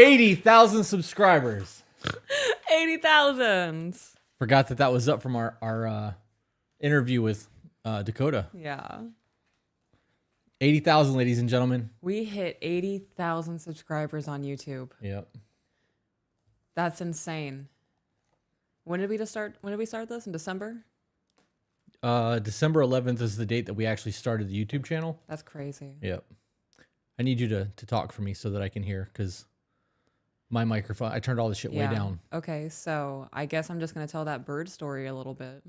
80,000 subscribers. 80,000. Forgot that was up from our interview with Dakota. Yeah. 80,000, ladies and gentlemen. We hit 80,000 subscribers on YouTube. Yep. That's insane. When did we start this? In December? December 11th is the date that we actually started the YouTube channel. That's crazy. Yep. I need you to talk for me so that I can hear, because my microphone, I turned all the shit way down. Okay, so I guess I'm just going to tell that bird story a little bit.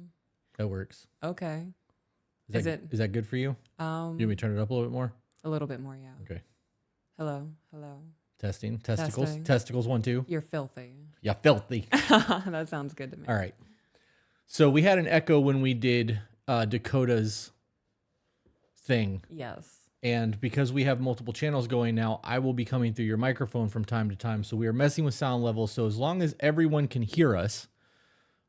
That works. Okay. Is that good for you? You want me to turn it up a little bit more? A little bit more, yeah. Okay. Hello. Testing. Testicles. Testing. Testicles 1 2. You're filthy. Yeah, filthy. That sounds good to me. All right. So we had an echo when we did Dakota's thing. Yes. And because we have multiple channels going now, I will be coming through your microphone from time to time. So we are messing with sound levels. So as long as everyone can hear us,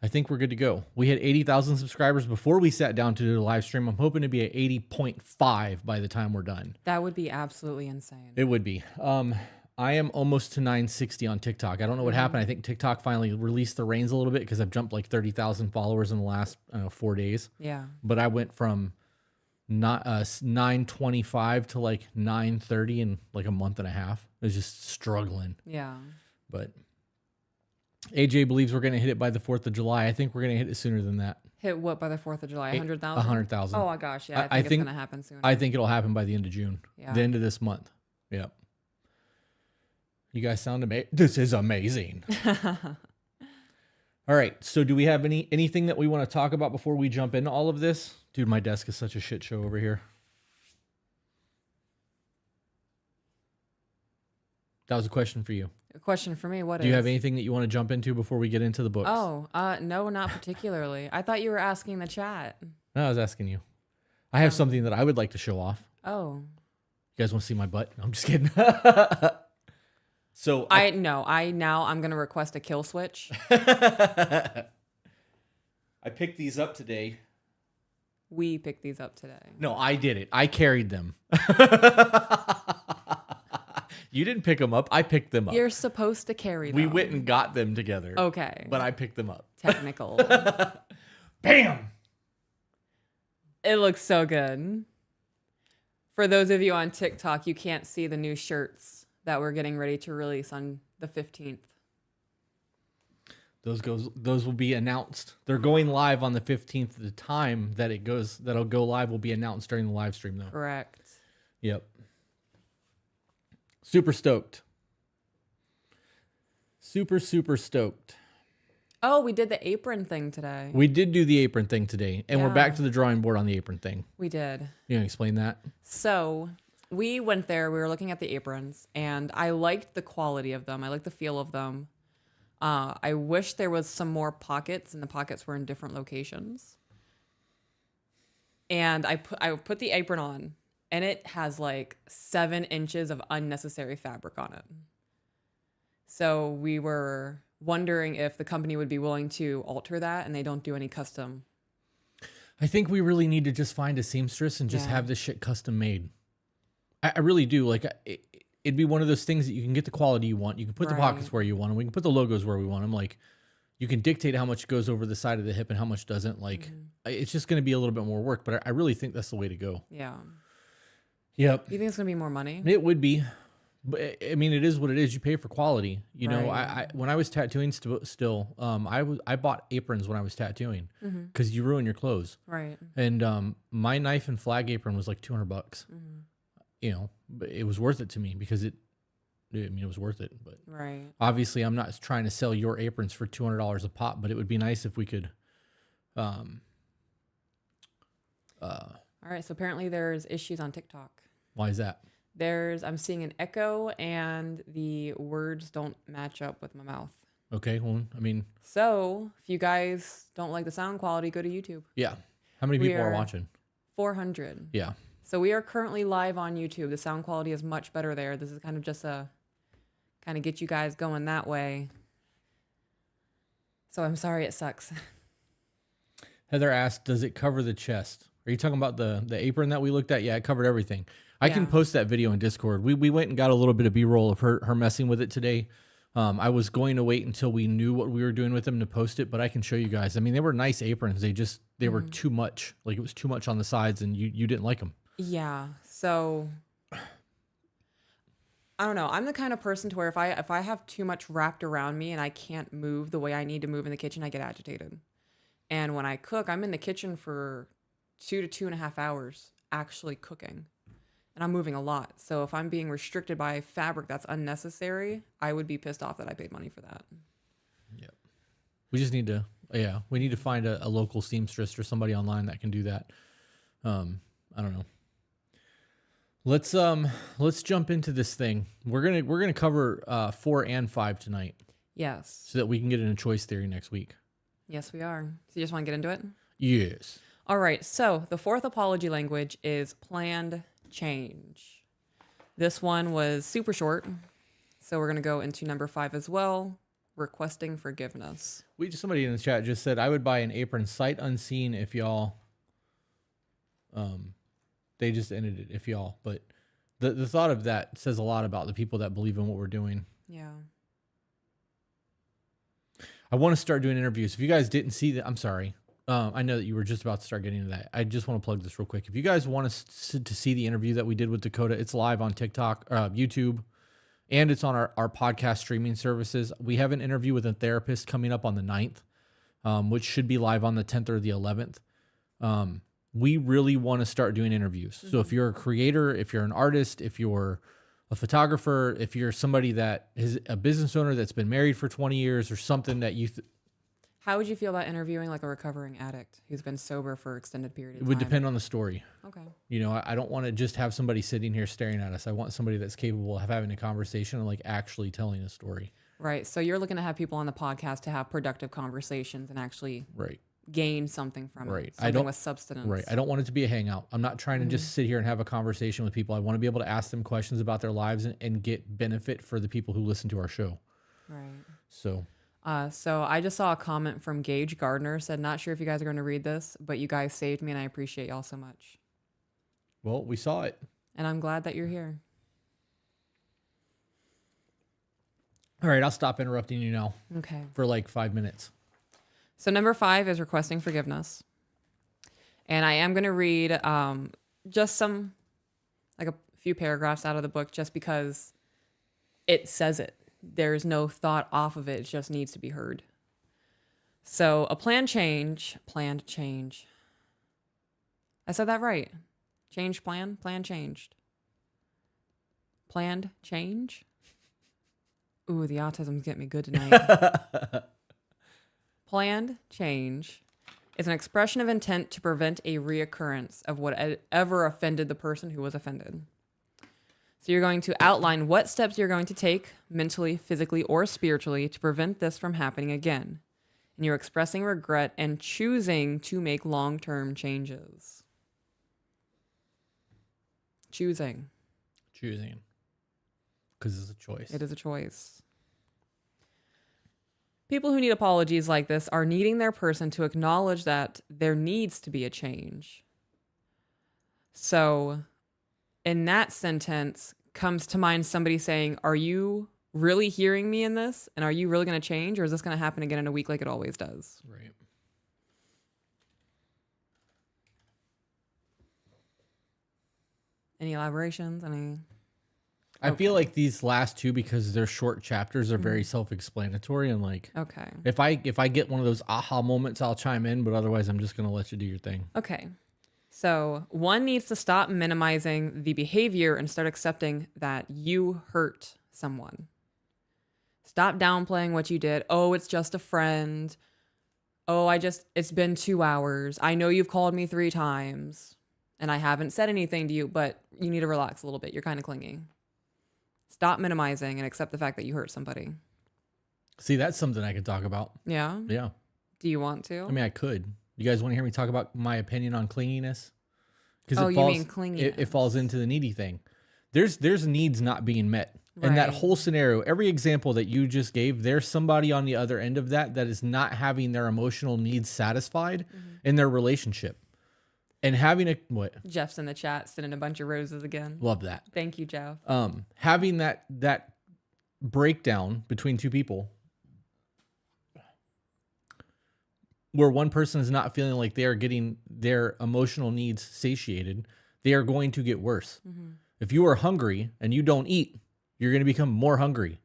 I think we're good to go. We had 80,000 subscribers before we sat down to do the live stream. I'm hoping to be at 80.5 by the time we're done. That would be absolutely insane. It would be. I am almost to 960 on TikTok. I don't know what happened. I think TikTok finally released the reins a little bit because I've jumped like 30,000 followers in the last 4 days. Yeah. But I went from 925 to like 930 in like a month and a half. I was just struggling. Yeah. But AJ believes we're going to hit it by the 4th of July. I think we're going to hit it sooner than that. Hit what by the 4th of July? 100,000? 100,000. Oh my gosh, yeah. I think it's going to happen soon. I think it'll happen by the end of June. Yeah. The end of this month. Yep. You guys sound amazing. This is amazing. All right. So do we have anything that we want to talk about before we jump into all of this? Dude, my desk is such a shit show over here. That was a question for you. A question for me. Do you have anything that you want to jump into before we get into the books? Oh, no, not particularly. I thought you were asking the chat. No, I was asking you. I have something that I would like to show off. Oh. You guys want to see my butt? No, I'm just kidding. So I'm going to request a kill switch. I picked these up today. We picked these up today. No, I did it. I carried them. You didn't pick them up. I picked them up. You're supposed to carry them. We went and got them together. Okay. But I picked them up. Technical. Bam! It looks so good. For those of you on TikTok, you can't see the new shirts that we're getting ready to release on the 15th. Those will be announced. They're going live on the 15th. The time that that'll go live will be announced during the live stream though. Correct. Yep. Super stoked. Super stoked. Oh, we did the apron thing today. We did do the apron thing today, and we're back to the drawing board on the apron thing. We did. You want to explain that? So we went there, we were looking at the aprons, and I liked the quality of them. I liked the feel of them. I wish there was some more pockets, and the pockets were in different locations. And I put the apron on, and it has like 7 inches of unnecessary fabric on it. So we were wondering if the company would be willing to alter that, and they don't do any custom. I think we really need to just find a seamstress and just have this shit custom made. I really do. Like, it'd be one of those things that you can get the quality you want. You can put the pockets where you want them. We can put the logos where we want them. Like, you can dictate how much goes over the side of the hip and how much doesn't. Like, it's just going to be a little bit more work, but I really think that's the way to go. Yeah. Yep. You think it's going to be more money? It would be. But I mean, it is what it is. You pay for quality. You know, I when I was tattooing still, I bought aprons when I was tattooing because you ruin your clothes. Right. And my knife and flag apron was like $200. You know, but it was worth it to me because it was worth it. But obviously, I'm not trying to sell your aprons for $200 a pop. But it would be nice if we could. All right. So apparently, there's issues on TikTok. Why is that? I'm seeing an echo and the words don't match up with my mouth. Okay, well, I mean. So if you guys don't like the sound quality, go to YouTube. Yeah. How many people are watching? 400. Yeah. So we are currently live on YouTube. The sound quality is much better there. This is kind of just kind of get you guys going that way. So I'm sorry it sucks. Heather asked, does it cover the chest? Are you talking about the apron that we looked at? Yeah, it covered everything. I can post that video in Discord. We went and got a little bit of B-roll of her messing with it today. I was going to wait until we knew what we were doing with them to post it, but I can show you guys. I mean, they were nice aprons. They were too much. Like, it was too much on the sides, and you didn't like them. Yeah. So I don't know. I'm the kind of person to where if I have too much wrapped around me and I can't move the way I need to move in the kitchen, I get agitated. And when I cook, I'm in the kitchen for 2 to 2.5 hours actually cooking. And I'm moving a lot. So if I'm being restricted by fabric that's unnecessary, I would be pissed off that I paid money for that. Yep. We just need to, we need to find a local seamstress or somebody online that can do that. I don't know. Let's jump into this thing. We're gonna cover 4 and 5 tonight. Yes. So that we can get into choice theory next week. Yes, we are. So you just want to get into it? Yes. All right. So the fourth apology language is planned change. This one was super short. So we're going to go into number 5 as well. Requesting forgiveness. Somebody in the chat just said, I would buy an apron sight unseen if y'all, they just ended it if y'all, but the thought of that says a lot about the people that believe in what we're doing. Yeah. I want to start doing interviews. If you guys didn't see that, I'm sorry. I know that you were just about to start getting into that. I just want to plug this real quick. If you guys want to see the interview that we did with Dakota, it's live on TikTok, YouTube, and it's on our podcast streaming services. We have an interview with a therapist coming up on the 9th, which should be live on the 10th or the 11th. We really want to start doing interviews. Mm-hmm. So if you're a creator, if you're an artist, if you're a photographer, if you're somebody that is a business owner that's been married for 20 years or something that you... How would you feel about interviewing like a recovering addict who's been sober for extended period of time? It would depend on the story. Okay. You know, I don't want to just have somebody sitting here staring at us. I want somebody that's capable of having a conversation and like actually telling a story. Right. So you're looking to have people on the podcast to have productive conversations and actually gain something from it. Something with substance. Right. I don't want it to be a hangout. I'm not trying to just sit here and have a conversation with people. I want to be able to ask them questions about their lives and get benefit for the people who listen to our show. Right. So I just saw a comment from Gage Gardner, said, not sure if you guys are going to read this, but you guys saved me and I appreciate y'all so much. Well, we saw it. And I'm glad that you're here. All right, I'll stop interrupting you now. Okay. For like 5 minutes. So number 5 is requesting forgiveness. And I am going to read just some, like a few paragraphs out of the book just because it says it. There's no thought off of it. It just needs to be heard. So a planned change. I said that right. Change plan changed. Planned change. Ooh, the autism's getting me good tonight. Planned change is an expression of intent to prevent a reoccurrence of whatever offended the person who was offended. So you're going to outline what steps you're going to take mentally, physically, or spiritually to prevent this from happening again. And you're expressing regret and choosing to make long-term changes. Choosing. Because it's a choice. It is a choice. People who need apologies like this are needing their person to acknowledge that there needs to be a change. So in that sentence comes to mind somebody saying, are you really hearing me in this? And are you really going to change? Or is this going to happen again in a week like it always does? Right. Any elaborations? I feel like these last two, because they're short chapters, are very self-explanatory. And like, okay, if I get one of those aha moments, I'll chime in. But otherwise, I'm just going to let you do your thing. Okay. So one needs to stop minimizing the behavior and start accepting that you hurt someone. Stop downplaying what you did. Oh, it's just a friend. Oh, it's been 2 hours. I know you've called me 3 times and I haven't said anything to you, but you need to relax a little bit. You're kind of clingy. Stop minimizing and accept the fact that you hurt somebody. See, that's something I could talk about. Yeah? Yeah. Do you want to? I mean, I could. You guys want to hear me talk about my opinion on clinginess? Oh, you mean clinginess. It falls into the needy thing. There's needs not being met. Right. And that whole scenario, every example that you just gave, there's somebody on the other end of that is not having their emotional needs satisfied in their relationship. And having a what? Jeff's in the chat sending a bunch of roses again. Love that. Thank you, Jeff. Having that breakdown between two people where one person is not feeling like they are getting their emotional needs satiated, they are going to get worse. If you are hungry and you don't eat, you're going to become more hungry.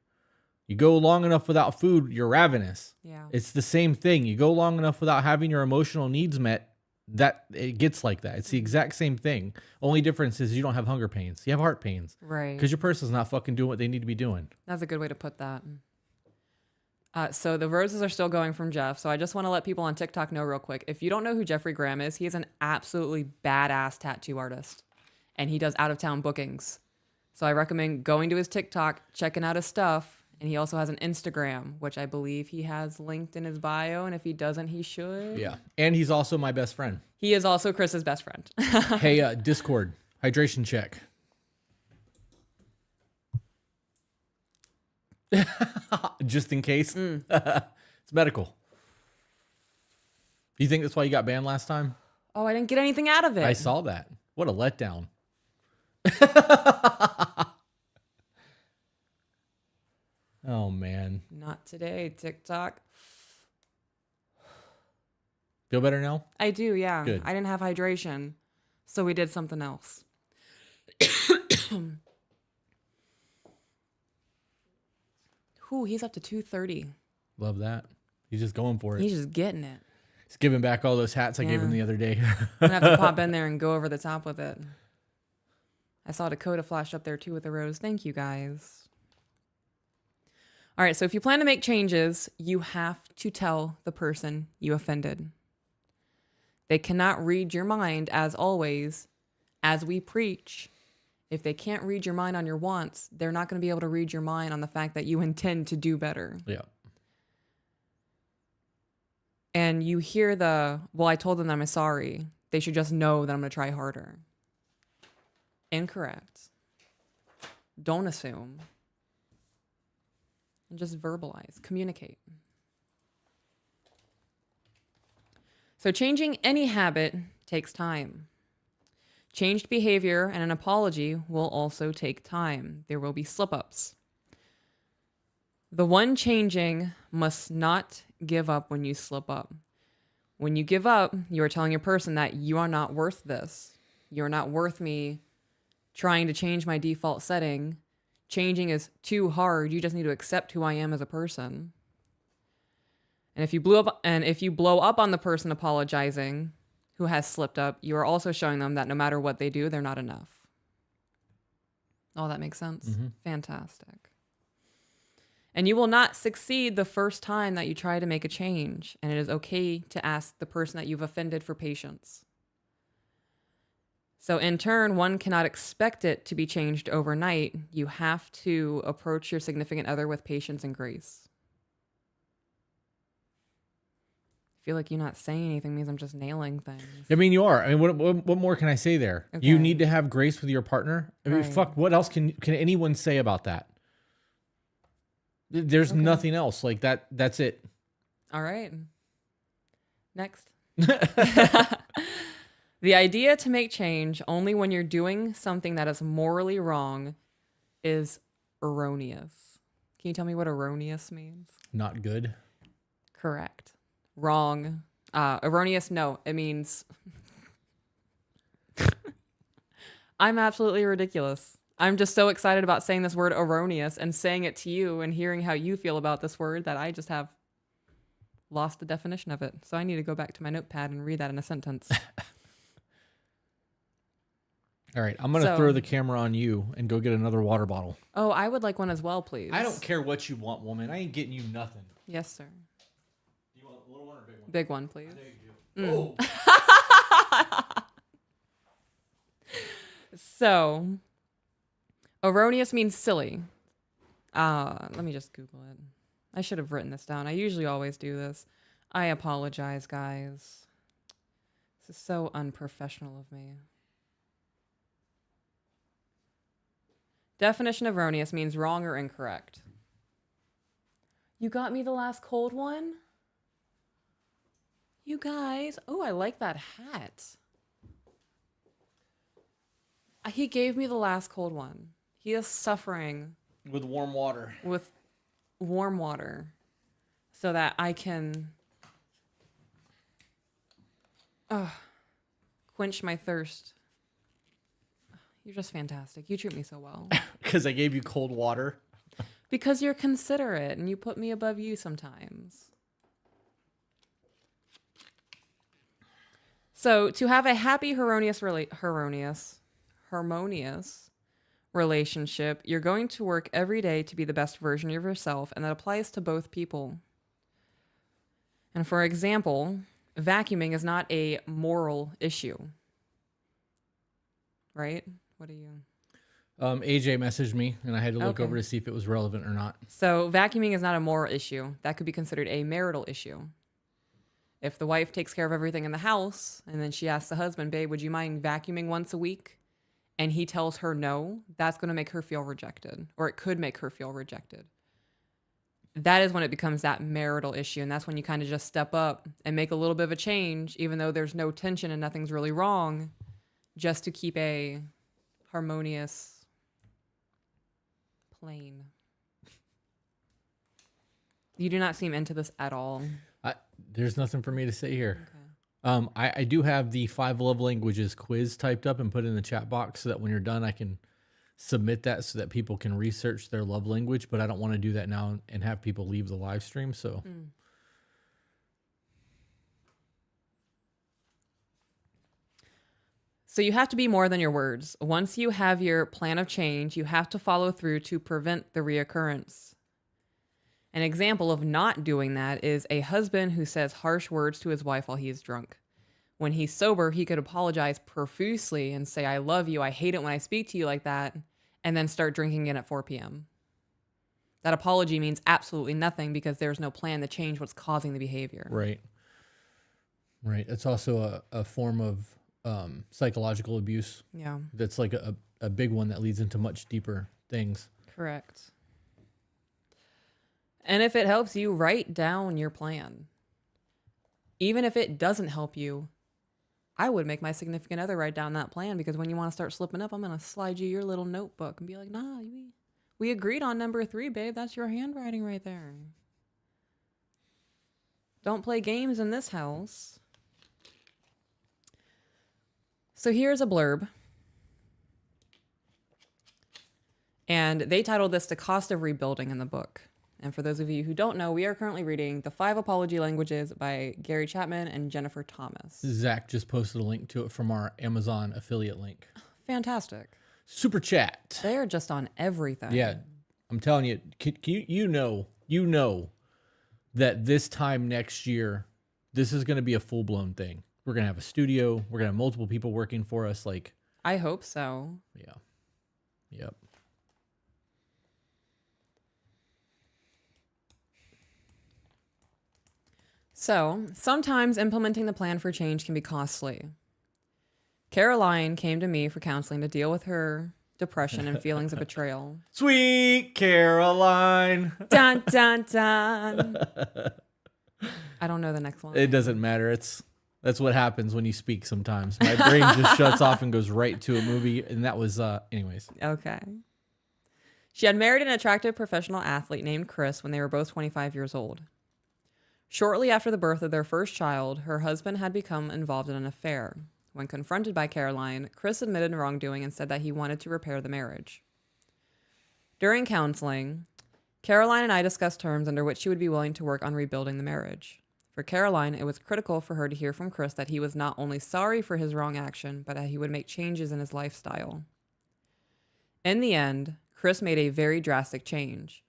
You go long enough without food, you're ravenous. Yeah. It's the same thing. You go long enough without having your emotional needs met, that it gets like that. It's the exact same thing. Only difference is you don't have hunger pains. You have heart pains. Right. Because your person's not fucking doing what they need to be doing. That's a good way to put that. So the roses are still going from Jeff. So I just want to let people on TikTok know real quick. If you don't know who Jeffrey Graham is, he is an absolutely badass tattoo artist. And he does out-of-town bookings. So I recommend going to his TikTok, checking out his stuff. And he also has an Instagram, which I believe he has linked in his bio. And if he doesn't, he should. Yeah. And he's also my best friend. He is also Chris's best friend. Hey, Discord, hydration check. Just in case. It's medical. You think that's why you got banned last time? Oh, I didn't get anything out of it. I saw that. What a letdown. Oh, man. Not today, TikTok. Feel better now? I do, yeah. Good. I didn't have hydration, so we did something else. Ooh, he's up to 230. Love that. He's just going for it. He's just getting it. He's giving back all those hats I gave him the other day. I'm going to have to pop in there and go over the top with it. I saw Dakota flash up there too with the rose. Thank you, guys. All right, so if you plan to make changes, you have to tell the person you offended. They cannot read your mind, as always, as we preach. If they can't read your mind on your wants, they're not going to be able to read your mind on the fact that you intend to do better. Yeah. And you hear well, I told them that I'm sorry. They should just know that I'm going to try harder. Incorrect. Don't assume. And just verbalize, communicate. So changing any habit takes time. Changed behavior and an apology will also take time. There will be slip-ups. The one changing must not give up when you slip up. When you give up, you are telling your person that you are not worth this. You're not worth me trying to change my default setting. Changing is too hard. You just need to accept who I am as a person. And if you blow up on the person apologizing who has slipped up, you are also showing them that no matter what they do, they're not enough. Oh, that makes sense. Mm-hmm. Fantastic. And you will not succeed the first time that you try to make a change. And it is okay to ask the person that you've offended for patience. So in turn, one cannot expect it to be changed overnight. You have to approach your significant other with patience and grace. I feel like you not saying anything means I'm just nailing things. I mean, you are. I mean, what more can I say there? Okay. You need to have grace with your partner. I mean, fuck, what else can anyone say about that? There's nothing else like that. That's it. All right. Next. The idea to make change only when you're doing something that is morally wrong is erroneous. Can you tell me what erroneous means? Not good. Correct. Wrong. Erroneous, no. It means I'm absolutely ridiculous. I'm just so excited about saying this word erroneous and saying it to you and hearing how you feel about this word that I just have lost the definition of it. So I need to go back to my notepad and read that in a sentence. All right, I'm going to throw the camera on you and go get another water bottle. Oh, I would like one as well, please. I don't care what you want, woman. I ain't getting you nothing. Yes, sir. Do you want a little one or a big one? Big one, please. I know you do. Oh. So, erroneous means silly. Let me just Google it. I should have written this down. I usually always do this. I apologize, guys. This is so unprofessional of me. Definition of erroneous means wrong or incorrect. You got me the last cold one? You guys. Oh, I like that hat. He gave me the last cold one. He is suffering With warm water. with warm water so that I can quench my thirst. You're just fantastic. You treat me so well. Because I gave you cold water. Because you're considerate and you put me above you sometimes. So to have a happy, harmonious relationship, you're going to work every day to be the best version of yourself, and that applies to both people. And for example, vacuuming is not a moral issue. Right? What do you... AJ messaged me, and I had to look Okay. over to see if it was relevant or not. So vacuuming is not a moral issue. That could be considered a marital issue. If the wife takes care of everything in the house, and then she asks the husband, babe, would you mind vacuuming once a week? And he tells her no, that's going to make her feel rejected, or it could make her feel rejected. That is when it becomes that marital issue, and that's when you kind of just step up and make a little bit of a change, even though there's no tension and nothing's really wrong, just to keep a harmonious plane. You do not seem into this at all. There's nothing for me to say here. Okay. I do have the 5 love languages quiz typed up and put in the chat box so that when you're done, I can submit that so that people can research their love language, but I don't want to do that now and have people leave the live stream. So So you have to be more than your words. Once you have your plan of change, you have to follow through to prevent the reoccurrence. An example of not doing that is a husband who says harsh words to his wife while he is drunk. When he's sober, he could apologize profusely and say, I love you, I hate it when I speak to you like that, and then start drinking again at 4 p.m. That apology means absolutely nothing because there's no plan to change what's causing the behavior. Right. It's also a form of psychological abuse. Yeah. That's like a big one that leads into much deeper things. Correct. And if it helps you, write down your plan. Even if it doesn't help you, I would make my significant other write down that plan, because when you want to start slipping up, I'm going to slide you your little notebook and be like, nah, we agreed on number 3, babe. That's your handwriting right there. Don't play games in this house. So here's a blurb. And they titled this The Cost of Rebuilding in the book. And for those of you who don't know, we are currently reading The 5 Apology Languages by Gary Chapman and Jennifer Thomas. Zach just posted a link to it from our Amazon affiliate link. Fantastic. Super chat. They are just on everything. Yeah, I'm telling you, you know that this time next year, this is going to be a full-blown thing. We're going to have a studio. We're going to have multiple people working for us. Like, I hope so. yeah. Yep. So, sometimes implementing the plan for change can be costly. Caroline came to me for counseling to deal with her depression and feelings of betrayal. Sweet Caroline. Dun, dun, dun. I don't know the next one. It doesn't matter. That's what happens when you speak sometimes. My brain just shuts off and goes right to a movie. And that was, anyways. Okay. She had married an attractive professional athlete named Chris when they were both 25 years old. Shortly after the birth of their first child, her husband had become involved in an affair. When confronted by Caroline, Chris admitted wrongdoing and said that he wanted to repair the marriage. During counseling, Caroline and I discussed terms under which she would be willing to work on rebuilding the marriage. For Caroline, it was critical for her to hear from Chris that he was not only sorry for his wrong action, but that he would make changes in his lifestyle. In the end, Chris made a very drastic change.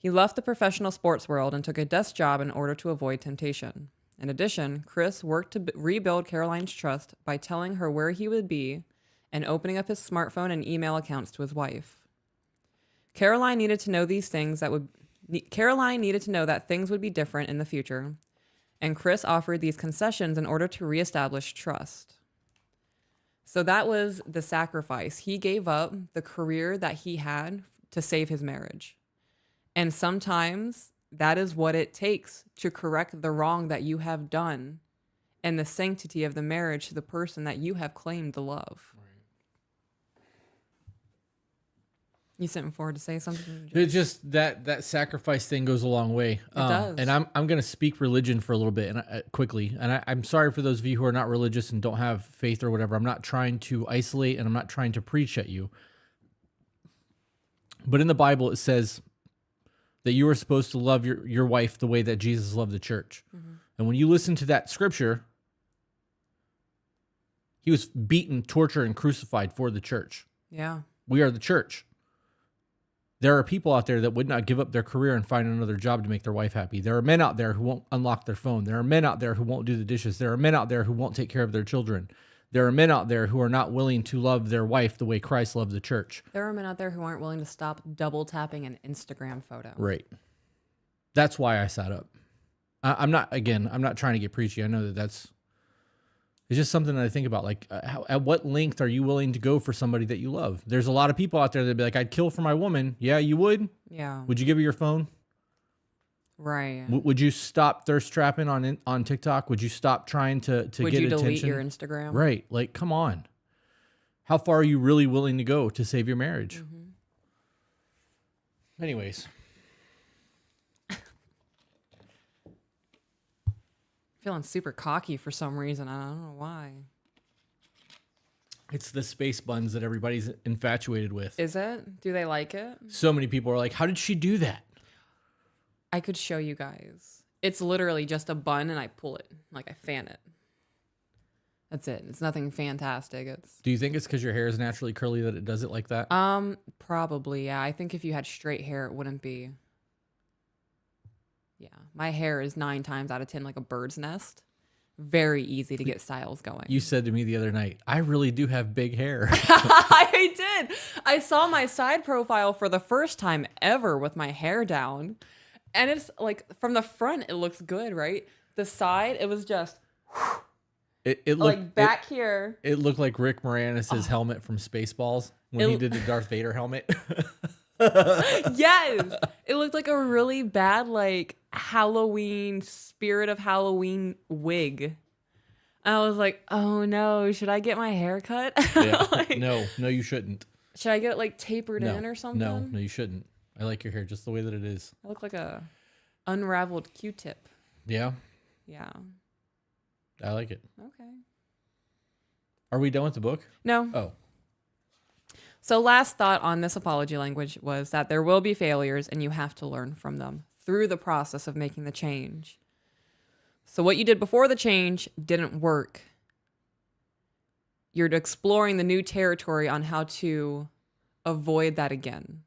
He left the professional sports world and took a desk job in order to avoid temptation. In addition, Chris worked to rebuild Caroline's trust by telling her where he would be and opening up his smartphone and email accounts to his wife. Caroline needed to know that things would be different in the future, and Chris offered these concessions in order to reestablish trust. So that was the sacrifice. He gave up the career that he had to save his marriage. And sometimes that is what it takes to correct the wrong that you have done and the sanctity of the marriage to the person that you have claimed to love. Right. You sitting forward to say something? It's just that sacrifice thing goes a long way. It does. And I'm going to speak religion for a little bit and quickly. And I'm sorry for those of you who are not religious and don't have faith or whatever. I'm not trying to isolate and I'm not trying to preach at you. But in the Bible, it says that you are supposed to love your wife the way that Jesus loved the church. Mm-hmm. And when you listen to that scripture, he was beaten, tortured, and crucified for the church. Yeah. We are the church. There are people out there that would not give up their career and find another job to make their wife happy. There are men out there who won't unlock their phone. There are men out there who won't do the dishes. There are men out there who won't take care of their children. There are men out there who are not willing to love their wife the way Christ loved the church. There are men out there who aren't willing to stop double tapping an Instagram photo. Right. That's why I sat up. I'm not trying to get preachy. I know that's it's just something that I think about. Like, at what length are you willing to go for somebody that you love? There's a lot of people out there that'd be like, I'd kill for my woman. Yeah, you would? Yeah. Would you give her your phone? Right. Would you stop thirst trapping on TikTok? Would you stop trying to get attention? Would you delete your Instagram? Right. Like, come on. How far are you really willing to go to save your marriage? Mm-hmm. Anyways. Feeling super cocky for some reason. I don't know why. It's the space buns that everybody's infatuated with. Is it? Do they like it? So many people are like, how did she do that? I could show you guys. It's literally just a bun and I pull it. Like I fan it. That's it. It's nothing fantastic. Do you think it's because your hair is naturally curly that it does it like that? Probably, yeah. I think if you had straight hair, it wouldn't be. Yeah. My hair is 9 times out of 10 like a bird's nest. Very easy to get styles going. You said to me the other night, I really do have big hair. I did. I saw my side profile for the first time ever with my hair down. And it's like from the front, it looks good, right? The side, it was just it looked like back here. It looked like Rick Moranis' helmet from Spaceballs when he did the Darth Vader helmet. Yes. It looked like a really bad, like Halloween, spirit of Halloween wig. And I was like, oh no, should I get my hair cut? Yeah. Like, No, you shouldn't. Should I get it like tapered in or something? No, you shouldn't. I like your hair just the way that it is. I look like a unraveled Q-tip. Yeah. Yeah. I like it. Okay. Are we done with the book? No. Oh. So last thought on this apology language was that there will be failures and you have to learn from them through the process of making the change. So what you did before the change didn't work. You're exploring the new territory on how to avoid that again.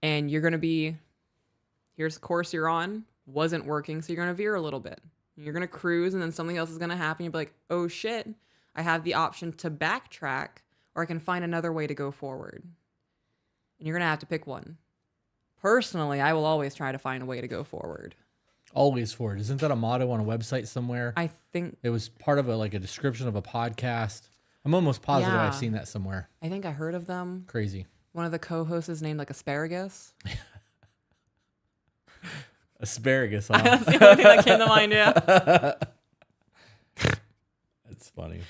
And you're going to be, here's the course you're on, wasn't working, so you're going to veer a little bit. You're going to cruise and then something else is going to happen. You'll be like, oh shit, I have the option to backtrack or I can find another way to go forward. And you're going to have to pick one. Personally, I will always try to find a way to go forward. Always forward. Isn't that a motto on a website somewhere? I think it was part of a description of a podcast. I'm almost positive I've seen that somewhere. I think I heard of them. Crazy. One of the co-hosts is named like Asparagus. Asparagus, huh? That's the only thing that came to mind, yeah. That's funny.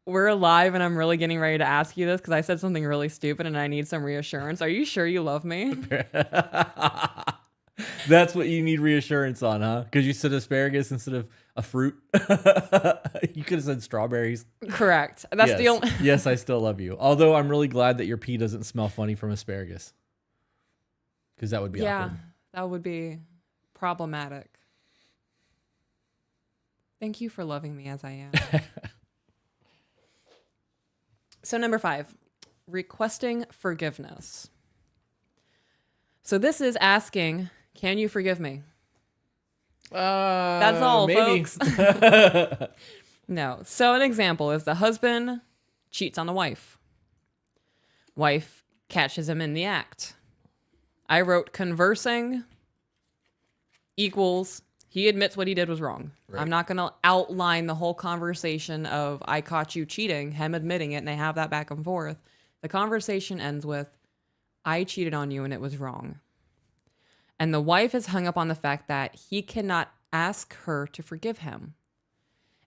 We're live and I'm really getting ready to ask you this because I said something really stupid and I need some reassurance. Are you sure you love me? That's what you need reassurance on, huh? Because you said asparagus instead of a fruit. You could have said strawberries. Correct. That's the only. Yes, I still love you. Although I'm really glad that your pee doesn't smell funny from asparagus. Because that would be awkward. That would be problematic. Thank you for loving me as I am. So number 5, requesting forgiveness. So this is asking, can you forgive me? That's all, maybe. folks. No. So an example is the husband cheats on the wife. Wife catches him in the act. I wrote conversing equals he admits what he did was wrong. Right. I'm not going to outline the whole conversation of I caught you cheating, him admitting it, and they have that back and forth. The conversation ends with I cheated on you and it was wrong. And the wife is hung up on the fact that he cannot ask her to forgive him.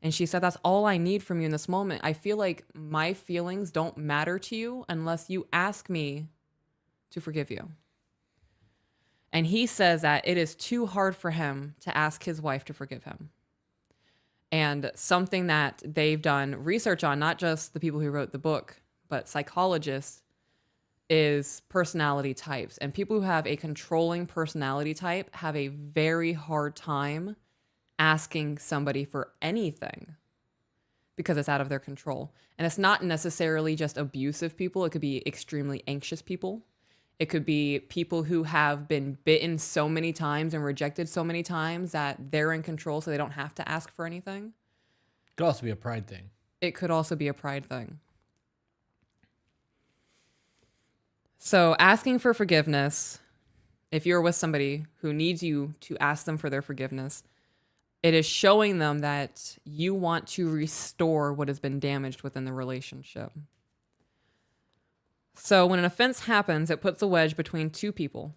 And she said, that's all I need from you in this moment. I feel like my feelings don't matter to you unless you ask me to forgive you. And he says that it is too hard for him to ask his wife to forgive him. And something that they've done research on, not just the people who wrote the book, but psychologists, is personality types. And people who have a controlling personality type have a very hard time asking somebody for anything because it's out of their control. And it's not necessarily just abusive people. It could be extremely anxious people. It could be people who have been bitten so many times and rejected so many times that they're in control so they don't have to ask for anything. It could also be a pride thing. It could also be a pride thing. So asking for forgiveness, if you're with somebody who needs you to ask them for their forgiveness, it is showing them that you want to restore what has been damaged within the relationship. So when an offense happens, it puts a wedge between two people.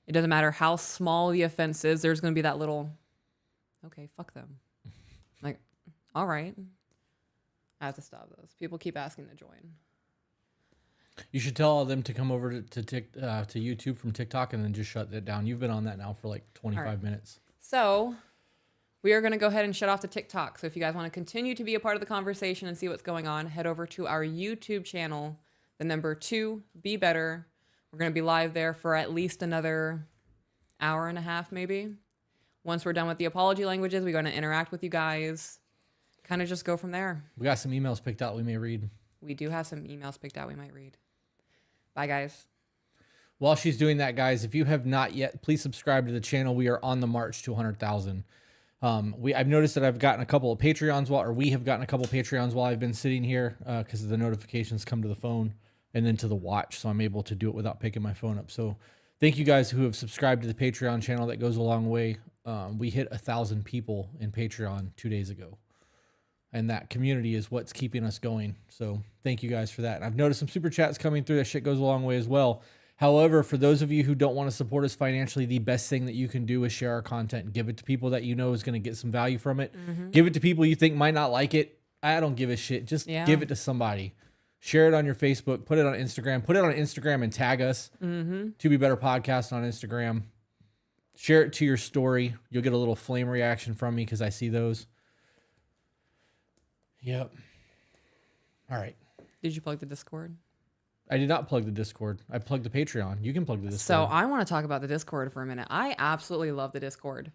It doesn't matter how small the offense is, there's going to be that little, okay, fuck them. Like, all right. I have to stop this. People keep asking to join. You should tell all them to come over to YouTube from TikTok and then just shut that down. You've been on that now for like 25 minutes. So we are going to go ahead and shut off the TikTok. So if you guys want to continue to be a part of the conversation and see what's going on, head over to our YouTube channel, the number 2, Be Better. We're going to be live there for at least another hour and a half, maybe. Once we're done with the apology languages, we're going to interact with you guys. Kind of just go from there. We got some emails picked out we may read. We do have some emails picked out we might read. Bye, guys. While she's doing that, guys, if you have not yet, please subscribe to the channel. We are on the march to 100,000. I've noticed that I've gotten a couple of Patreons we have gotten a couple of Patreons while I've been sitting here because the notifications come to the phone and then to the watch. So I'm able to do it without picking my phone up. So thank you guys who have subscribed to the Patreon channel. That goes a long way. We hit 1,000 people in Patreon 2 days ago. And that community is what's keeping us going. So thank you guys for that. And I've noticed some super chats coming through. That shit goes a long way as well. However, for those of you who don't want to support us financially, the best thing that you can do is share our content and give it to people that you know is going to get some value from it. Mm-hmm. Give it to people you think might not like it. I don't give a shit. Just give it to somebody. Share it on your Facebook. Put it on Instagram. Put it on Instagram and tag us. Mm-hmm. To Be Better Podcast on Instagram. Share it to your story. You'll get a little flame reaction from me because I see those. Yep. All right. Did you plug the Discord? I did not plug the Discord. I plugged the Patreon. You can plug the Discord. So I want to talk about the Discord for a minute. I absolutely love the Discord.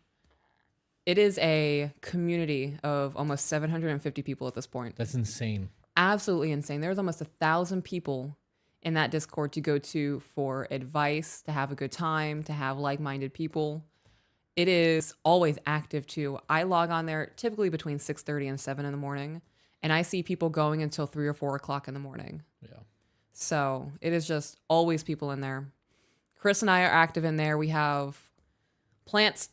It is a community of almost 750 people at this point. That's insane. Absolutely insane. There's almost 1,000 people in that Discord to go to for advice, to have a good time, to have like-minded people. It is always active too. I log on there typically between 6:30 and 7 in the morning, and I see people going until 3 or 4 o'clock in the morning. Yeah. So it is just always people in there. Chris and I are active in there. We have plants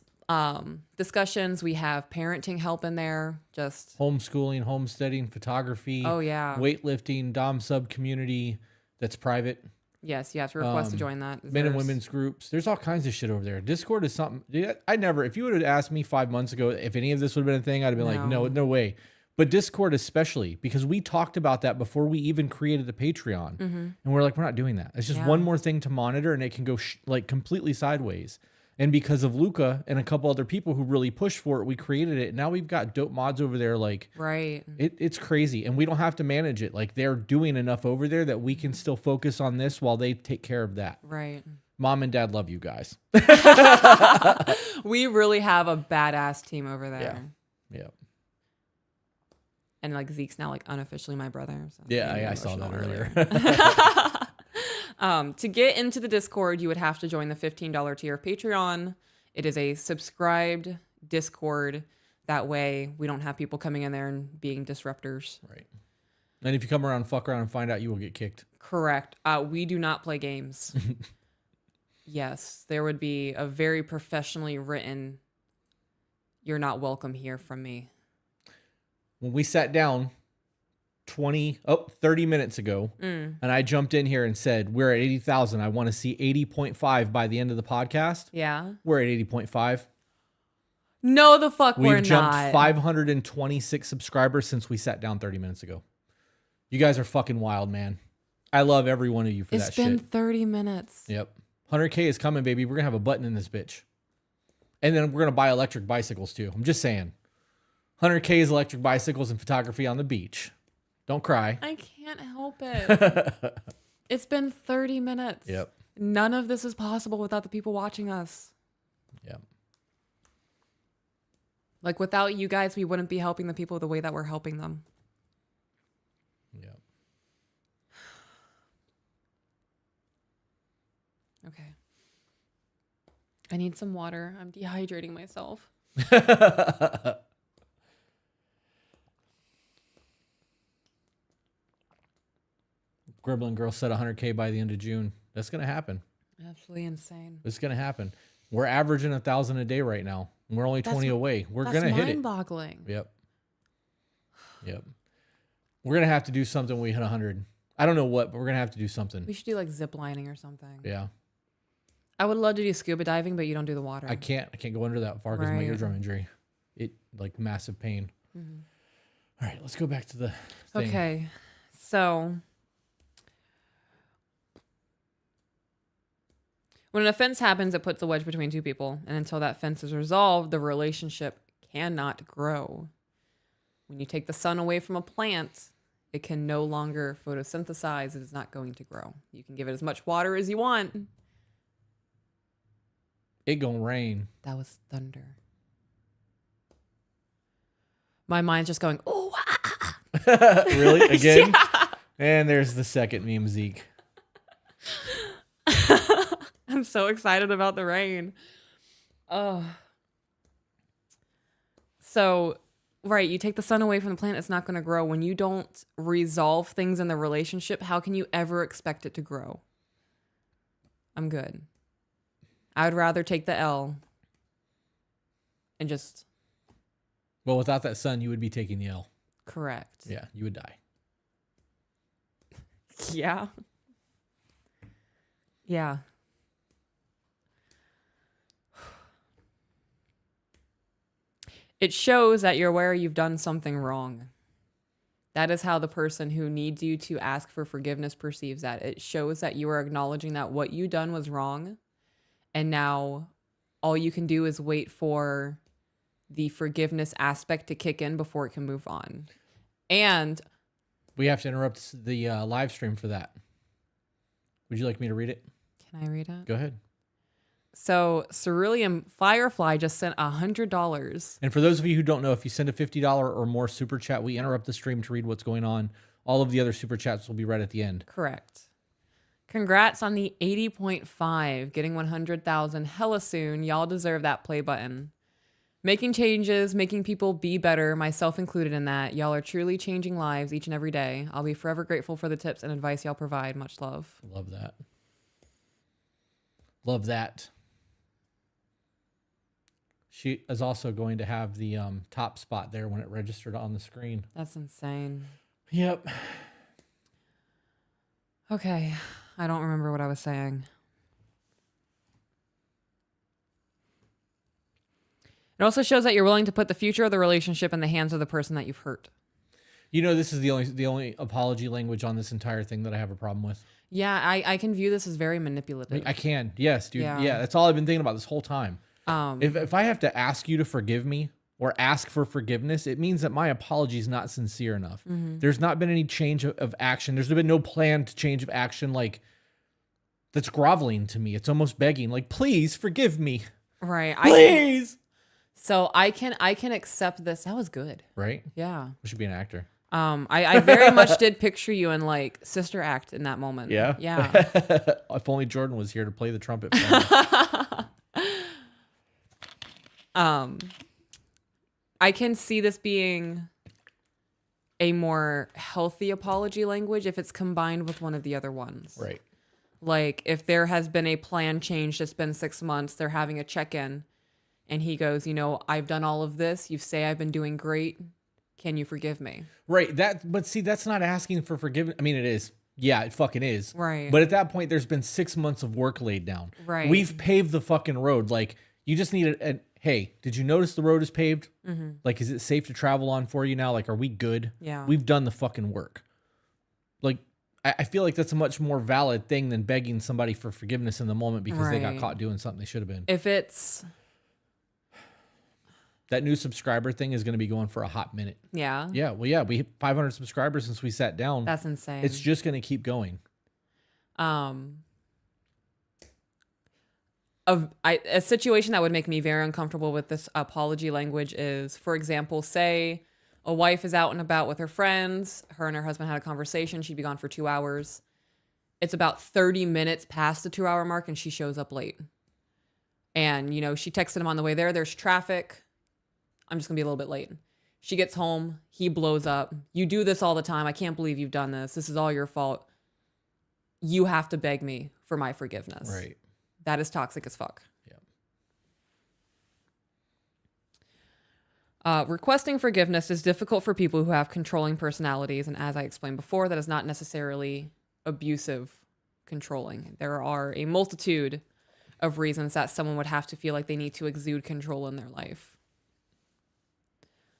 discussions. We have parenting help in there. Just homeschooling, homesteading, photography. Oh yeah. Weightlifting, Dom sub community that's private. Yes, you have to request to join that. Men and women's groups. There's all kinds of shit over there. Discord is something. If you would have asked me 5 months ago if any of this would have been a thing, I'd have been like, no way. But Discord especially, because we talked about that before we even created the Patreon. Mm-hmm. And we're like, we're not doing that. It's just one more thing to monitor and it can go completely sideways. And because of Luca and a couple other people who really pushed for it, we created it. Now we've got dope mods over there. Right. It's crazy. And we don't have to manage it. They're doing enough over there that we can still focus on this while they take care of that. Right. Mom and Dad love you guys. We really have a badass team over there. Yeah. And Zeke's now unofficially my brother. So I saw that earlier. To get into the Discord, you would have to join the $15 tier of Patreon. It is a subscribed Discord. That way we don't have people coming in there and being disruptors. Right. And if you come around, fuck around and find out, you will get kicked. Correct. We do not play games. Yes, there would be a very professionally written, "You're not welcome here" from me. When we sat down 30 minutes ago, and I jumped in here and said, we're at 80,000. I want to see 80.5 by the end of the podcast. Yeah. We're at 80.5. No, the fuck we're We've jumped not. 526 subscribers since we sat down 30 minutes ago. You guys are fucking wild, man. I love every one of you for that shit. It's been 30 minutes. Yep. 100K is coming, baby. We're going to have a button in this bitch. And then we're going to buy electric bicycles too. I'm just saying. 100K is electric bicycles and photography on the beach. Don't cry. I can't help it. It's been 30 minutes. Yep. None of this is possible without the people watching us. Yep. Like without you guys, we wouldn't be helping the people the way that we're helping them. Yep. Okay. I need some water. I'm dehydrating myself. Gribbling girl said 100K by the end of June. That's going to happen. Absolutely insane. It's going to happen. We're averaging 1,000 a day right now. We're only 20 away. We're going to hit it. That's mind-boggling. Yep. Yep. We're going to have to do something when we hit 100. I don't know what, but we're going to have to do something. We should do like zip lining or something. Yeah. I would love to do scuba diving, but you don't do the water. I can't go under that far because of my eardrum injury. It like massive pain. Mm-hmm. All right, let's go back to the thing. Okay. So when an offense happens, it puts a wedge between two people. And until that fence is resolved, the relationship cannot grow. When you take the sun away from a plant, it can no longer photosynthesize. It is not going to grow. You can give it as much water as you want. It gonna rain. That was thunder. My mind's just going, oh, Really? Again? Yeah. And there's the second meme, Zeke. I'm so excited about the rain. Oh. So, right, you take the sun away from the plant, it's not going to grow. When you don't resolve things in the relationship, how can you ever expect it to grow? I'm good. I would rather take the L and just... Well, without that sun, you would be taking the L. Correct. Yeah, you would die. Yeah. Yeah. It shows that you're aware you've done something wrong. That is how the person who needs you to ask for forgiveness perceives that. It shows that you are acknowledging that what you done was wrong. And now all you can do is wait for the forgiveness aspect to kick in before it can move on. And we have to interrupt the live stream for that. Would you like me to read it? Can I read it? Go ahead. So Cerulean Firefly just sent $100. And for those of you who don't know, if you send a $50 or more super chat, we interrupt the stream to read what's going on. All of the other super chats will be right at the end. Correct. Congrats on the 80.5, getting 100,000 hella soon. Y'all deserve that play button. Making changes, making people be better, myself included in that. Y'all are truly changing lives each and every day. I'll be forever grateful for the tips and advice y'all provide. Much love. Love that. Love that. She is also going to have the top spot there when it registered on the screen. That's insane. Yep. Okay. I don't remember what I was saying. It also shows that you're willing to put the future of the relationship in the hands of the person that you've hurt. You know, this is the only apology language on this entire thing that I have a problem with. Yeah, I can view this as very manipulative. I can. Yes, dude. Yeah. Yeah, that's all I've been thinking about this whole time. If I have to ask you to forgive me or ask for forgiveness, it means that my apology is not sincere enough. Mm-hmm. There's not been any change of action. There's been no planned change of action like that's groveling to me. It's almost begging, like, please forgive me. Right. Please. So I can accept this. That was good. Right? Yeah. We should be an actor. I very much did picture you in like Sister Act in that moment. Yeah. Yeah. If only Jordan was here to play the trumpet for me. I can see this being a more healthy apology language if it's combined with one of the other ones. Right. Like if there has been a plan change that's been 6 months, they're having a check-in and he goes, you know, I've done all of this. You say I've been doing great. Can you forgive me? Right. But see, that's not asking for forgiveness. I mean, it is. Yeah, it fucking is. Right. But at that point, there's been 6 months of work laid down. Right. We've paved the fucking road. Like, you just need hey, did you notice the road is paved? Like, is it safe to travel on for you now? Like, are we good? Yeah. We've done the fucking work. Like, I feel like that's a much more valid thing than begging somebody for forgiveness in the moment because they got Right. caught doing something they should have been. If it's, That new subscriber thing is going to be going for a hot minute. yeah, Yeah, well, yeah, we hit 500 subscribers since we sat down. that's insane. It's just going to keep going. A situation that would make me very uncomfortable with this apology language is, for example, say a wife is out and about with her friends. Her and her husband had a conversation. She'd be gone for 2 hours. It's about 30 minutes past the 2 hour mark and she shows up late. And, you know, she texted him on the way there. There's traffic. I'm just going to be a little bit late. She gets home. He blows up. You do this all the time. I can't believe you've done this. This is all your fault. You have to beg me for my forgiveness. Right. That is toxic as fuck. Yeah. Requesting forgiveness is difficult for people who have controlling personalities. And as I explained before, that is not necessarily abusive controlling. There are a multitude of reasons that someone would have to feel like they need to exude control in their life.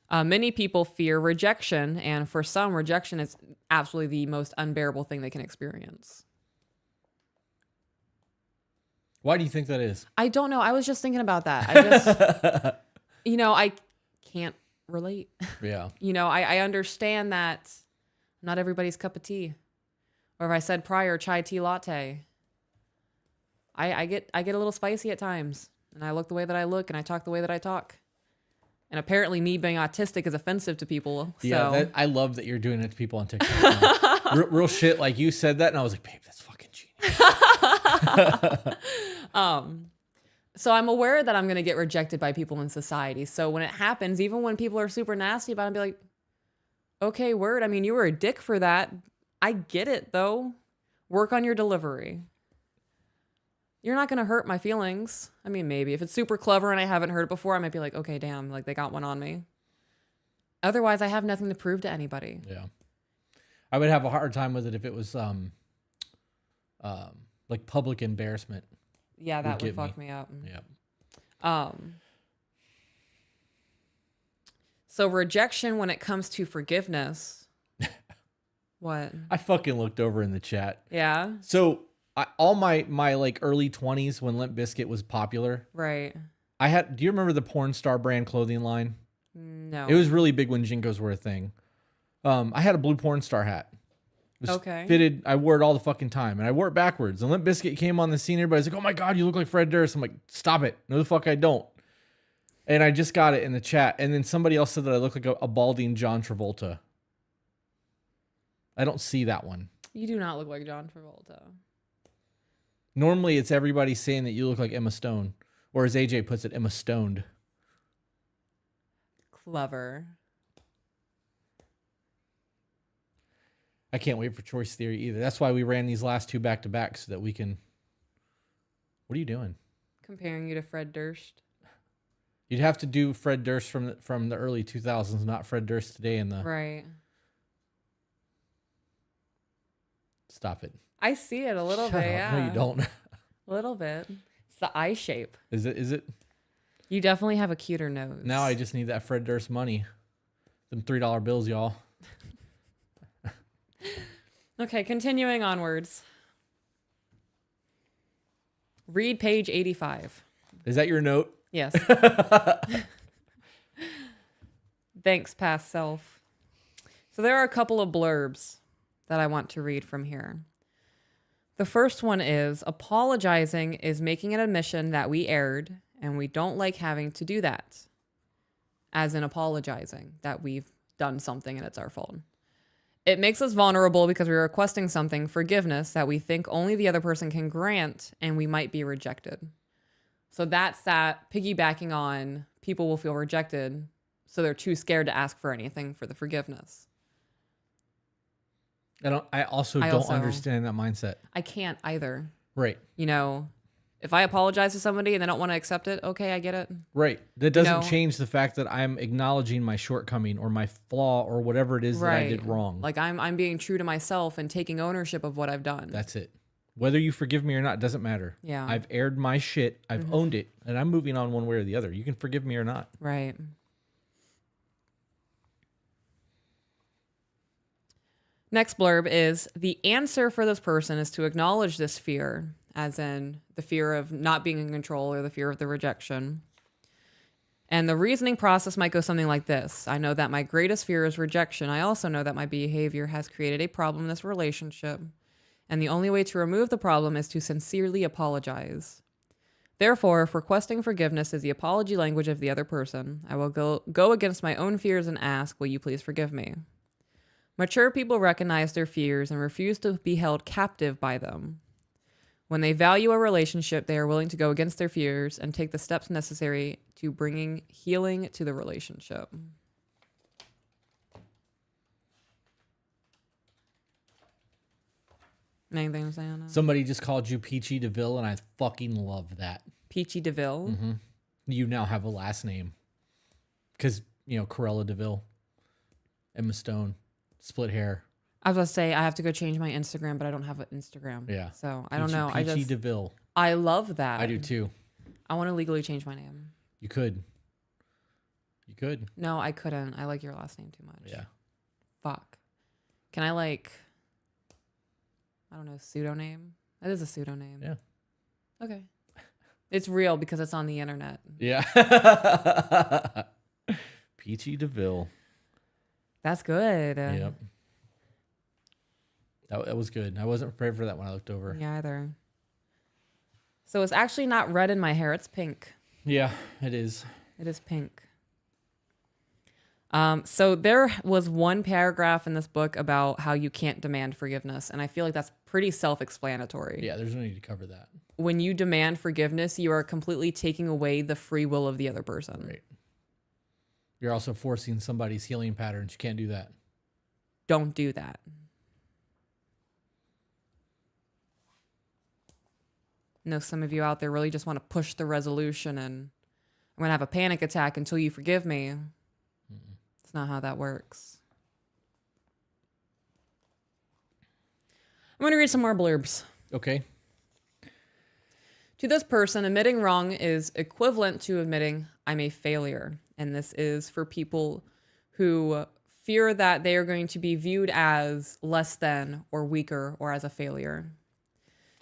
Many people fear rejection, and for some, rejection is absolutely the most unbearable thing they can experience. Why do you think that is? I don't know. I was just thinking about that. I just, you know, I can't relate. Yeah. You know, I understand that not everybody's cup of tea. Or if I said prior, chai tea latte. I get a little spicy at times. And I look the way that I look and I talk the way that I talk. And apparently me being autistic is offensive to people. So. Yeah, I love that you're doing it to people on TikTok. real shit. Like you said that and I was like, babe, that's fucking genius. So I'm aware that I'm going to get rejected by people in society. So when it happens, even when people are super nasty about it, I'll be like, okay, word. I mean, you were a dick for that. I get it though. Work on your delivery. You're not going to hurt my feelings. I mean, maybe if it's super clever and I haven't heard it before, I might be like, okay, damn, like they got one on me. Otherwise, I have nothing to prove to anybody. Yeah. I would have a hard time with it if it was like public embarrassment. Yeah, that would fuck me up. Yeah. So rejection when it comes to forgiveness. What? I fucking looked over in the chat. Yeah. So all my like early 20s when Limp Bizkit was popular. Right. Do you remember the porn star brand clothing line? No. It was really big when Jinkos were a thing. I had a blue porn star hat. It was fitted. I wore it all the fucking time, and I wore it backwards. And Limp Bizkit came on the scene. Everybody's like, "Oh my god, you look like Fred Durst." I'm like, "Stop it! No, the fuck I don't." And I just got it in the chat, and then somebody else said that I look like a balding John Travolta. I don't see that one. You do not look like John Travolta. Normally, it's everybody saying that you look like Emma Stone, or as AJ puts it, Emma Stoned. Clever. I can't wait for Choice Theory either. That's why we ran these last two back to back so that we can. What are you doing? Comparing you to Fred Durst. You'd have to do Fred Durst from the early 2000s, not Fred Durst today in the. Right. Stop it. I see it a little bit. Yeah. No, you don't. A little bit. It's the eye shape. Is it? You definitely have a cuter nose. Now I just need that Fred Durst money. Them $3 bills, y'all. Okay, continuing onwards. Read page 85. Is that your note? Yes. Thanks, past self. So there are a couple of blurbs that I want to read from here. The first one is, apologizing is making an admission that we erred and we don't like having to do that. As in apologizing that we've done something and it's our fault. It makes us vulnerable because we're requesting something, forgiveness, that we think only the other person can grant and we might be rejected. So that's that piggybacking on people will feel rejected, so they're too scared to ask for anything for the forgiveness. I also don't understand that mindset. I can't either. Right. You know, if I apologize to somebody and they don't want to accept it, okay, I get it. Right. That doesn't change the fact that I'm acknowledging my shortcoming or my flaw or whatever it is that I did wrong. Like I'm being true to myself and taking ownership of what I've done. That's it. Whether you forgive me or not doesn't matter. Yeah. I've aired my shit. I've owned it, and I'm moving on one way or the other. You can forgive me or not. Right. Next blurb is the answer for this person is to acknowledge this fear, as in the fear of not being in control or the fear of the rejection. And the reasoning process might go something like this. I know that my greatest fear is rejection. I also know that my behavior has created a problem in this relationship. And the only way to remove the problem is to sincerely apologize. Therefore, if requesting forgiveness is the apology language of the other person, I will go against my own fears and ask, will you please forgive me? Mature people recognize their fears and refuse to be held captive by them. When they value a relationship, they are willing to go against their fears and take the steps necessary to bringing healing to the relationship. Anything to say on that? Somebody just called you Peachy DeVille, and I fucking love that. Peachy DeVille? Mm-hmm. You now have a last name. Because, Corella DeVille, Emma Stone, split hair. I was about to say, I have to go change my Instagram, but I don't have an Instagram. Yeah. So, I don't know. Peachy DeVille. I love that. I do too. I want to legally change my name. You could. You could. No, I couldn't. I like your last name too much. Yeah. Fuck. Can I I don't know, pseudonym? That is a pseudonym. Yeah. Okay. It's real because it's on the internet. Yeah. Peachy DeVille. That's good. Yep. That was good. I wasn't prepared for that when I looked over. Me either. So it's actually not red in my hair. It's pink. Yeah, it is. It is pink. So there was one paragraph in this book about how you can't demand forgiveness. And I feel like that's pretty self-explanatory. Yeah, there's no need to cover that. When you demand forgiveness, you are completely taking away the free will of the other person. Right. You're also forcing somebody's healing patterns. You can't do that. Don't do that. I know some of you out there really just want to push the resolution and I'm going to have a panic attack until you forgive me. It's not how that works. I'm going to read some more blurbs. Okay. To this person, admitting wrong is equivalent to admitting I'm a failure. And this is for people who fear that they are going to be viewed as less than or weaker or as a failure.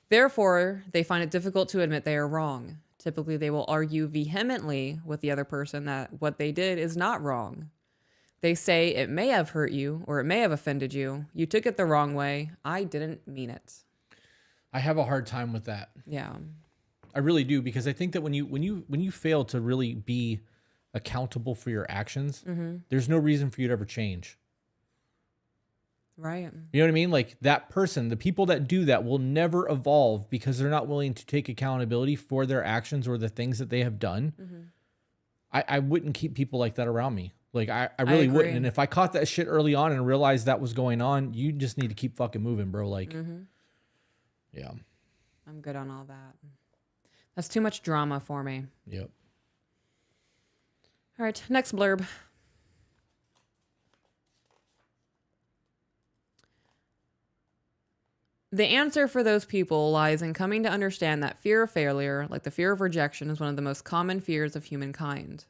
Therefore, they find it difficult to admit they are wrong. Typically, they will argue vehemently with the other person that what they did is not wrong. They say it may have hurt you or it may have offended you. You took it the wrong way. I didn't mean it. I have a hard time with that. Yeah. I really do, because I think that when you fail to really be accountable for your actions, there's no reason for you to ever change. Right. You know what I mean? Like that person, the people that do that will never evolve because they're not willing to take accountability for their actions or the things that they have done. I wouldn't keep people like that around me. Like I really wouldn't. And if I caught that shit early on and realized that was going on, you just need to keep fucking moving, bro. Like, yeah. I'm good on all that. That's too much drama for me. Yep. All right, next blurb. The answer for those people lies in coming to understand that fear of failure, like the fear of rejection, is one of the most common fears of humankind.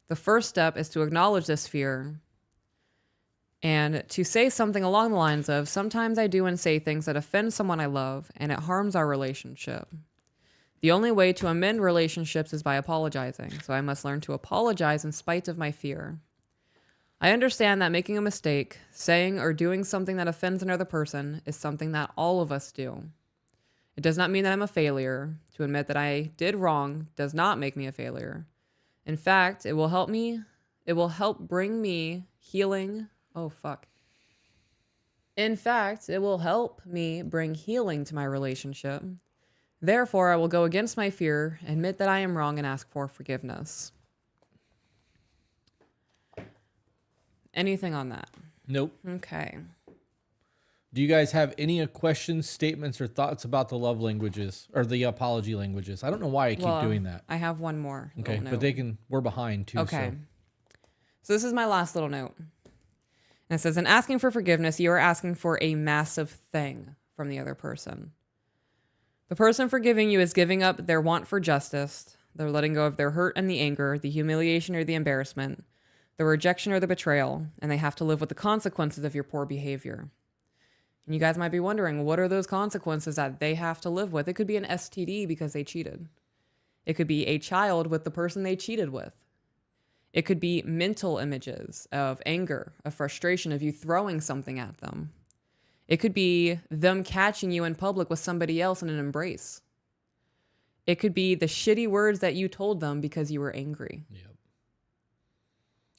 The first step is to acknowledge this fear and to say something along the lines of, sometimes I do and say things that offend someone I love and it harms our relationship. The only way to amend relationships is by apologizing, so I must learn to apologize in spite of my fear. I understand that making a mistake, saying or doing something that offends another person is something that all of us do. It does not mean that I'm a failure. To admit that I did wrong does not make me a failure. In fact, it will help bring me healing. Oh, fuck. In fact, it will help me bring healing to my relationship. Therefore, I will go against my fear, admit that I am wrong, and ask for forgiveness. Anything on that? Nope. Okay. Do you guys have any questions, statements, or thoughts about the love languages or the apology languages? I don't know why I keep doing that. I have one more. Okay, little but note. we're behind too. Okay. So this is my last little note. And it says, in asking for forgiveness, you are asking for a massive thing from the other person. The person forgiving you is giving up their want for justice. They're letting go of their hurt and the anger, the humiliation or the embarrassment, the rejection or the betrayal, and they have to live with the consequences of your poor behavior. And you guys might be wondering, what are those consequences that they have to live with? It could be an STD because they cheated. It could be a child with the person they cheated with. It could be mental images of anger, of frustration, of you throwing something at them. It could be them catching you in public with somebody else in an embrace. It could be the shitty words that you told them because you were angry. Yep.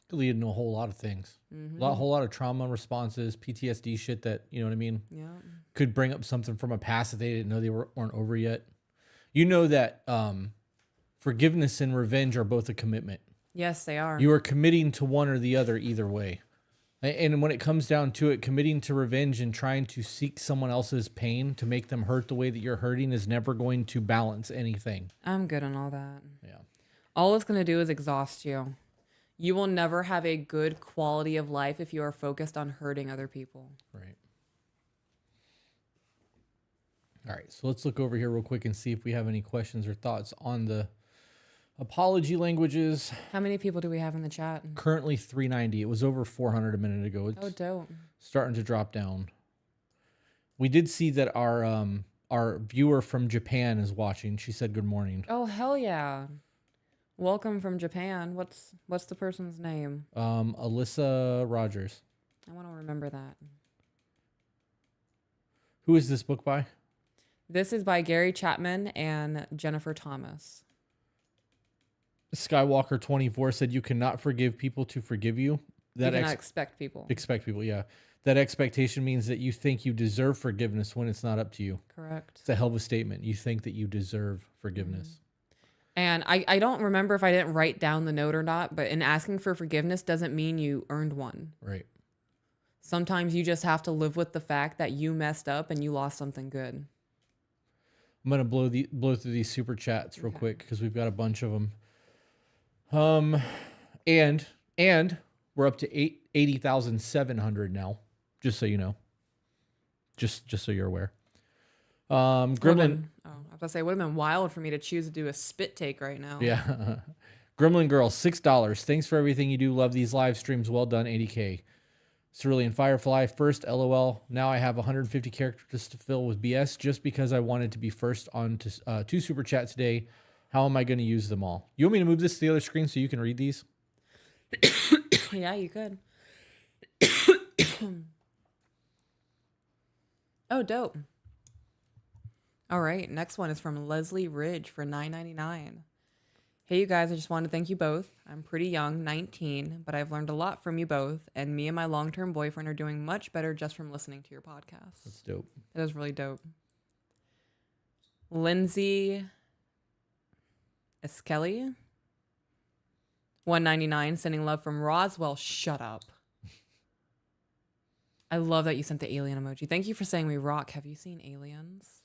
Could lead into a whole lot of things. A whole lot of trauma responses, PTSD shit that, you know what I mean? Yeah. Could bring up something from a past that they didn't know they weren't over yet. You know that forgiveness and revenge are both a commitment. Yes, they are. You are committing to one or the other either way. And when it comes down to it, committing to revenge and trying to seek someone else's pain to make them hurt the way that you're hurting is never going to balance anything. I'm good on all that. Yeah. All it's going to do is exhaust you. You will never have a good quality of life if you are focused on hurting other people. Right. All right. So let's look over here real quick and see if we have any questions or thoughts on the apology languages. How many people do we have in the chat? Currently 390. It was over 400 a minute ago. It's dope. starting to drop down. We did see that our viewer from Japan is watching. She said good morning. Oh, hell yeah. Welcome from Japan. What's the person's name? Alyssa Rogers. I want to remember that. Who is this book by? This is by Gary Chapman and Jennifer Thomas. Skywalker 24 said you cannot forgive people to forgive you. You cannot expect people. Expect people, yeah. That expectation means that you think you deserve forgiveness when it's not up to you. Correct. It's a hell of a statement. You think that you deserve forgiveness. And I don't remember if I didn't write down the note or not, but in asking for forgiveness doesn't mean you earned one. Right. Sometimes you just have to live with the fact that you messed up and you lost something good. I'm going to blow through these super chats real quick because we've got a bunch of them. And we're up to 80,700 now, just so you know. Just so you're aware. Gremlin. I was about to say, it would have been wild for me to choose to do a spit take right now. Yeah. Gremlin Girl, $6. Thanks for everything you do. Love these live streams. Well done, 80K. Cerulean Firefly, first, LOL. Now I have 150 characters to fill with BS just because I wanted to be first on to 2 super chats today. How am I going to use them all? You want me to move this to the other screen so you can read these? Yeah, you could. Oh, dope. All right, next one is from Leslie Ridge for $9.99. Hey, you guys, I just want to thank you both. I'm pretty young, 19, but I've learned a lot from you both, and me and my long-term boyfriend are doing much better just from listening to your podcast. That's dope. That is really dope. Lindsay Eskelly, $1.99, sending love from Roswell. Shut up. I love that you sent the alien emoji. Thank you for saying we rock. Have you seen Aliens?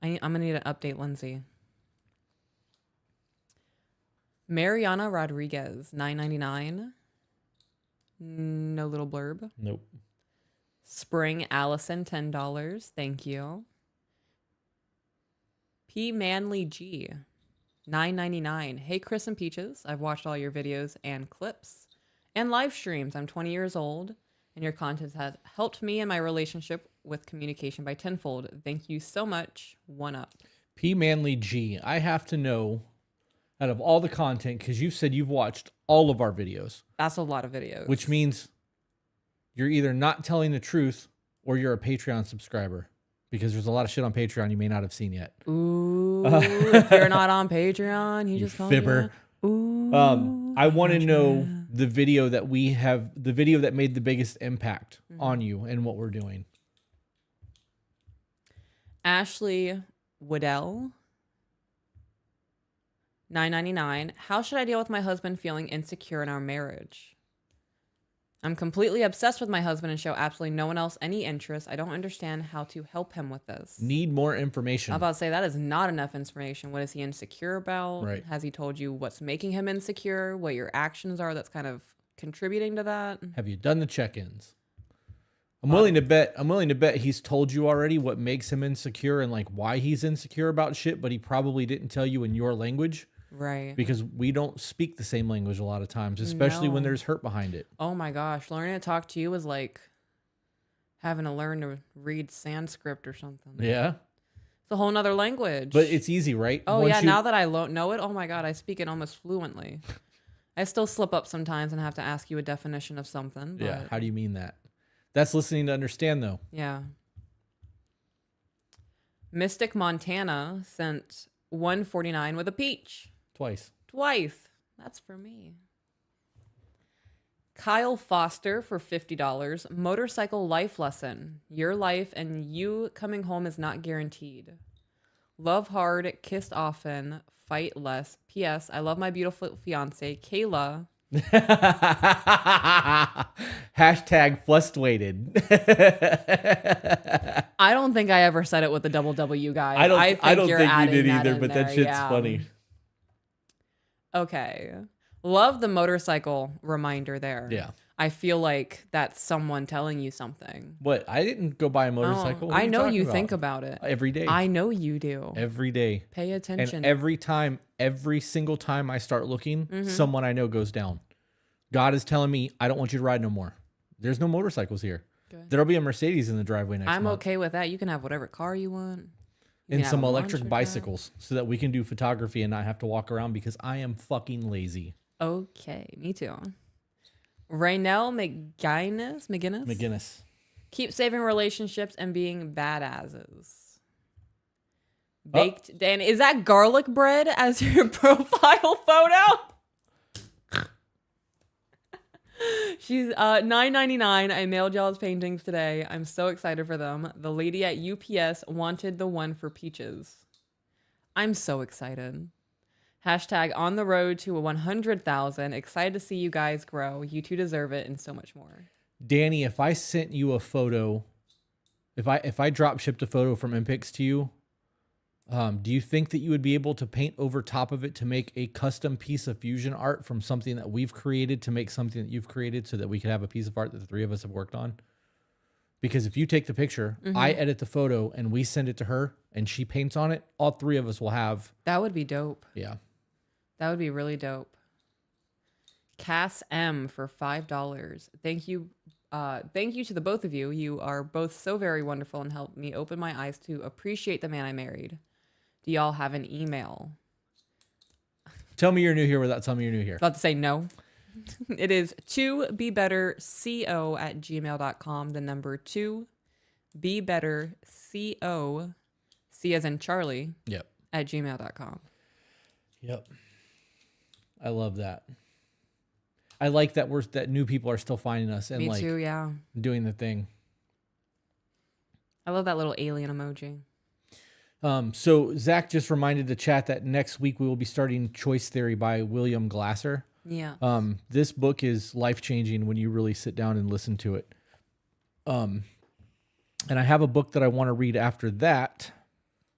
I'm going to need an update, Lindsay. Mariana Rodriguez, $9.99. No little blurb. Nope. Spring Allison, $10. Thank you. P. Manly G, $9.99. Hey, Chris and Peaches. I've watched all your videos and clips and live streams. I'm 20 years old, and your content has helped me in my relationship with communication by tenfold. Thank you so much. One up. P. Manly G. I have to know, out of all the content, because you've said you've watched all of our videos. That's a lot of videos. Which means you're either not telling the truth or you're a Patreon subscriber. Because there's a lot of shit on Patreon you may not have seen yet. Ooh, if you're not on Patreon, you just fibber. Ooh, I want to know the video that made the biggest impact on you and what we're doing. Ashley Woodell, $9.99. How should I deal with my husband feeling insecure in our marriage? I'm completely obsessed with my husband and show absolutely no one else any interest. I don't understand how to help him with this. Need more information. I'm about to say that is not enough information. What is he insecure about? Right. Has he told you what's making him insecure? What your actions are that's kind of contributing to that? Have you done the check-ins? I'm willing to bet he's told you already what makes him insecure and like why he's insecure about shit, but he probably didn't tell you in your language. Right. Because we don't speak the same language a lot of times, especially when No. there's hurt behind it. Oh my gosh. Learning to talk to you was like having to learn to read Sanskrit or something. Yeah. It's a whole nother language. But it's easy, right? Oh, Once yeah. you- Now that I know it, oh my God, I speak it almost fluently. I still slip up sometimes and have to ask you a definition of something. But Yeah. How do you mean that? That's listening to understand, though. yeah. Mystic Montana sent 149 with a peach. Twice. That's for me. Kyle Foster for $50. Motorcycle life lesson. Your life and you coming home is not guaranteed. Love hard, kissed often, fight less. P.S. I love my beautiful fiance, Kayla. Hashtag frustrated. I don't think I ever said it with the double W, guys. I don't think you're you adding did that either, in but there. that shit's Yeah. funny. Okay. Love the motorcycle reminder there. Yeah. I feel like that's someone telling you something. What? I didn't go buy a motorcycle. What are I know talking you about? think about it. Every day. I know you do. Every day. Pay attention. And every single time I start looking, someone I know goes down. God is telling me, I don't want you to ride no more. There's no motorcycles here. Good. There'll be a Mercedes in the driveway next I'm month. okay with that. You can have whatever car you want. You And can some have a electric lunch or bicycles so that we can do photography and not have to walk around because I am fucking lazy. Okay, me too. Raynell McGinnis. Keep saving relationships and being badasses. Baked Dan. Is that garlic bread as your profile photo? She's $9.99. I mailed y'all's paintings today. I'm so excited for them. The lady at UPS wanted the one for peaches. I'm so excited. Hashtag on the road to 100,000. Excited to see you guys grow. You two deserve it, and so much more. Danny, if I sent you a photo, if I drop shipped a photo from Impix to you, do you think that you would be able to paint over top of it to make a custom piece of fusion art from something that we've created to make something that you've created so that we could have a piece of art that the three of us have worked on? Because if you take the picture, I edit the photo, and we send it to her, and she paints on it, all three of us will have. That would be dope. Yeah. That would be really dope. Cass M for $5. Thank you. Thank you to the both of you. You are both so very wonderful and helped me open my eyes to appreciate the man I married. Do y'all have an email? Tell me you're new here without telling me you're new here. About to say no. It is 2bebetterco@gmail.com. The number 2bebetterco, C as in Charlie, Yep. @gmail.com. Yep. I love that. I like that that new people are still finding us and Me like too, yeah. doing the thing. I love that little alien emoji. So Zach just reminded the chat that next week we will be starting Choice Theory by William Glasser. Yeah. This book is life-changing when you really sit down and listen to it. And I have a book that I want to read after that.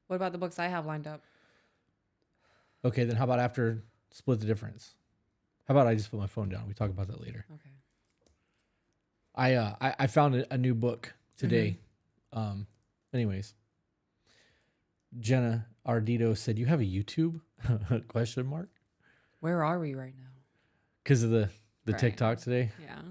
What about the books I have lined up? Okay, then how about after Split the Difference? How about I just put my phone down? We talk about that later. Okay. I found a new book today. Anyways, Jenna Ardito said, "You have a YouTube?" Question mark. Where are we right now? Because of the Right. TikTok today. Yeah.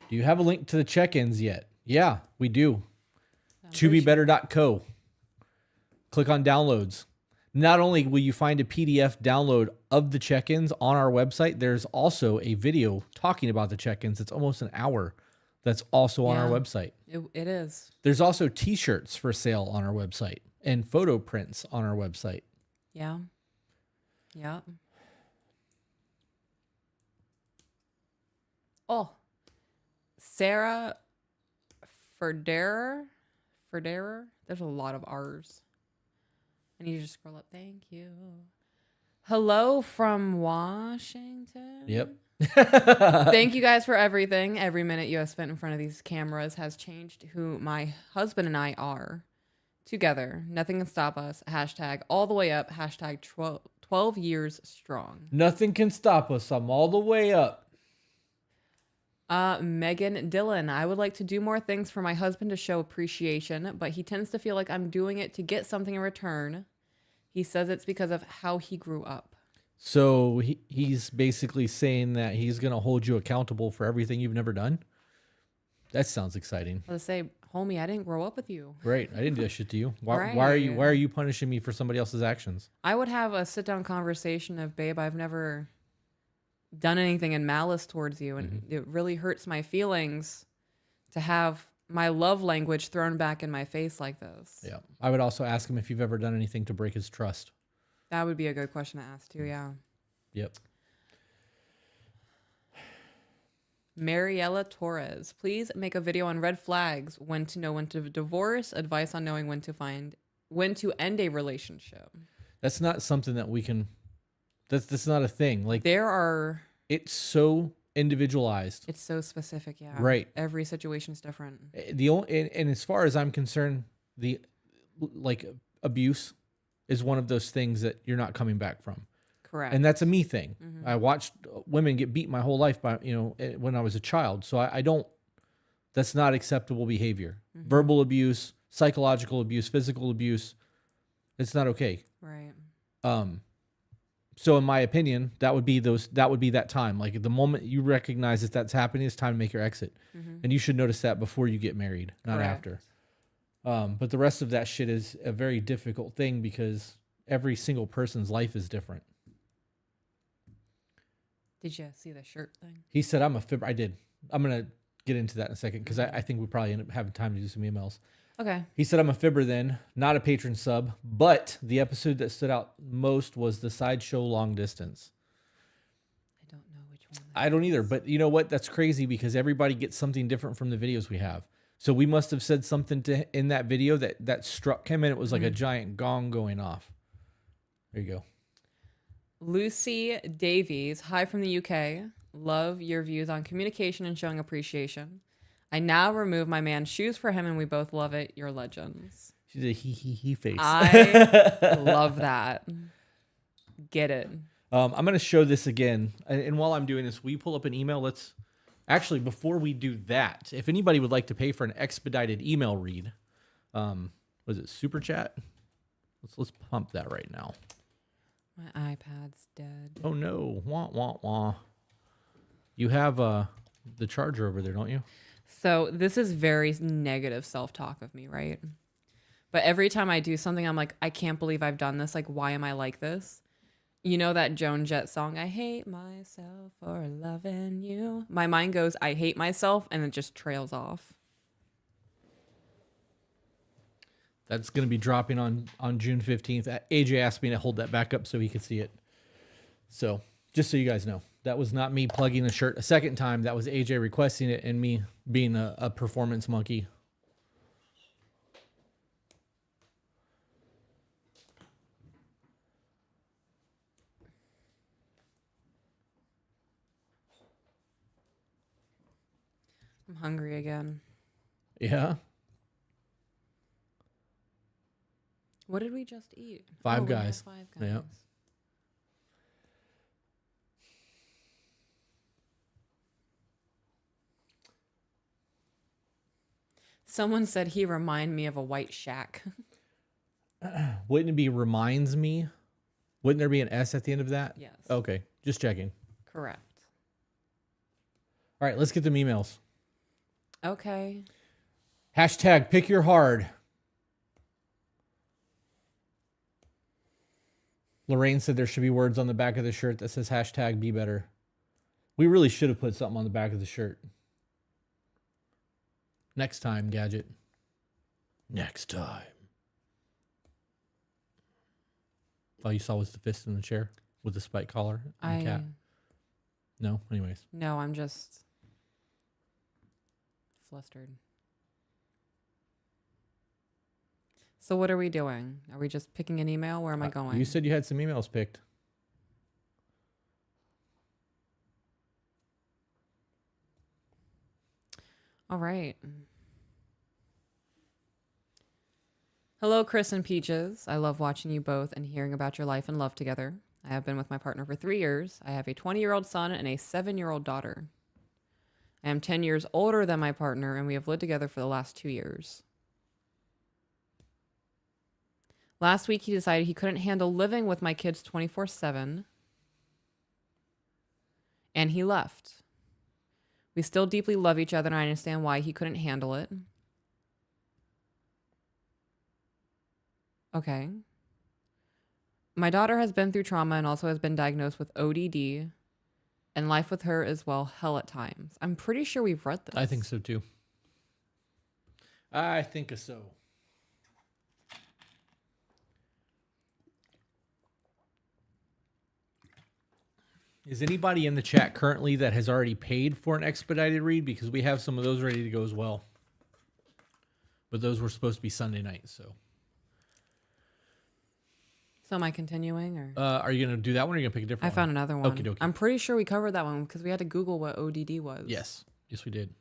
Do you have a link to the check-ins yet? Yeah, we do. I'm pretty sure. tobebetter.co. Click on downloads. Not only will you find a PDF download of the check-ins on our website, there's also a video talking about the check-ins. It's almost an hour. That's also on our Yeah. website. It is. There's also t-shirts for sale on our website and photo prints on our website. Yeah. Yeah. Oh. Sarah Ferderer. There's a lot of R's. I need you to scroll up. Thank you. Hello from Washington. Yep. Thank you guys for everything. Every minute you have spent in front of these cameras has changed who my husband and I are. Together. Nothing can stop us. Hashtag all the way up. Hashtag 12 years strong. Nothing can stop us. I'm all the way up. Megan Dillon, I would like to do more things for my husband to show appreciation, but he tends to feel like I'm doing it to get something in return. He says it's because of how he grew up. So he's basically saying that he's going to hold you accountable for everything you've never done. That sounds exciting. Let's say, homie, I didn't grow up with you. Right. I didn't do that shit to you. Why Right. why are you punishing me for somebody else's actions? I would have a sit down conversation of, babe, I've never done anything in malice towards you. And it really hurts my feelings to have my love language thrown back in my face like this. Yeah. I would also ask him if you've ever done anything to break his trust. That would be a good question to ask too. Yeah. Yep. Mariela Torres, please make a video on red flags, when to know when to divorce, advice on knowing when to end a relationship. That's not something that we can, that's not a thing. Like it's so individualized. It's so specific. Yeah. Right. Every situation's different. And as far as I'm concerned, abuse is one of those things that you're not coming back from. Correct. And that's a me thing. I watched women get beat my whole life by, when I was a child. So I don't, that's not acceptable behavior. Verbal abuse, psychological abuse, physical abuse. It's not okay. Right. So in my opinion, that would be that time. Like the moment you recognize that that's happening, it's time to make your exit. And you should notice that before you get married, not after. But the rest of that shit is a very difficult thing because every single person's life is different. Did you see the shirt thing? He said, I'm a fibber. I did. I'm going to get into that in a second because I think we probably end up having time to do some emails. Okay. He said, I'm a fibber then, not a patron sub, but the episode that stood out most was the sideshow long distance. I don't know which one. I don't either, but you know what? That's crazy because everybody gets something different from the videos we have. So we must have said something in that video that struck him and it was like a giant gong going off. There you go. Lucy Davies, hi from the UK. Love your views on communication and showing appreciation. I now remove my man's shoes for him and we both love it. You're legends. She's a he face. I love that. Get it. I'm going to show this again. And while I'm doing this, we pull up an email. Actually, before we do that, if anybody would like to pay for an expedited email read, was it Super Chat? Let's pump that right now. My iPad's dead. Oh no. Wah, wah, wah. You have the charger over there, don't you? So this is very negative self-talk of me, right? But every time I do something, I'm like, I can't believe I've done this. Like, why am I like this? You know that Joan Jett song, I hate myself for loving you. My mind goes, I hate myself, and it just trails off. That's going to be dropping on June 15th. AJ asked me to hold that back up so he could see it. So just so you guys know, that was not me plugging the shirt a second time. That was AJ requesting it and me being a performance monkey. I'm hungry again. Yeah. What did we just eat? Five We had Guys. Five Guys. Yeah. Someone said he remind me of a white shack. Wouldn't it be reminds me? Wouldn't there be an S at the end of that? Yes. Okay. Just checking. Correct. All right. Let's get them emails. Okay. Hashtag pick your hard. Lorraine said there should be words on the back of the shirt that says hashtag be better. We really should have put something on the back of the shirt. Next time, Gadget. Next time. All you saw was the fist in the chair with the spike collar and the cat. No? Anyways. No, I'm just flustered. So what are we doing? Are we just picking an email? Where am I going? You said you had some emails picked. All right. Hello, Chris and Peaches. I love watching you both and hearing about your life and love together. I have been with my partner for 3 years. I have a 20-year-old son and a 7-year-old daughter. I am 10 years older than my partner, and we have lived together for the last 2 years. Last week, he decided he couldn't handle living with my kids 24/7, and he left. We still deeply love each other, and I understand why he couldn't handle it. Okay. My daughter has been through trauma and also has been diagnosed with ODD, and life with her is, well, hell at times. I'm pretty sure we've read this. I think so too. I think so. Is anybody in the chat currently that has already paid for an expedited read? Because we have some of those ready to go as well. But those were supposed to be Sunday night, so. So am I continuing? Or are you going to do that one or are you going to pick a different I one? found another one. Okie dokie. I'm pretty sure we covered that one because we had to Google what ODD was. Yes. Yes, we did.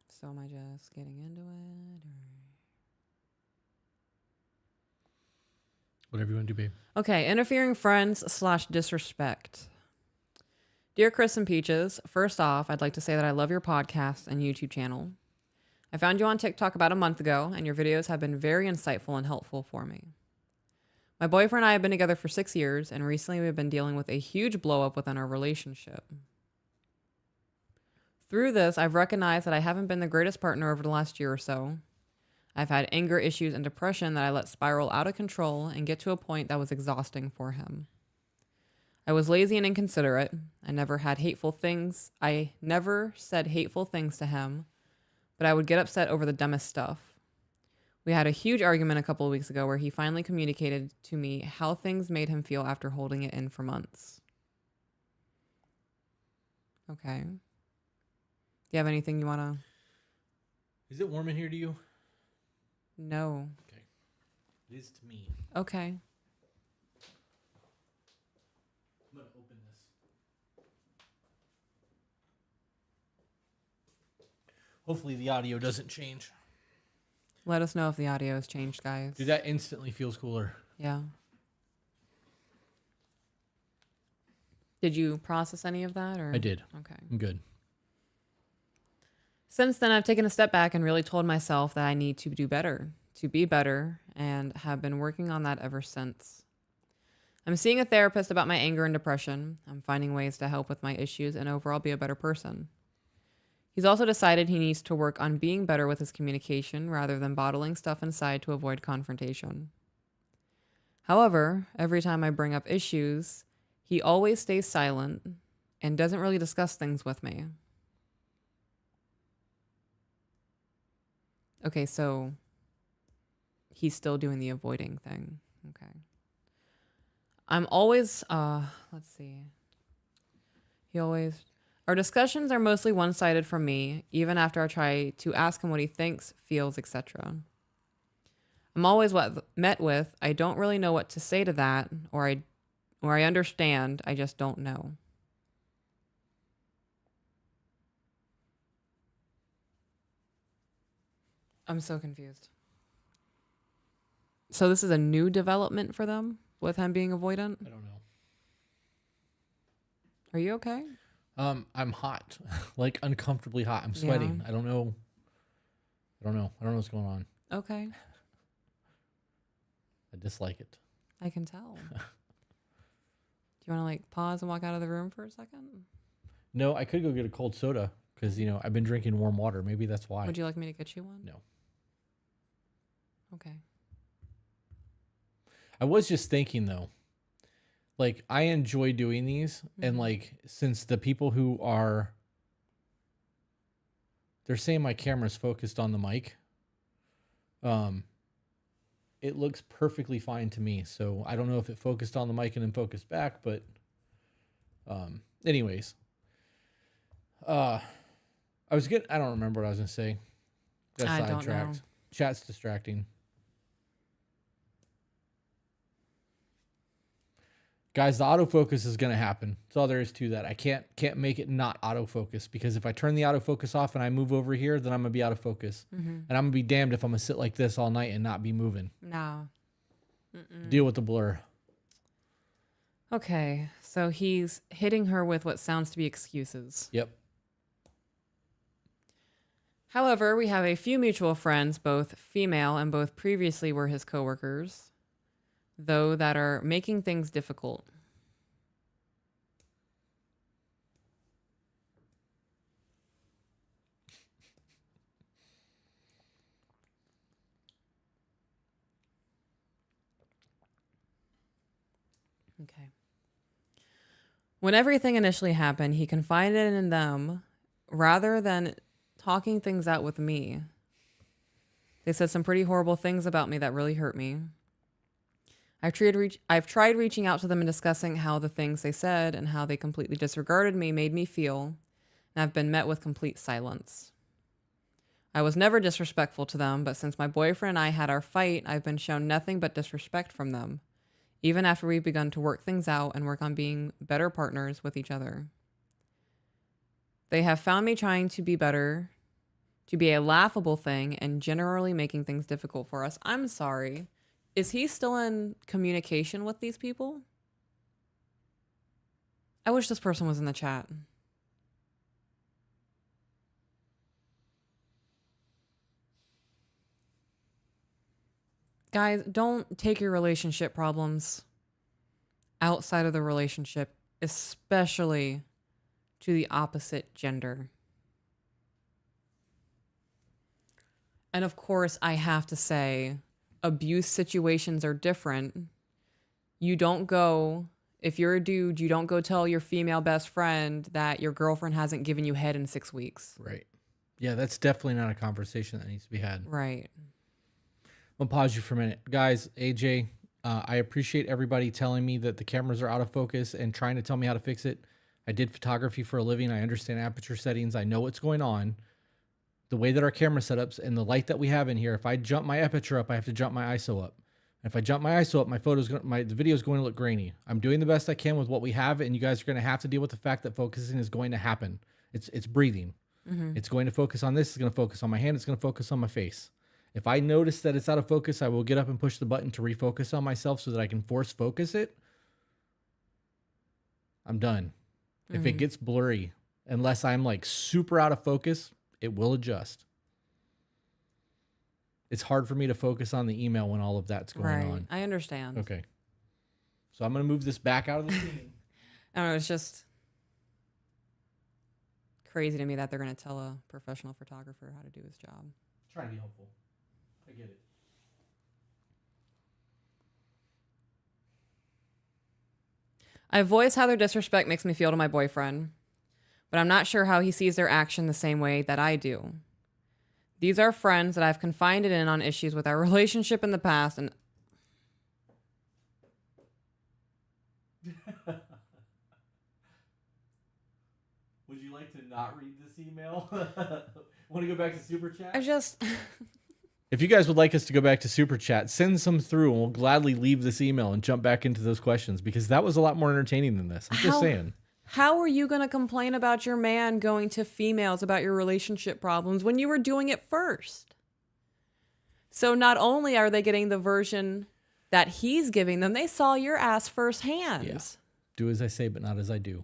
So am I just getting into it? Or... Whatever you want to do, babe. Okay, interfering friends / disrespect. Dear Chris and Peaches, first off, I'd like to say that I love your podcast and YouTube channel. I found you on TikTok about a month ago, and your videos have been very insightful and helpful for me. My boyfriend and I have been together for 6 years, and recently we've been dealing with a huge blow up within our relationship. Through this, I've recognized that I haven't been the greatest partner over the last year or so. I've had anger issues and depression that I let spiral out of control and get to a point that was exhausting for him. I was lazy and inconsiderate. I never said hateful things to him, but I would get upset over the dumbest stuff. We had a huge argument a couple of weeks ago where he finally communicated to me how things made him feel after holding it in for months. Okay. Do you have anything you want to... Is it warm in here to you? No. Okay. It is to me. Okay. I'm going to open this. Hopefully the audio doesn't change. Let us know if the audio has changed, guys. Dude, that instantly feels cooler. Yeah. Did you process any of that? Or? I did. Okay. I'm good. Since then, I've taken a step back and really told myself that I need to do better, to be better, and have been working on that ever since. I'm seeing a therapist about my anger and depression. I'm finding ways to help with my issues and overall be a better person. He's also decided he needs to work on being better with his communication rather than bottling stuff inside to avoid confrontation. However, every time I bring up issues, he always stays silent and doesn't really discuss things with me. Okay, so he's still doing the avoiding thing. Okay. I'm always, let's see. Our discussions are mostly one-sided from me, even after I try to ask him what he thinks, feels, etc. I'm always met with, I don't really know what to say to that, or I understand, I just don't know. I'm so confused. So this is a new development for them with him being avoidant? I don't know. Are you okay? I'm hot. Like uncomfortably hot. I'm sweating. Yeah. I don't know what's going on. Okay. I dislike it. I can tell. Do you want to like pause and walk out of the room for a second? No, I could go get a cold soda because, I've been drinking warm water. Maybe that's why. Would you like me to get you one? No. Okay. I was just thinking though, like I enjoy doing these and like since the people who are they're saying my camera's focused on the mic, it looks perfectly fine to me. So I don't know if it focused on the mic and then focused back, but anyways. I don't remember what I was gonna say. Got I don't know. sidetracked. Chat's distracting. Guys, the autofocus is going to happen. That's all there is to that. I can't make it not autofocus, because if I turn the autofocus off and I move over here, then I'm going to be out of focus. And I'm going to be damned if I'm going to sit like this all night and not be moving. No. Deal with the blur. Okay, so he's hitting her with what sounds to be excuses. Yep. However, we have a few mutual friends, both female and both previously were his coworkers, though, that are making things difficult. Okay. When everything initially happened, he confided in them rather than talking things out with me. They said some pretty horrible things about me that really hurt me. I've tried reaching out to them and discussing how the things they said and how they completely disregarded me made me feel, and I've been met with complete silence. I was never disrespectful to them, but since my boyfriend and I had our fight, I've been shown nothing but disrespect from them, even after we've begun to work things out and work on being better partners with each other. They have found me trying to be better, to be a laughable thing, and generally making things difficult for us. I'm sorry. Is he still in communication with these people? I wish this person was in the chat. Guys, don't take your relationship problems outside of the relationship, especially to the opposite gender. And of course, I have to say, abuse situations are different. You don't go, if you're a dude, you don't go tell your female best friend that your girlfriend hasn't given you head in 6 weeks. Right. Yeah, that's definitely not a conversation that needs to be had. Right. I'm going to pause you for a minute. Guys, AJ, I appreciate everybody telling me that the cameras are out of focus and trying to tell me how to fix it. I did photography for a living. I understand aperture settings. I know what's going on. The way that our camera setups and the light that we have in here, if I jump my aperture up, I have to jump my ISO up. And if I jump my ISO up, the video is going to look grainy. I'm doing the best I can with what we have, and you guys are going to have to deal with the fact that focusing is going to happen. It's breathing. It's going to focus on this. It's going to focus on my hand. It's going to focus on my face. If I notice that it's out of focus, I will get up and push the button to refocus on myself so that I can force focus it. I'm done. If it gets blurry, unless I'm like super out of focus, it will adjust. It's hard for me to focus on the email when all of that's going on. I understand. Okay. So I'm going to move this back out of the scene. I don't know, it's just crazy to me that they're going to tell a professional photographer how to do his job. Try to be helpful. I get it. I voice how their disrespect makes me feel to my boyfriend, but I'm not sure how he sees their action the same way that I do. These are friends that I've confided in on issues with our relationship in the past, and Would you like to not read this email? Want to go back to Super Chat? If you guys would like us to go back to Super Chat, send some through and we'll gladly leave this email and jump back into those questions, because that was a lot more entertaining than this. I'm just saying. How are you going to complain about your man going to females about your relationship problems when you were doing it first? So not only are they getting the version that he's giving them, they saw your ass firsthand. Yeah. Do as I say, but not as I do.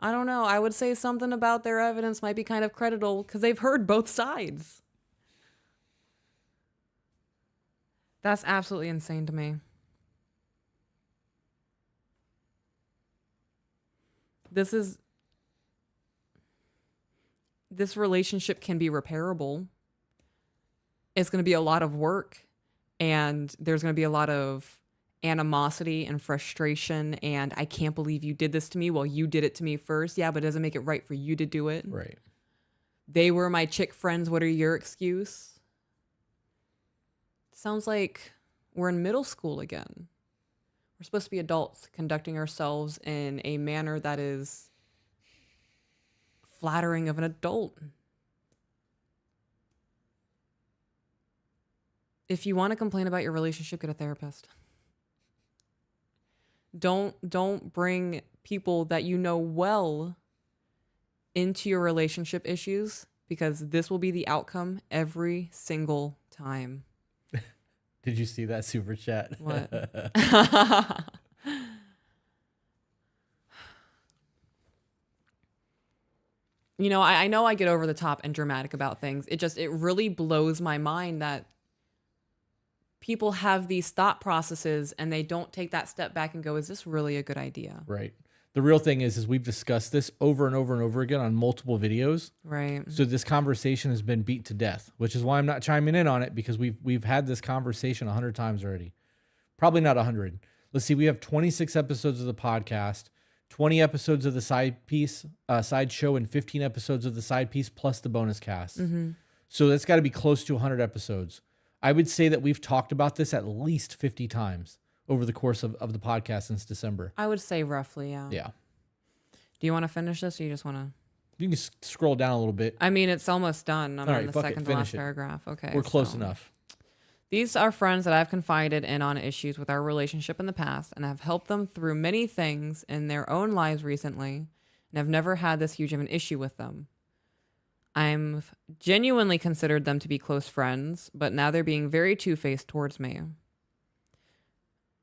I don't know. I would say something about their evidence might be kind of creditable because they've heard both sides. That's absolutely insane to me. This relationship can be repairable. It's going to be a lot of work, and there's going to be a lot of animosity and frustration, and I can't believe you did this to me. Well, you did it to me first. Yeah, but it doesn't make it right for you to do it. Right. They were my chick friends. What are your excuse? Sounds like we're in middle school again. We're supposed to be adults conducting ourselves in a manner that is flattering of an adult. If you want to complain about your relationship, get a therapist. Don't bring people that you know well into your relationship issues, because this will be the outcome every single time. Did you see that super chat? What? You know, I know I get over the top and dramatic about things. It really blows my mind that people have these thought processes and they don't take that step back and go, is this really a good idea? Right. The real thing is we've discussed this over and over and over again on multiple videos. Right. So this conversation has been beat to death, which is why I'm not chiming in on it, because we've had this conversation 100 times already. Probably not 100. Let's see. We have 26 episodes of the podcast, 20 episodes of the side show, and 15 episodes of the side piece plus the bonus cast. Mm-hmm. So that's got to be close to 100 episodes. I would say that we've talked about this at least 50 times over the course of the podcast since December. I would say roughly, yeah. Yeah. Do you want to finish this, or you just want to? You can scroll down a little bit. I mean, it's almost done. I'm All on right, the fuck it, second to finish last it. paragraph. Okay. We're close so- enough. These are friends that I've confided in on issues with our relationship in the past, and have helped them through many things in their own lives recently, and have never had this huge of an issue with them. I've genuinely considered them to be close friends, but now they're being very two-faced towards me.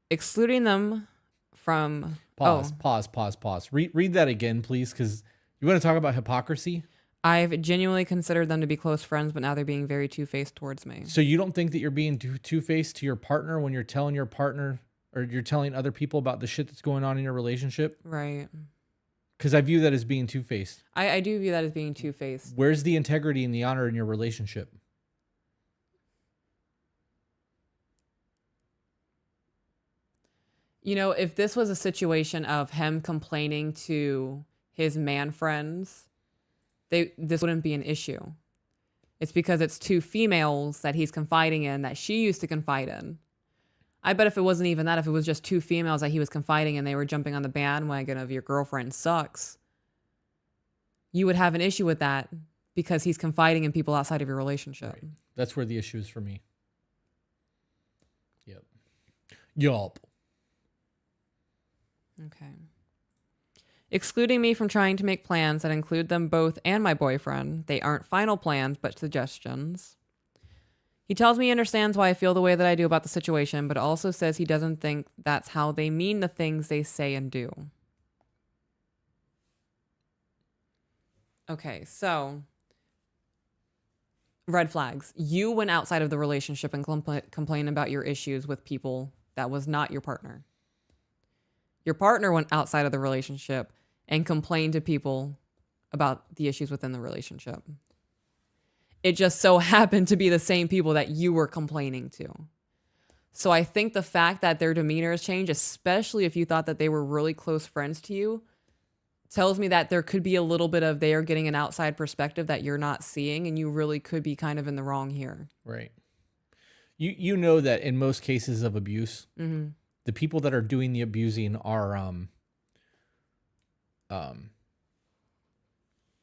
Excluding them from... Pause. Read that again, please, because you want to talk about hypocrisy? I've genuinely considered them to be close friends, but now they're being very two-faced towards me. So you don't think that you're being two-faced to your partner when you're telling your partner, or you're telling other people about the shit that's going on in your relationship? Right. Because I view that as being two-faced. I do view that as being two-faced. Where's the integrity and the honor in your relationship? You know, if this was a situation of him complaining to his man friends, this wouldn't be an issue. It's because it's two females that he's confiding in that she used to confide in. I bet if it wasn't even that, if it was just two females that he was confiding in, they were jumping on the bandwagon of your girlfriend sucks, you would have an issue with that because he's confiding in people outside of your relationship. Right. That's where the issue is for me. Yep. Yup. Okay. Excluding me from trying to make plans that include them both and my boyfriend. They aren't final plans, but suggestions. He tells me he understands why I feel the way that I do about the situation, but also says he doesn't think that's how they mean the things they say and do. Okay, so red flags. You went outside of the relationship and complained about your issues with people that was not your partner. Your partner went outside of the relationship and complained to people about the issues within the relationship. It just so happened to be the same people that you were complaining to. So I think the fact that their demeanor has changed, especially if you thought that they were really close friends to you, tells me that there could be a little bit of they are getting an outside perspective that you're not seeing, and you really could be kind of in the wrong here. Right. You know that in most cases of abuse, Mm-hmm. the people that are doing the abusing are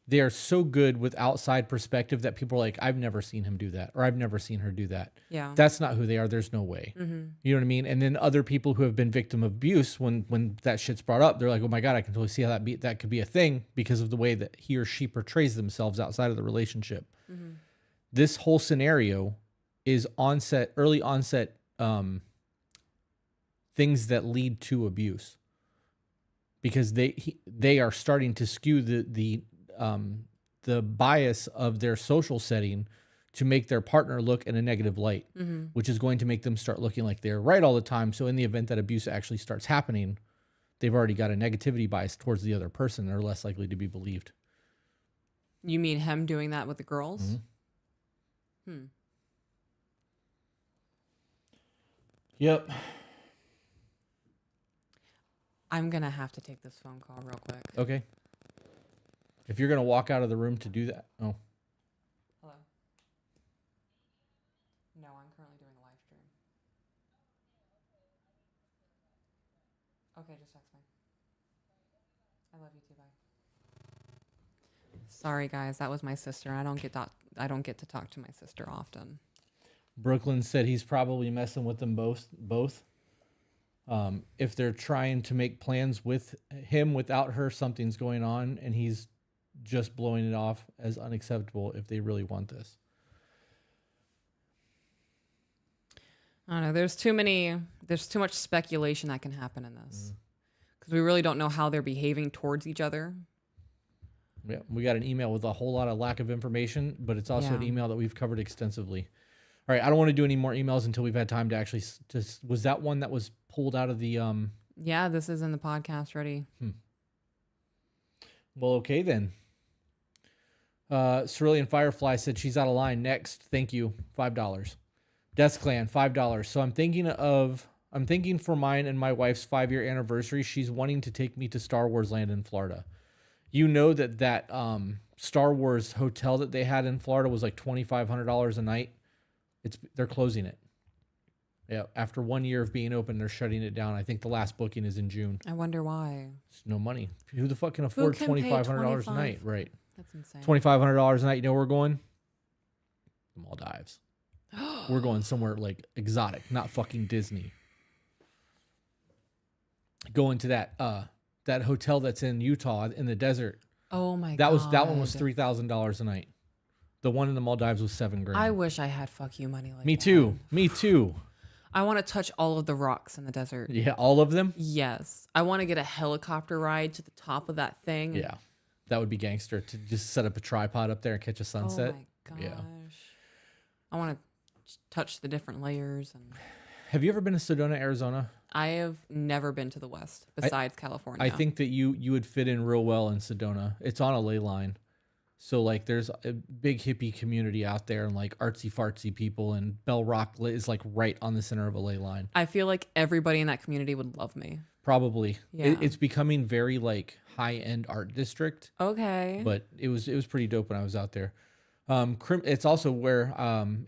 they are so good with outside perspective that people are like, I've never seen him do that, or I've never seen her do that. Yeah. That's not who they are. There's no way. Mm-hmm. You know what I mean? And then other people who have been victim of abuse, when that shit's brought up, they're like, oh my God, I can totally see how that could be a thing because of the way that he or she portrays themselves outside of the relationship. Mm-hmm. This whole scenario is early onset things that lead to abuse, because they are starting to skew the bias of their social setting to make their partner look in a negative light, Mm-hmm. which is going to make them start looking like they're right all the time. So in the event that abuse actually starts happening, they've already got a negativity bias towards the other person. They're less likely to be believed. You mean him doing that with the girls? Mm-hmm. Yep. I'm going to have to take this phone call real quick. Okay. If you're going to walk out of the room to do that. Oh. Hello? No, I'm currently doing a live stream. Okay, just text me. I love you too, bye. Sorry guys, that was my sister. I don't get to talk to my sister often. Brooklyn said he's probably messing with them both. If they're trying to make plans with him without her, something's going on, and he's just blowing it off as unacceptable if they really want this. I don't know. There's too much speculation that can happen in this because we really don't know how they're behaving towards each other. Yeah, we got an email with a whole lot of lack of information, but it's also an email that we've covered extensively. All right, I don't want to do any more emails until we've had time to actually just. Was that one that was pulled out of the? Yeah, this is in the podcast ready. Well, okay then. Cerulean Firefly said she's out of line. Next, thank you, $5. Death Clan, $5. So I'm thinking for mine and my wife's 5-year anniversary, she's wanting to take me to Star Wars Land in Florida. You know that Star Wars hotel that they had in Florida was like $2,500 a night. They're closing it. Yeah, after 1 year of being open, they're shutting it down. I think the last booking is in June. I wonder why. It's no money. Who the fuck can afford $2,500 a night? Right. That's insane. $2,500 a night. You know where we're going? The Maldives. We're going somewhere like exotic, not fucking Disney. Going to that hotel that's in Utah in the desert. Oh my god. That one was $3,000 a night. The one in the Maldives was $7,000. I wish I had fuck you money like Me that. too. Me too. I want to touch all of the rocks in the desert. Yeah, all of them? Yes. I want to get a helicopter ride to the top of that thing. Yeah. That would be gangster to just set up a tripod up there and catch a sunset. Oh my gosh. Yeah. I want to touch the different layers. And Have you ever been to Sedona, Arizona? I have never been to the West besides California. I think that you would fit in real well in Sedona. It's on a ley line. So like there's a big hippie community out there and like artsy fartsy people, and Bell Rock is like right on the center of a ley line. I feel like everybody in that community would love me. Probably. Yeah. It's becoming very like high end art district. Okay. But it was pretty dope when I was out there. It's also where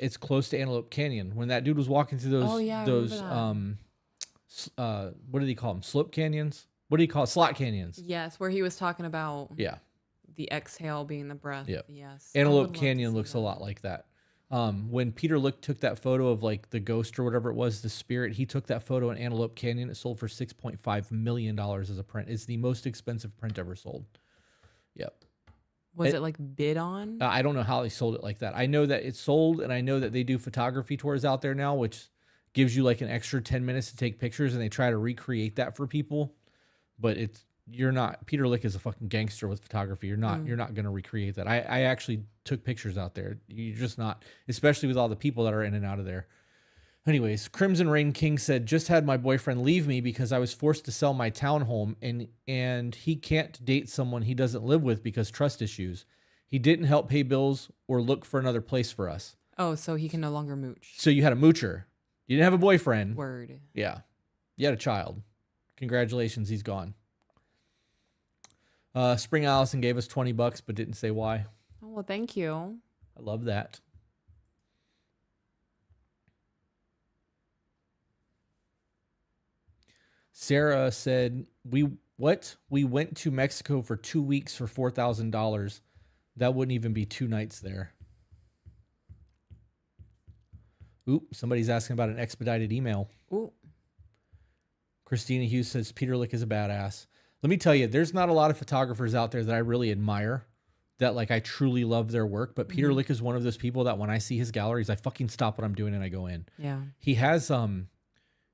it's close to Antelope Canyon. When that dude was walking through those what do they call them? Slope canyons? What do you call it? Slot canyons? Yes, where he was talking about Yeah. the exhale being the breath. Yep. Yes. Antelope Canyon looks a lot like that. When Peter Lick took that photo of like the ghost or whatever it was, the spirit, he took that photo in Antelope Canyon. It sold for $6.5 million as a print. It's the most expensive print ever sold. Yep. Was it like bid on? I don't know how they sold it like that. I know that it's sold, and I know that they do photography tours out there now, which gives you like an extra 10 minutes to take pictures, and they try to recreate that for people. But you're not. Peter Lick is a fucking gangster with photography. You're not going to recreate that. I actually took pictures out there. You're just not, especially with all the people that are in and out of there. Anyways, Crimson Rain King said, just had my boyfriend leave me because I was forced to sell my townhome, and he can't date someone he doesn't live with because trust issues. He didn't help pay bills or look for another place for us. Oh, so he can no longer mooch. So you had a moocher. You didn't have a boyfriend. Word. Yeah. You had a child. Congratulations, he's gone. Spring Allison gave us $20, but didn't say why. Oh, well, thank you. I love that. Sarah said, we went to Mexico for 2 weeks for $4,000. That wouldn't even be 2 nights there. Oop, somebody's asking about an expedited email. Ooh. Christina Hughes says, Peter Lick is a badass. Let me tell you, there's not a lot of photographers out there that I really admire, that like I truly love their work. But Peter Lick is one of those people that when I see his galleries, I fucking stop what I'm doing and I go in. Yeah. He has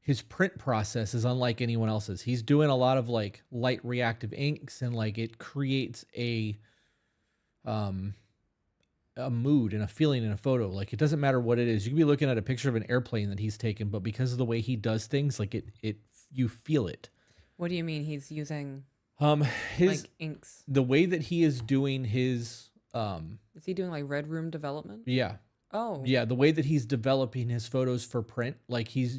his print process is unlike anyone else's. He's doing a lot of like light reactive inks, and like it creates a mood and a feeling in a photo. Like it doesn't matter what it is. You can be looking at a picture of an airplane that he's taken, but because of the way he does things, like you feel it. What do you mean he's using his like inks? The way that he is doing his Is he doing like Red Room development? yeah. Oh. Yeah, the way that he's developing his photos for print, like he's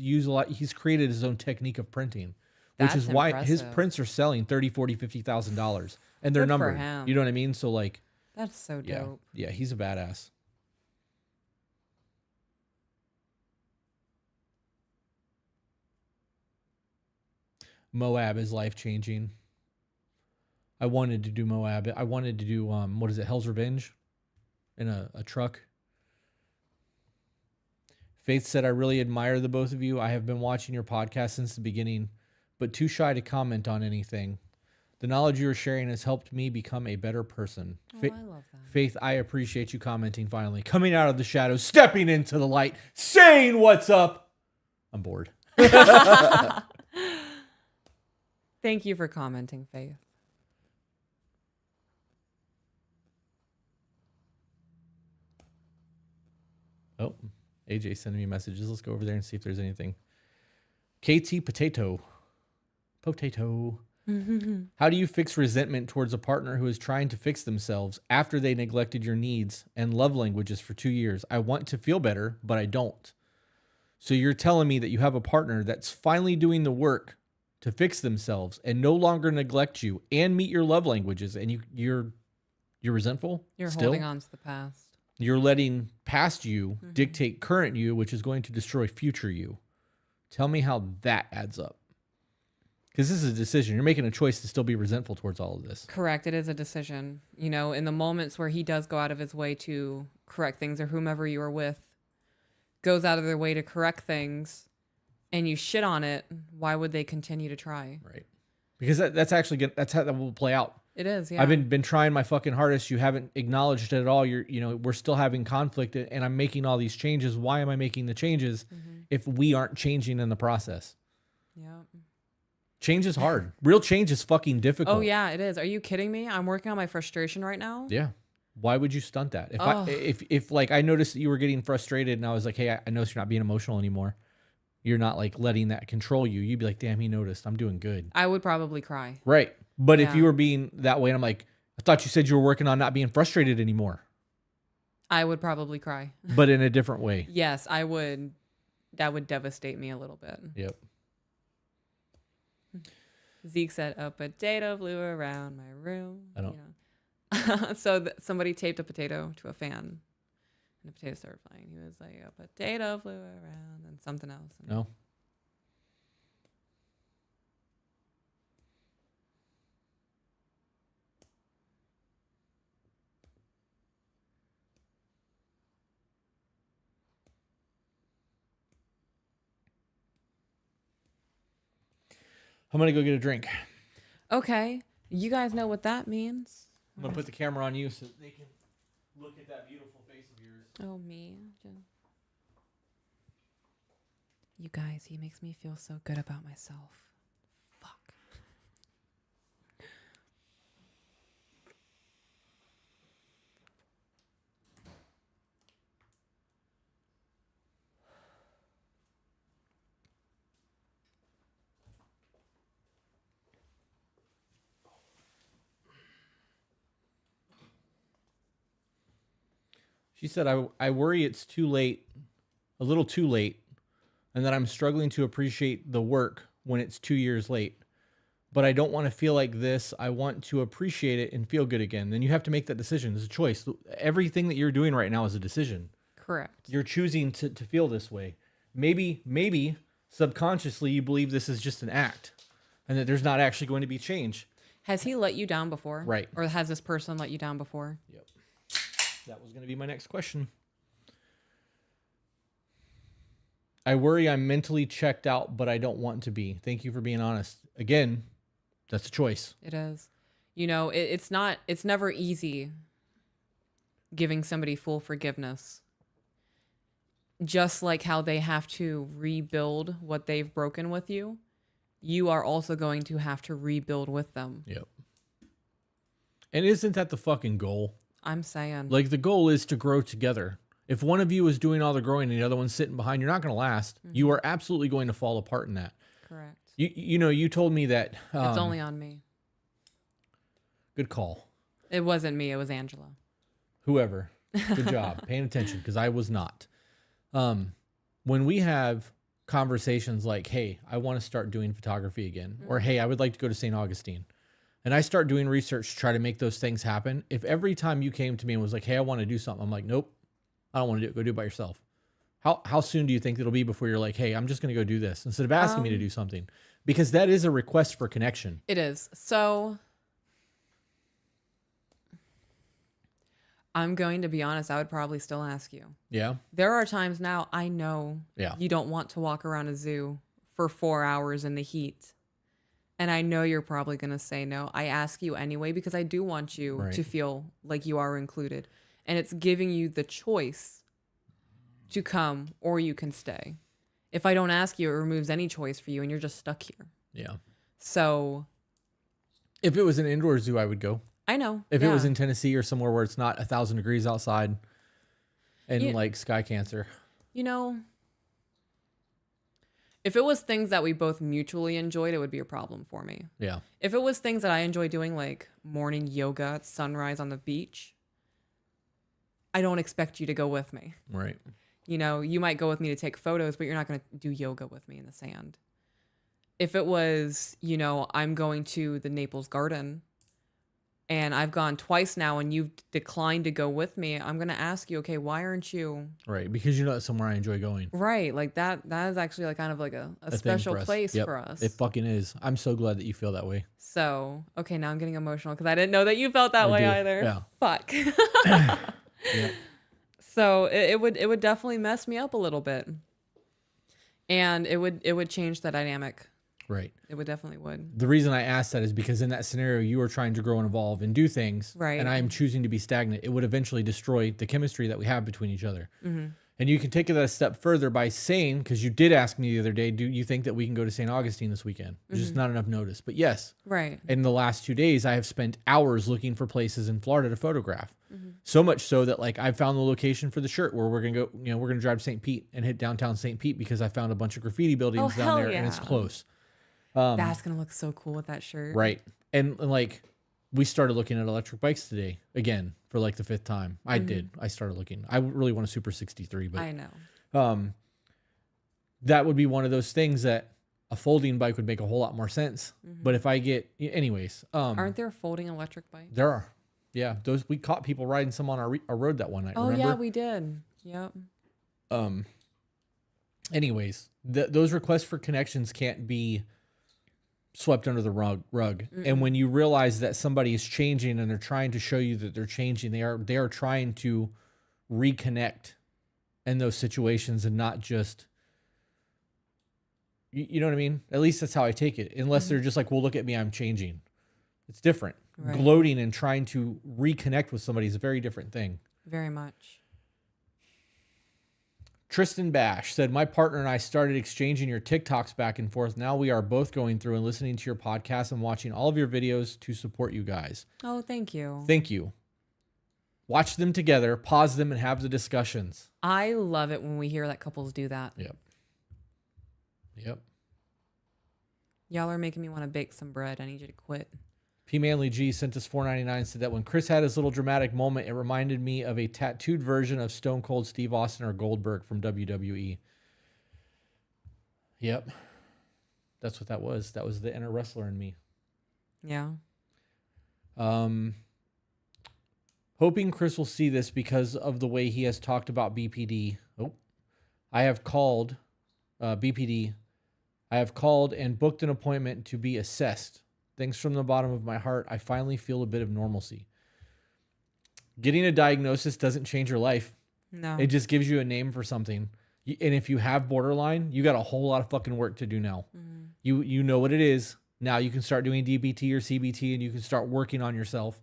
created his own technique of printing, which That's is why his impressive. prints are selling $30, $40, $50,000, and they're Good for numbered. him. You know what I mean? So like, That's so yeah, dope. yeah, he's a badass. Moab is life changing. I wanted to do Moab. I wanted to do what is it, Hell's Revenge, in a truck. Faith said, I really admire the both of you. I have been watching your podcast since the beginning. but too shy to comment on anything. The knowledge you are sharing has helped me become a better person. I love that. Faith, I appreciate you commenting finally. Coming out of the shadows, stepping into the light, saying what's up. I'm bored. Thank you for commenting, Faith. Oh, AJ sending me messages. Let's go over there and see if there's anything. KT Potato. How do you fix resentment towards a partner who is trying to fix themselves after they neglected your needs and love languages for 2 years? I want to feel better, but I don't. So you're telling me that you have a partner that's finally doing the work to fix themselves and no longer neglect you and meet your love languages, and you're resentful? You're still? holding on to the past. You're letting past you dictate current you, which is going to destroy future you. Tell me how that adds up. Because this is a decision. You're making a choice to still be resentful towards all of this. Correct. It is a decision. You know, in the moments where he does go out of his way to correct things, or whomever you are with goes out of their way to correct things, and you shit on it, why would they continue to try? Right. Because that's actually good. That's how that will play out. It is, yeah. I've been trying my fucking hardest. You haven't acknowledged it at all. We're still having conflict, and I'm making all these changes. Why am I making the changes if we aren't changing in the process? Yeah. Change is hard. Real change is fucking difficult. Oh yeah, it is. Are you kidding me? I'm working on my frustration right now. Yeah. Why would you stunt that? If like I noticed that you were getting frustrated, and I was like, hey, I noticed you're not being emotional anymore. You're not like letting that control you. You'd be like, damn, he noticed. I'm doing good. I would probably cry. Right. But if you were being that way, and I'm like, I thought you said you were working on not being frustrated anymore. I would probably cry. But in a different way. Yes, I would. That would devastate me a little bit. Yep. Zeke said, a potato flew around my room. I don't. Yeah. So somebody taped a potato to a fan, and the potato started flying. He was like, a potato flew around, and something else. No. I'm going to go get a drink. Okay. You guys know what that means. I'm going to put the camera on you so they can look at that beautiful face of yours. Oh, me. You guys, he makes me feel so good about myself. Fuck. She said, I worry it's too late, a little too late, and that I'm struggling to appreciate the work when it's 2 years late. But I don't want to feel like this. I want to appreciate it and feel good again. Then you have to make that decision. It's a choice. Everything that you're doing right now is a decision. Correct. You're choosing to feel this way. Maybe subconsciously you believe this is just an act and that there's not actually going to be change. Has he let you down before? Right. Or has this person let you down before? Yep. That was going to be my next question. I worry I'm mentally checked out, but I don't want to be. Thank you for being honest. Again, that's a choice. It is. You know, it's never easy giving somebody full forgiveness. Just like how they have to rebuild what they've broken with you, you are also going to have to rebuild with them. Yep. And isn't that the fucking goal? I'm saying. Like, the goal is to grow together. If one of you is doing all the growing and the other one's sitting behind, you're not going to last. Mm-hmm. You are absolutely going to fall apart in that. Correct. You told me that. It's only on me. Good call. It wasn't me. It was Angela. Whoever. Good job. Paying attention, because I was not. When we have conversations like, hey, I want to start doing photography again, or hey, I would like to go to St. Augustine, and I start doing research to try to make those things happen, if every time you came to me and was like, hey, I want to do something, I'm like, nope, I don't want to do it. Go do it by yourself. How soon do you think it'll be before you're like, hey, I'm just going to go do this instead of asking me to do something? Because that is a request for connection. It is. So I'm going to be honest, I would probably still ask you. Yeah. There are times now I know you don't want to walk around a zoo for 4 hours in the heat. And I know you're probably going to say no. I ask you anyway because I do want you to feel like you are included. And it's giving you the choice to come or you can stay. If I don't ask you, it removes any choice for you and you're just stuck here. Yeah. So if it was an indoor zoo, I would go. I know. If it was in Tennessee or somewhere where it's not 1,000 degrees outside and like sky cancer. You know, if it was things that we both mutually enjoyed, it would be a problem for me. Yeah. If it was things that I enjoy doing, like morning yoga at sunrise on the beach, I don't expect you to go with me. Right. You know, you might go with me to take photos, but you're not going to do yoga with me in the sand. If it was, you know, I'm going to the Naples Garden and I've gone twice now and you've declined to go with me, I'm going to ask you, okay, why aren't you? Right. Because you know it's somewhere I enjoy going. Right. Like that is actually like kind of like a special place for us. It fucking is. I'm so glad that you feel that way. So, okay, now I'm getting emotional because I didn't know that you felt that way either. Yeah. Fuck. Yeah. So it would definitely mess me up a little bit. And it would change the dynamic. Right. It would definitely would. The reason I asked that is because in that scenario, you are trying to grow and evolve and do things. Right. And I am choosing to be stagnant. It would eventually destroy the chemistry that we have between each other. Mm-hmm. And you can take it a step further by saying, because you did ask me the other day, do you think that we can go to St. Augustine this weekend? There's just not enough notice. But yes. Right. In the last 2 days, I have spent hours looking for places in Florida to photograph. So much so that like I found the location for the shirt where we're going to go, you know, we're going to drive to St. Pete and hit downtown St. Pete because I found a bunch of graffiti buildings down there and it's close. That's going to look so cool with that shirt. Right. And like we started looking at electric bikes today again for like the 5th time. I started looking. I really want a Super 63, but I know. That would be one of those things that a folding bike would make a whole lot more sense. But if I get, anyways, aren't there folding electric bikes? There are. Yeah, those we caught people riding some on our road that one night. Oh remember? yeah, we did. Yep. Anyways, those requests for connections can't be swept under the rug. And when you realize that somebody is changing and they're trying to show you that they're changing, they are trying to reconnect in those situations and not just, you know what I mean? At least that's how I take it. Unless they're just like, well, look at me, I'm changing. It's different. Right. Gloating and trying to reconnect with somebody is a very different thing. Very much. Tristan Bash said, my partner and I started exchanging your TikToks back and forth. Now we are both going through and listening to your podcast and watching all of your videos to support you guys. Oh, thank you. Thank you. Watch them together, pause them, and have the discussions. I love it when we hear that couples do that. Yep. Y'all are making me want to bake some bread. I need you to quit. P. Manley G sent us $4.99, said that when Chris had his little dramatic moment, it reminded me of a tattooed version of Stone Cold Steve Austin or Goldberg from WWE. Yep. That's what that was. That was the inner wrestler in me. Yeah. Hoping Chris will see this because of the way he has talked about BPD. I have called BPD. I have called and booked an appointment to be assessed. Thanks from the bottom of my heart. I finally feel a bit of normalcy. Getting a diagnosis doesn't change your life. No. It just gives you a name for something. And if you have borderline, you got a whole lot of fucking work to do now. You know what it is. Now you can start doing DBT or CBT and you can start working on yourself.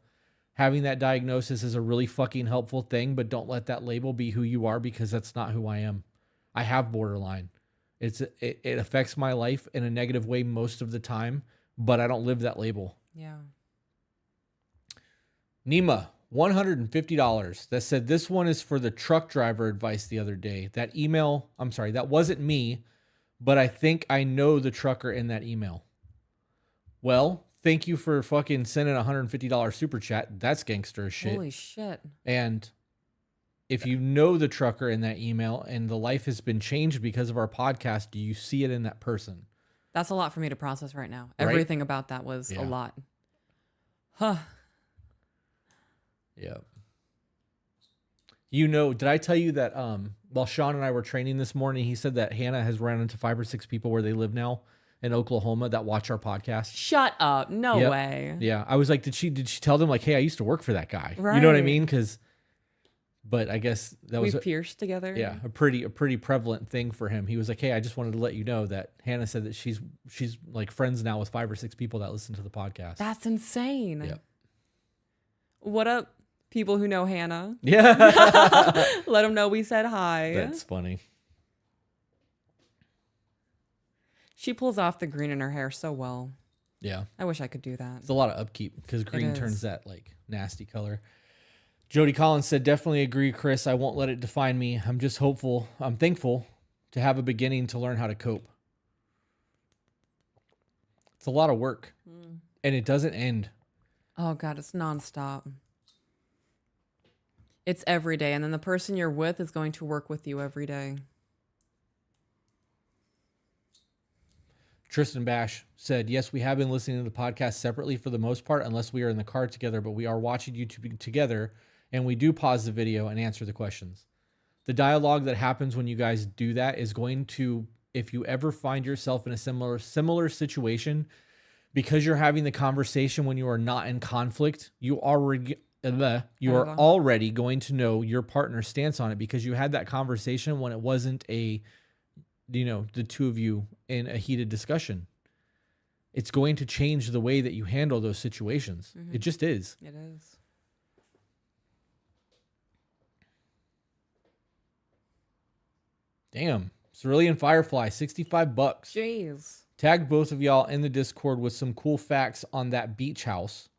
Having that diagnosis is a really fucking helpful thing, but don't let that label be who you are because that's not who I am. I have borderline. It affects my life in a negative way most of the time, but I don't live that label. Yeah. Nima, $150. That said, this one is for the truck driver advice the other day. That email, I'm sorry, that wasn't me, but I think I know the trucker in that email. Well, thank you for fucking sending a $150 super chat. That's gangster as shit. Holy shit. And if you know the trucker in that email and the life has been changed because of our podcast, do you see it in that person? That's a lot for me to process right now. Right? Everything about that was a lot. Huh. Yeah. You know, did I tell you that while Sean and I were training this morning, he said that Hannah has run into 5 or 6 people where they live now in Oklahoma that watch our podcast? Shut up. No way. Yeah. I was like, did she tell them like, hey, I used to work for that guy? Right. You know what I mean? Because But I guess that We was pierced together. a pretty prevalent thing for him. He was like, "Hey, I just wanted to let you know that Hannah said that she's like friends now with 5 or 6 people that listen to the podcast." That's insane. Yep. What up, people who know Hannah? Yeah. Let them know we said hi. That's funny. She pulls off the green in her hair so well. Yeah. I wish I could do that. It's a lot of upkeep because green is. turns that like nasty color. Jody Collins said, definitely agree, Chris. I won't let it define me. I'm just hopeful. I'm thankful to have a beginning to learn how to cope. It's a lot of work and it doesn't end. Oh God, it's nonstop. It's every day. And then the person you're with is going to work with you every day. Tristan Bash said, yes, we have been listening to the podcast separately for the most part, unless we are in the car together, but we are watching YouTube together and we do pause the video and answer the questions. The dialogue that happens when you guys do that is going to, if you ever find yourself in a similar situation, because you're having the conversation when you are not in conflict, you are already going to know your partner's stance on it because you had that conversation when it wasn't the two of you in a heated discussion. It's going to change the way that you handle those situations. Mm-hmm. It just is. It is. Damn. Cerulean Firefly, $65. Jeez. Tag both of y'all in the Discord with some cool facts on that beach house.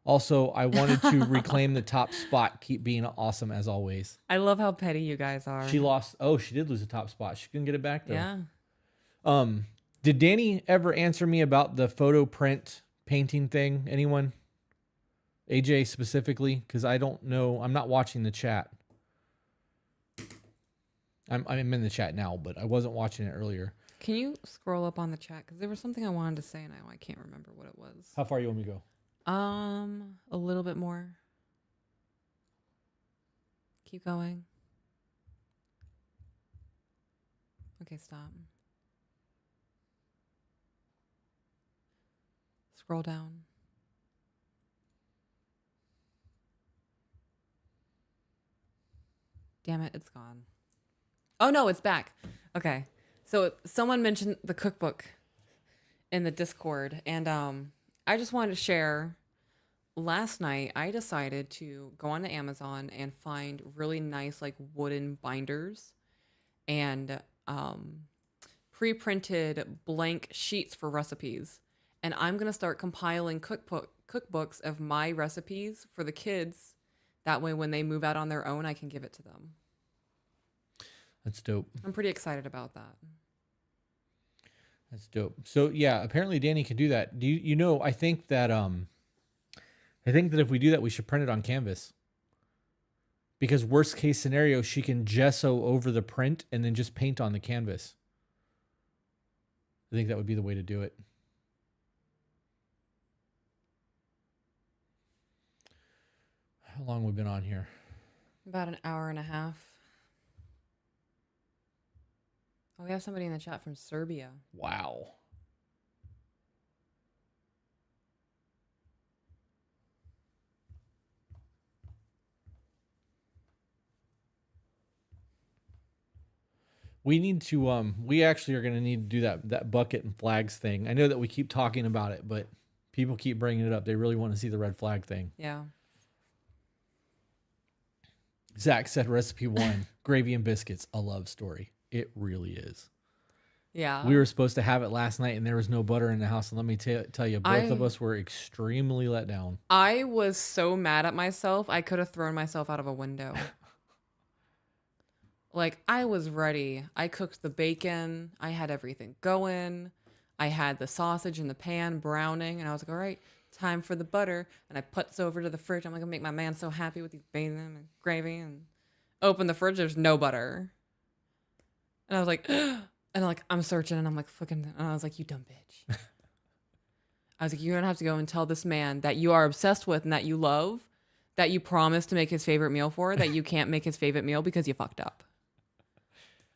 Also, I wanted to reclaim the top spot. Keep being awesome as always. I love how petty you guys are. She lost. Oh, she did lose the top spot. She couldn't get it back though. Yeah. Did Danny ever answer me about the photo print painting thing? Anyone? AJ specifically? Because I don't know. I'm not watching the chat. I'm in the chat now, but I wasn't watching it earlier. Can you scroll up on the chat? Because there was something I wanted to say and I can't remember what it was. How far you want me to go? A little bit more. Keep going. Okay, stop. Scroll down. Damn it, it's gone. Oh no, it's back. Okay. So someone mentioned the cookbook in the Discord and I just wanted to share, last night I decided to go onto Amazon and find really nice like wooden binders and pre-printed blank sheets for recipes. And I'm going to start compiling cookbooks of my recipes for the kids. That way when they move out on their own, I can give it to them. That's dope. I'm pretty excited about that. That's dope. So yeah, apparently Danny can do that. Do you know? I think that if we do that, we should print it on canvas. Because worst case scenario, she can gesso over the print and then just paint on the canvas. I think that would be the way to do it. How long have we been on here? About an hour and a half. Oh, we have somebody in the chat from Serbia. Wow. We need to we actually are going to need to do that bucket and flags thing. I know that we keep talking about it, but people keep bringing it up. They really want to see the red flag thing. Yeah. Zach said recipe 1, gravy and biscuits, a love story. It really is. Yeah. We were supposed to have it last night and there was no butter in the house. And let me tell you, both of us were extremely let down. I was so mad at myself. I could have thrown myself out of a window. Like, I was ready. I cooked the bacon. I had everything going. I had the sausage in the pan browning. And I was like, all right, time for the butter. And I put this over to the fridge. I'm like, I'm going to make my man so happy with these bacon and gravy. And open the fridge. There's no butter. And I was like, and I'm searching. And I'm like, fucking. And I was like, you dumb bitch. I was like, you're going to have to go and tell this man that you are obsessed with and that you love, that you promised to make his favorite meal for, that you can't make his favorite meal because you fucked up.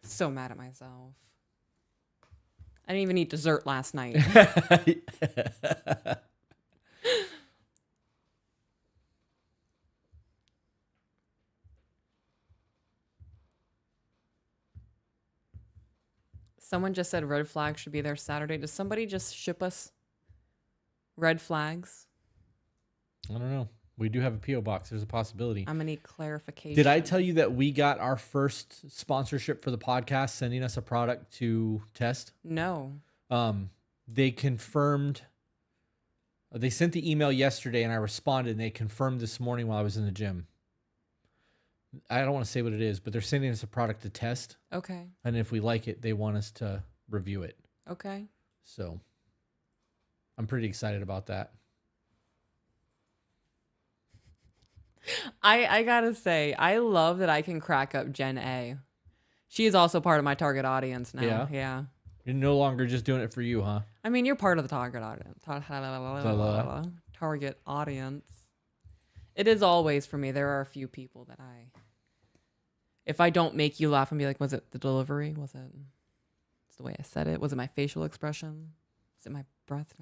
So mad at myself. I didn't even eat dessert last night. Someone just said red flag should be there Saturday. Does somebody just ship us red flags? I don't know. We do have a P.O. box. There's a possibility. I'm going to need clarification. Did I tell you that we got our first sponsorship for the podcast, sending us a product to test? No. They confirmed. They sent the email yesterday, and I responded, and they confirmed this morning while I was in the gym. I don't want to say what it is, but they're sending us a product to test. Okay. And if we like it, they want us to review it. Okay. So I'm pretty excited about that. I gotta say, I love that I can crack up Jen A. She is also part of my target audience now. Yeah? Yeah. You're no longer just doing it for you, huh? I mean, you're part of the target audience. Target audience. It is always for me. There are a few people that if I don't make you laugh and be like, was it the delivery? Was it it's the way I said it? Was it my facial expression? Was it my breath?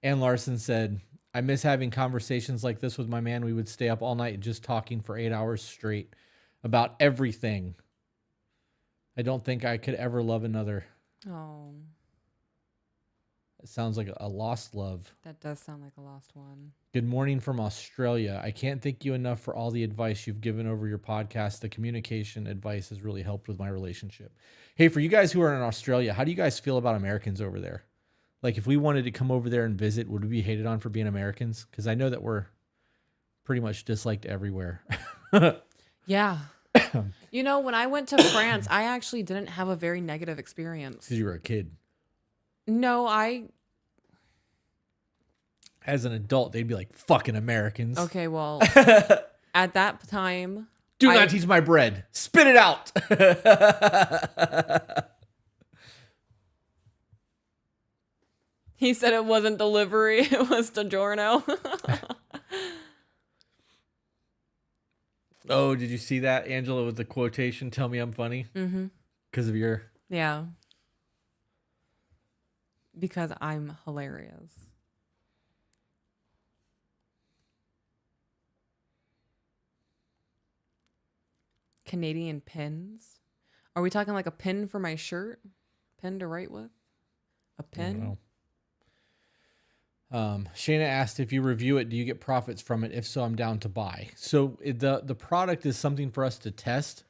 Ann Larson said, I miss having conversations like this with my man. We would stay up all night just talking for 8 hours straight about everything. I don't think I could ever love another. Oh. It sounds like a lost love. That does sound like a lost one. Good morning from Australia. I can't thank you enough for all the advice you've given over your podcast. The communication advice has really helped with my relationship. Hey, for you guys who are in Australia, how do you guys feel about Americans over there? Like, if we wanted to come over there and visit, would we be hated on for being Americans? Because I know that we're pretty much disliked everywhere. Yeah. You know, when I went to France, I actually didn't have a very negative experience. Because you were a kid. No, As an adult, they'd be like, fucking Americans. Okay, well, at that time... Do not teach my bread. Spit it out. He said it wasn't delivery. It was DiGiorno. Oh, did you see that, Angela, with the quotation, tell me I'm funny? Mm-hmm. Because of your... Yeah. Because I'm hilarious. Canadian pins? Are we talking like a pin for my shirt? Pin to write with? A pin? Shayna asked, if you review it, do you get profits from it? If so, I'm down to buy. So the product is something for us to test.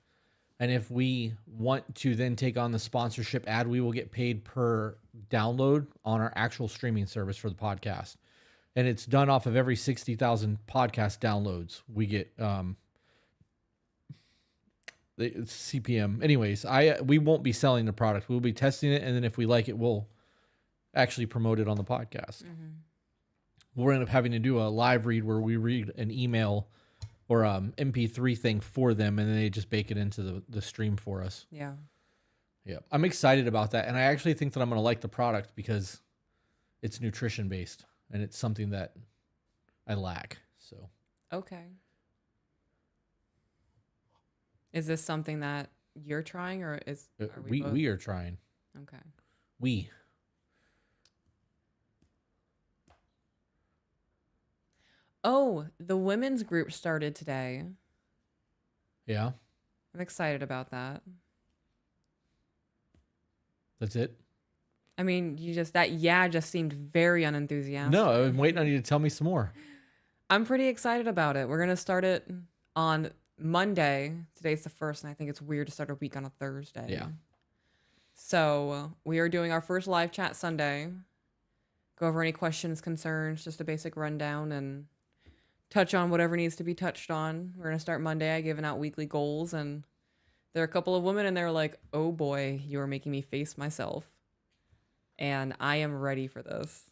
And if we want to then take on the sponsorship ad, we will get paid per download on our actual streaming service for the podcast. And it's done off of every 60,000 podcast downloads. We get it's CPM. Anyways, we won't be selling the product. We'll be testing it. And then if we like it, we'll actually promote it on the podcast. Mm-hmm. We'll end up having to do a live read where we read an email or MP3 thing for them, and then they just bake it into the stream for us. Yeah. Yeah. I'm excited about that. And I actually think that I'm going to like the product because it's nutrition based and it's something that I lack. So. Okay. Is this something that you're trying or we are trying. Okay. We. Oh, the women's group started today. Yeah. I'm excited about that. That's it? I mean, just seemed very unenthusiastic. No, I'm waiting on you to tell me some more. I'm pretty excited about it. We're going to start it on Monday. Today's the 1st, and I think it's weird to start a week on a Thursday. Yeah. So we are doing our first live chat Sunday. Go over any questions, concerns, just a basic rundown, and touch on whatever needs to be touched on. We're going to start Monday giving out weekly goals, and there are a couple of women, and they're like, oh boy, you are making me face myself. And I am ready for this.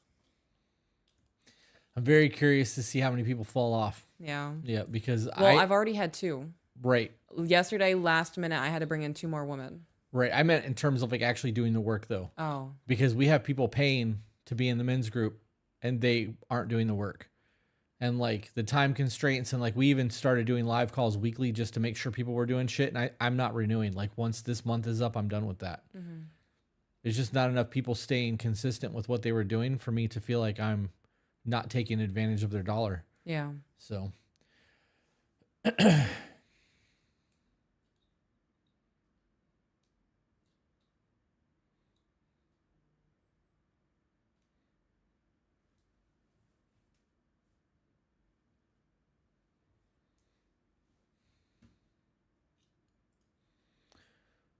I'm very curious to see how many people fall off. Yeah. Yeah, because I've already had 2. Right. Yesterday, last minute, I had to bring in 2 more women. Right. I meant in terms of like actually doing the work though. Oh. Because we have people paying to be in the men's group and they aren't doing the work. And like the time constraints and like we even started doing live calls weekly just to make sure people were doing shit. And I'm not renewing. Like once this month is up, I'm done with that. Mm-hmm. There's just not enough people staying consistent with what they were doing for me to feel like I'm not taking advantage of their dollar. Yeah. So.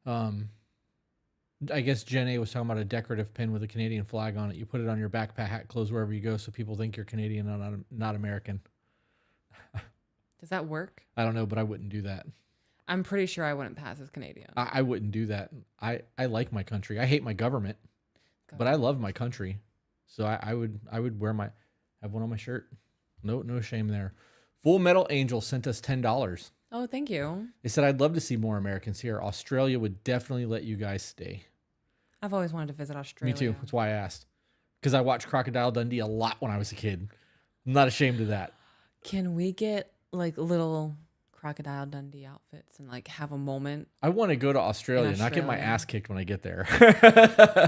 Um, I guess Jen A was talking about a decorative pin with a Canadian flag on it. You put it on your backpack, hat, clothes, wherever you go, so people think you're Canadian and not American. Does that work? I don't know, but I wouldn't do that. I'm pretty sure I wouldn't pass as Canadian. I wouldn't do that. I like my country. I hate my government, but I love my country. So I would have one on my shirt. No shame there. Full Metal Angel sent us $10. Oh, thank you. They said, I'd love to see more Americans here. Australia would definitely let you guys stay. I've always wanted to visit Australia. Me too. That's why I asked. Because I watched Crocodile Dundee a lot when I was a kid. I'm not ashamed of that. Can we get like little Crocodile Dundee outfits and like have a moment? I want to go to Australia, not get my ass kicked when I get there.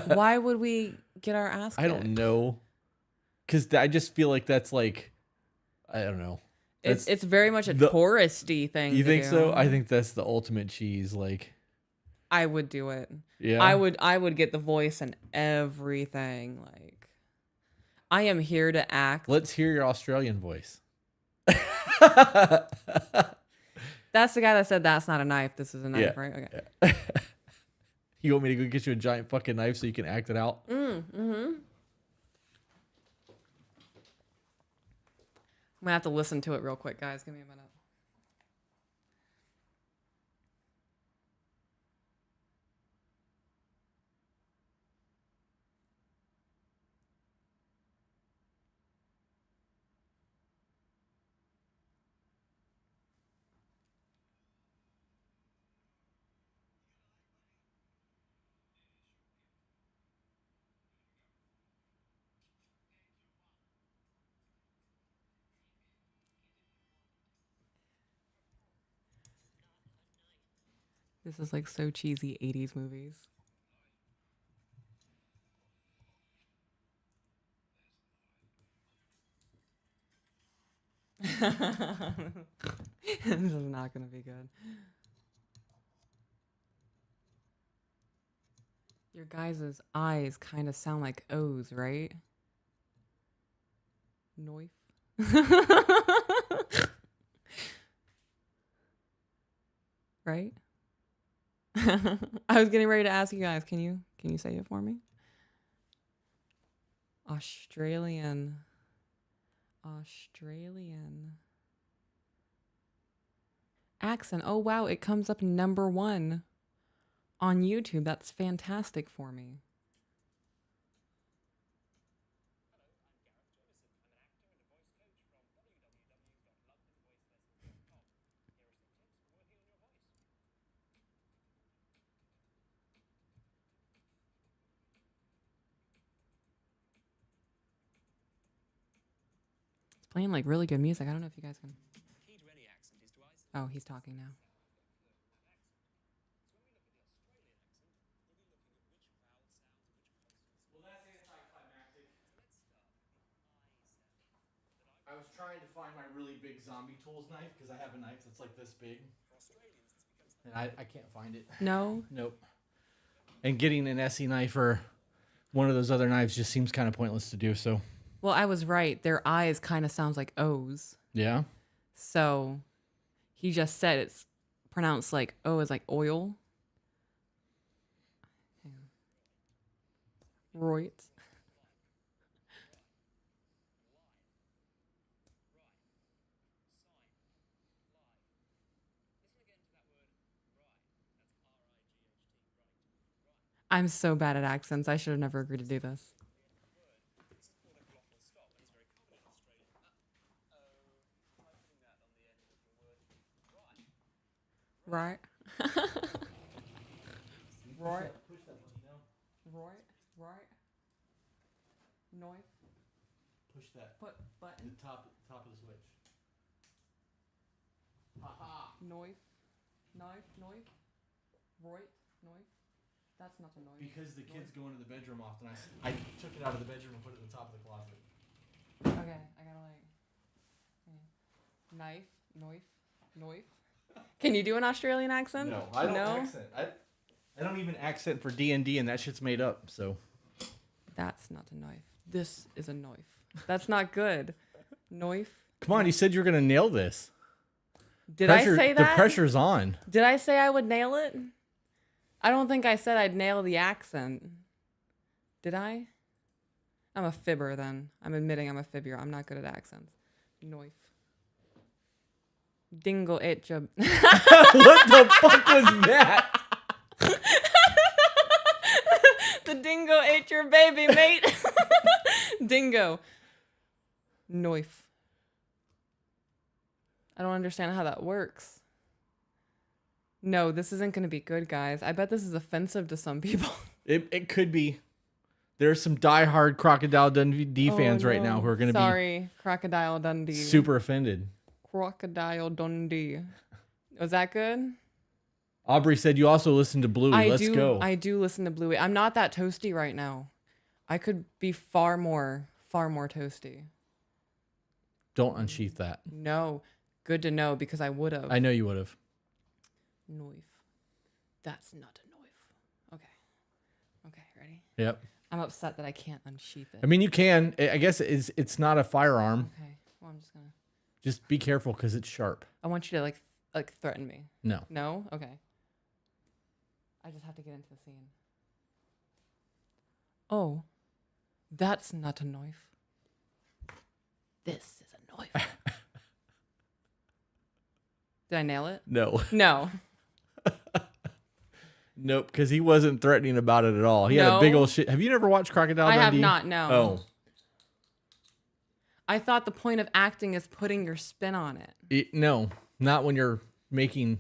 Why would we get our ass kicked? I don't know. Because I just feel like that's like, I don't know. It's very much a touristy thing. You think so? I think that's the ultimate cheese. Like, I would do it. Yeah. I would get the voice and everything. Like, I am here to act. Let's hear your Australian voice. That's the guy that said that's not a knife. This is a knife, right? Okay. Yeah. You want me to go get you a giant fucking knife so you can act it out? Mm-hmm. I'm gonna have to listen to it real quick, guys. Give me a minute. This is like so cheesy 80s movies. This is not going to be good. Your guys' eyes kind of sound like O's, right? Noif. Right? I was getting ready to ask you guys, can you say it for me? Australian accent. Oh wow, it comes up #1 on YouTube. That's fantastic for me. It's playing like really good music. I don't know if you guys can. Oh, he's talking now. I was trying to find my really big zombie tools knife because I have a knife that's like this big. And I can't find it. No? Nope. And getting an Essie knife or one of those other knives just seems kind of pointless to do so. Well, I was right. Their eyes kind of sounds like O's. Yeah? So he just said it's pronounced like O is like oil. Right. I'm so bad at accents. I should have never agreed to do this. Right. Right. Right. Knife. Push that. Put button. The top of the switch. Ha-ha. Knife. Right. Knife. That's not a knife. Because the kids go into the bedroom often, I took it out of the bedroom and put it in the top of the closet. Okay, I gotta like knife. Can you do an Australian accent? No, I don't accent. I don't even accent for D&D, and that shit's made up. So that's not a knife. This is a knife. That's not good. Knife. Come on, you said you were gonna nail this. Did I say that? The pressure's on. Did I say I would nail it? I don't think I said I'd nail the accent. Did I? I'm a fibber then. I'm admitting I'm a fibber. I'm not good at accents. Noif. Dingle it your... What the fuck was that? The dingo ate your baby, mate. Dingo. Noif. I don't understand how that works. No, this isn't going to be good, guys. I bet this is offensive to some people. It could be. There's some diehard Crocodile Dundee fans right now who are going to be Sorry, Crocodile Dundee. super offended. Crocodile Dundee. Was that good? Aubrey said you also listen to Bluey. Let's go. I do listen to Bluey. I'm not that toasty right now. I could be far more toasty. Don't unsheath that. No. Good to know because I would have. I know you would have. Noif. That's not a noif. Okay. Okay, ready? Yep. I'm upset that I can't unsheath it. I mean, you can. I guess it's not a firearm. Okay. Well, I'm just gonna. Just be careful because it's sharp. I want you to like threaten me. No. No? Okay. I just have to get into the scene. Oh, that's not a knife. This is a knife. Did I nail it? No. No. Nope, because he wasn't threatening about it at all. He had a big old shit. Have you never watched Crocodile Dundee? I have not, no. Oh. I thought the point of acting is putting your spin on it. No, not when you're making,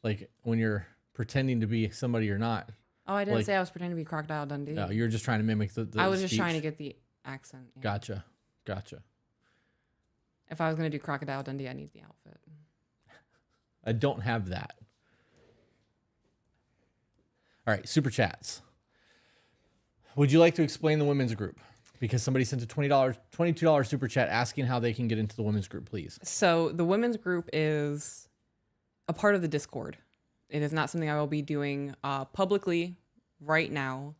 like, when you're pretending to be somebody you're not. Oh, I didn't say I was pretending to be Crocodile Dundee. No, you're just trying to mimic the I was just speech. trying to get the accent. Yeah. Gotcha. If I was going to do Crocodile Dundee, I need the outfit. I don't have that. All right, super chats. Would you like to explain the women's group? Because somebody sent a $22 super chat asking how they can get into the women's group, please. So the women's group is a part of the Discord. It is not something I will be doing publicly right now.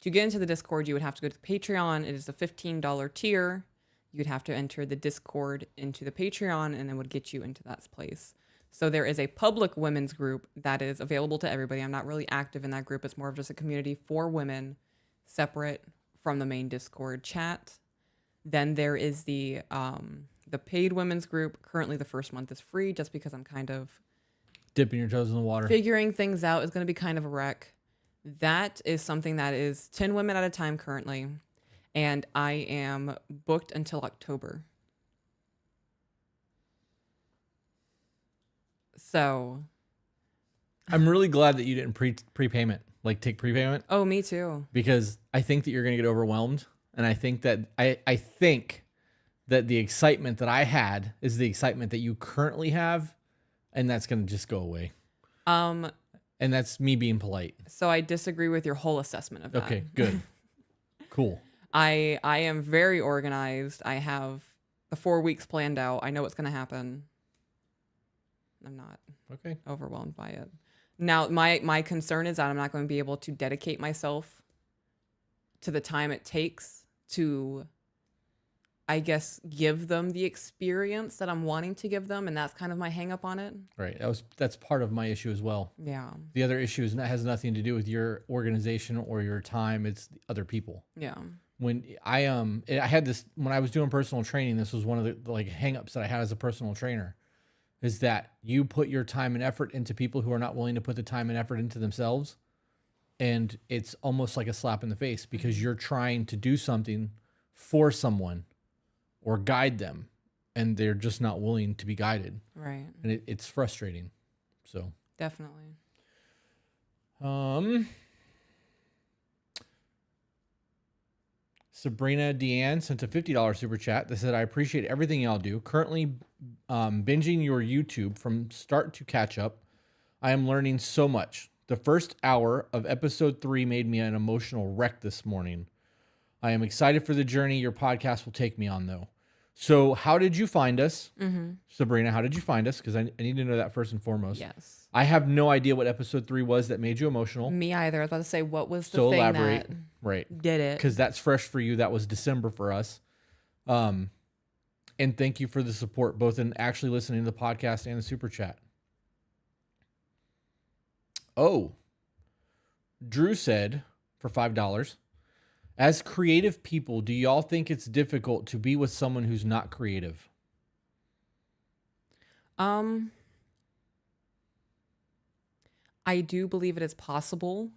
To get into the Discord, you would have to go to Patreon. It is a $15 tier. You'd have to enter the Discord into the Patreon, and it would get you into that place. So there is a public women's group that is available to everybody. I'm not really active in that group. It's more of just a community for women, separate from the main Discord chat. Then there is the paid women's group. Currently, the first month is free just because I'm kind of dipping your toes in the water. Figuring things out is going to be kind of a wreck. That is something that is 10 women at a time currently. And I am booked until October. So I'm really glad that you didn't prepayment, like take prepayment. Oh, me too. Because I think that you're going to get overwhelmed. And I think that I think that the excitement that I had is the excitement that you currently have. And that's going to just go away. And that's me being polite. So I disagree with your whole assessment of that. Okay, good. Cool. I am very organized. I have the 4 weeks planned out. I know what's going to happen. I'm not overwhelmed by it. Now, my concern is that I'm not going to be able to dedicate myself to the time it takes to, I guess, give them the experience that I'm wanting to give them. And that's kind of my hang up on it. Right. That's part of my issue as well. Yeah. The other issue has nothing to do with your organization or your time. It's the other people. Yeah. When I had this, when I was doing personal training, this was one of the like hang-ups that I had as a personal trainer, is that you put your time and effort into people who are not willing to put the time and effort into themselves. And it's almost like a slap in the face because you're trying to do something for someone or guide them, and they're just not willing to be guided. Right. And it's frustrating. So definitely. Sabrina Deanne sent a $50 super chat that said, I appreciate everything y'all do. Currently binging your YouTube from start to catch up. I am learning so much. The first hour of episode 3 made me an emotional wreck this morning. I am excited for the journey your podcast will take me on, though. So how did you find us? Mm-hmm. Sabrina, how did you find us? Because I need to know that first and foremost. Yes. I have no idea what episode 3 was that made you emotional. Me either. I was about to say, what was the so thing elaborate. that Right. did it? Because that's fresh for you. That was December for us. And thank you for the support, both in actually listening to the podcast and the super chat. Oh, Drew said for $5, as creative people, do y'all think it's difficult to be with someone who's not creative? I do believe it is possible.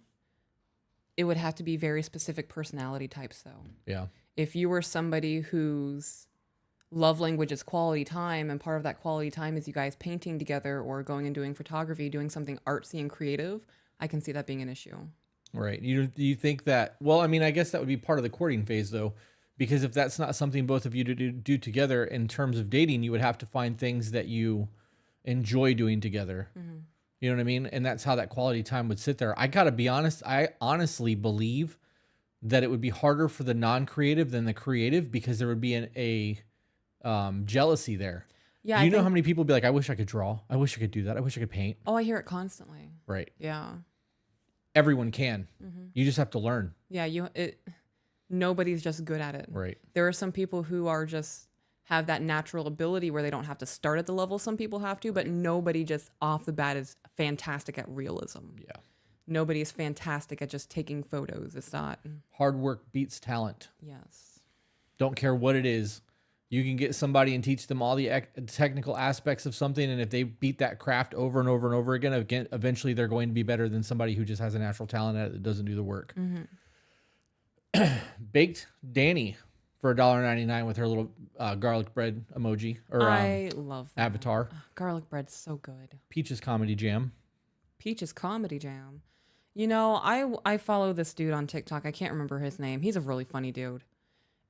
It would have to be very specific personality types, though. Yeah. If you were somebody whose love language is quality time, and part of that quality time is you guys painting together or going and doing photography, doing something artsy and creative, I can see that being an issue. Right. You think that, well, I mean, I guess that would be part of the courting phase, though, because if that's not something both of you do together in terms of dating, you would have to find things that you enjoy doing together. Mm-hmm. You know what I mean? And that's how that quality time would sit there. I got to be honest. I honestly believe that it would be harder for the non-creative than the creative because there would be a jealousy there. Yeah. You know how many people would be like, I wish I could draw. I wish I could do that. I wish I could paint. Oh, I hear it constantly. Right. Yeah. Everyone can. Mm-hmm. You just have to learn. Yeah. Nobody's just good at it. Right. There are some people who are just have that natural ability where they don't have to start at the level some people have to, but nobody just off the bat is fantastic at realism. Yeah. Nobody is fantastic at just taking photos. It's not. Hard work beats talent. Yes. Don't care what it is. You can get somebody and teach them all the technical aspects of something, and if they beat that craft over and over and over again, eventually they're going to be better than somebody who just has a natural talent at it that doesn't do the work. Mm-hmm. Baked Danny for $1.99 with her little garlic bread emoji or I love that. avatar. Garlic bread's so good. Peaches Comedy Jam. Peach's Comedy Jam. You know, I follow this dude on TikTok. I can't remember his name. He's a really funny dude.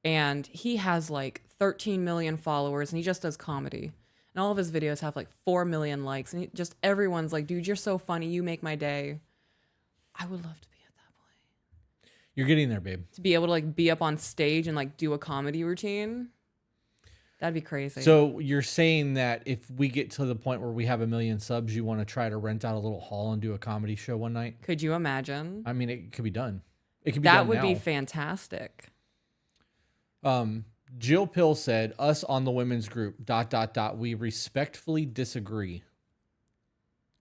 And he has like 13 million followers and he just does comedy. And all of his videos have like 4 million likes. And everyone's like, dude, you're so funny. You make my day. I would love to be at that point. You're getting there, babe. To be able to like be up on stage and like do a comedy routine. That'd be crazy. So you're saying that if we get to the point where we have 1 million subs, you want to try to rent out a little hall and do a comedy show one night? Could you imagine? I mean, it could be done. It could be done That would now. be fantastic. Jill Pill said, us on the women's group, ... We respectfully disagree.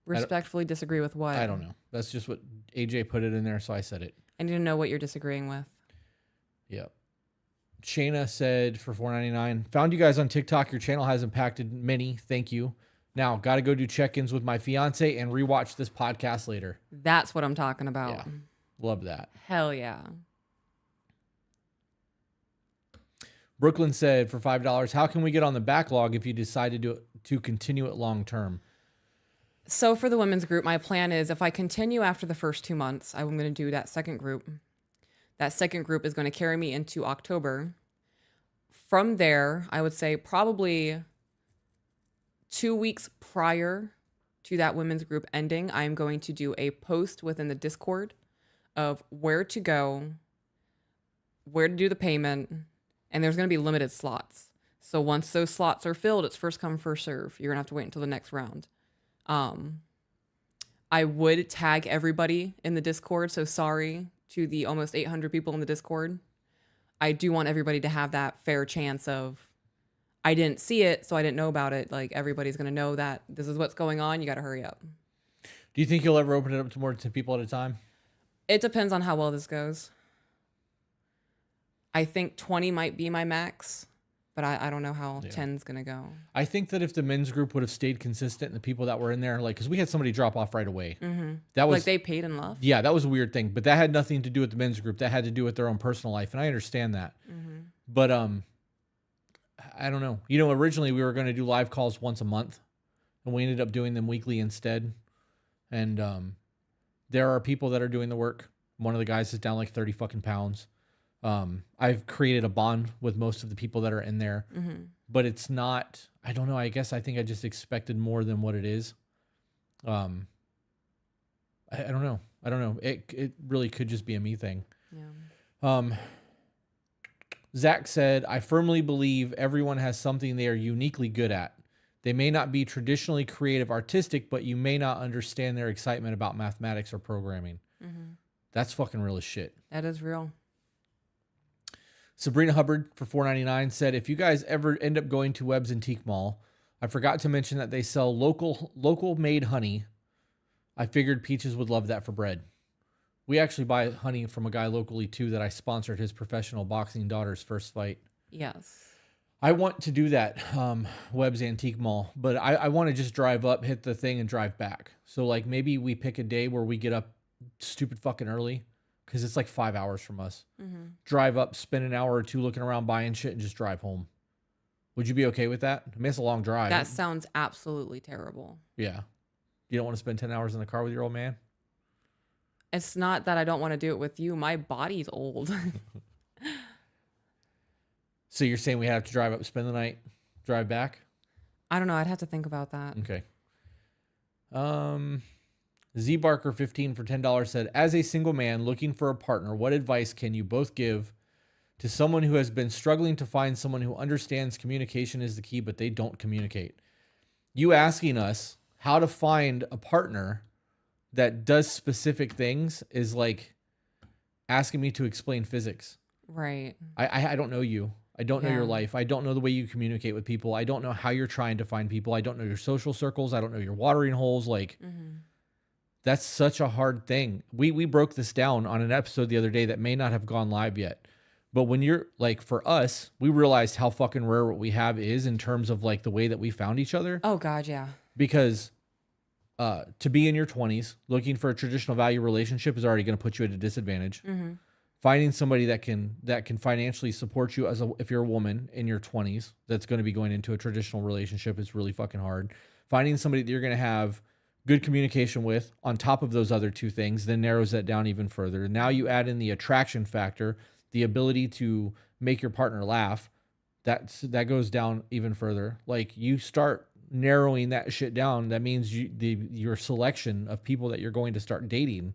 Respectfully disagree with what? I don't know. That's just what AJ put it in there, so I said it. I need to know what you're disagreeing with. Yep. Shayna said for $4.99, found you guys on TikTok. Your channel has impacted many. Thank you. Now, got to go do check-ins with my fiance and rewatch this podcast later. That's what I'm talking about. Yeah. Love that. Hell yeah. Brooklyn said for $5, how can we get on the backlog if you decide to continue it long term? So for the women's group, my plan is if I continue after the first 2 months, I'm going to do that second group. That second group is going to carry me into October. From there, I would say probably 2 weeks prior to that women's group ending, I'm going to do a post within the Discord of where to go, where to do the payment, and there's going to be limited slots. So once those slots are filled, it's first come, first serve. You're going to have to wait until the next round. I would tag everybody in the Discord, so sorry to the almost 800 people in the Discord. I do want everybody to have that fair chance of, I didn't see it, so I didn't know about it. Like, everybody's going to know that this is what's going on. You got to hurry up. Do you think you'll ever open it up to more than 10 people at a time? It depends on how well this goes. I think 20 might be my max, but I don't know how 10's going to go. I think that if the men's group would have stayed consistent and the people that were in there, like, because we had somebody drop off right away. Mm-hmm. That was like they paid and left? Yeah, that was a weird thing. But that had nothing to do with the men's group. That had to do with their own personal life. And I understand that. Mm-hmm. But I don't know. You know, originally we were going to do live calls once a month. And we ended up doing them weekly instead. And there are people that are doing the work. One of the guys is down like 30 fucking pounds. I've created a bond with most of the people that are in there, but it's not, I don't know. I guess I think I just expected more than what it is. I don't know. I don't know. It really could just be a me thing. Yeah. Zach said, I firmly believe everyone has something they are uniquely good at. They may not be traditionally creative, artistic, but you may not understand their excitement about mathematics or programming. Mm-hmm. That's fucking real as shit. That is real. Sabrina Hubbard for $4.99 said, if you guys ever end up going to Webb's Antique Mall, I forgot to mention that they sell local made honey. I figured Peaches would love that for bread. We actually buy honey from a guy locally too that I sponsored his professional boxing daughter's first fight. Yes. I want to do that, Webb's Antique Mall, but I want to just drive up, hit the thing, and drive back. So like maybe we pick a day where we get up stupid fucking early because it's like 5 hours from us. Mm-hmm. Drive up, spend an hour or two looking around buying shit, and just drive home. Would you be okay with that? I mean, it's a long drive. That sounds absolutely terrible. Yeah. You don't want to spend 10 hours in the car with your old man? It's not that I don't want to do it with you. My body's old. So you're saying we have to drive up, spend the night, drive back? I don't know. I'd have to think about that. Okay. Z Barker 15 for $10 said, as a single man looking for a partner, what advice can you both give to someone who has been struggling to find someone who understands communication is the key, but they don't communicate? You asking us how to find a partner that does specific things is like asking me to explain physics. Right. I don't know you. I don't know your life. I don't know the way you communicate with people. I don't know how you're trying to find people. I don't know your social circles. I don't know your watering holes. Like, that's such a hard thing. We broke this down on an episode the other day that may not have gone live yet. But when you're like, for us, we realized how fucking rare what we have is in terms of like the way that we found each other. Oh God, yeah. Because to be in your 20s, looking for a traditional value relationship is already going to put you at a disadvantage. Finding somebody that can financially support you if you're a woman in your 20s that's going to be going into a traditional relationship is really fucking hard. Finding somebody that you're going to have good communication with on top of those other two things then narrows that down even further. Now you add in the attraction factor, the ability to make your partner laugh. That goes down even further. Like, you start narrowing that shit down. That means your selection of people that you're going to start dating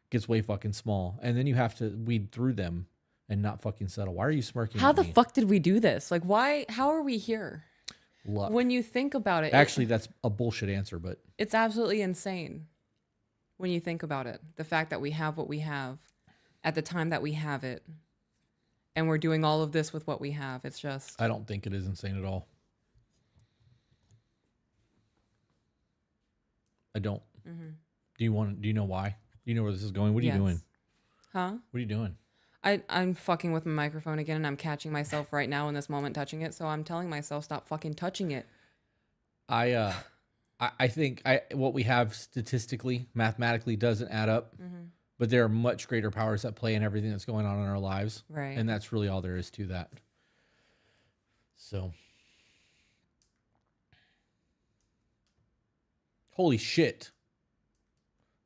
gets way fucking small, and then you have to weed through them and not fucking settle. Why are you smirking? How at the me? fuck did we do this? Like, why? How are we here? Luck. When you think about it, Actually, that's a bullshit answer, but it's absolutely insane when you think about it. The fact that we have what we have at the time that we have it, and we're doing all of this with what we have. It's just, I don't think it is insane at all. I don't. Do you know why? Do you know where this is going? What are you doing? Huh? What are you doing? I'm fucking with my microphone again, and I'm catching myself right now in this moment touching it. So I'm telling myself, stop fucking touching it. I think what we have statistically, mathematically doesn't add up, but there are much greater powers at play in everything that's going on in our lives. Right. And that's really all there is to that. So. Holy shit.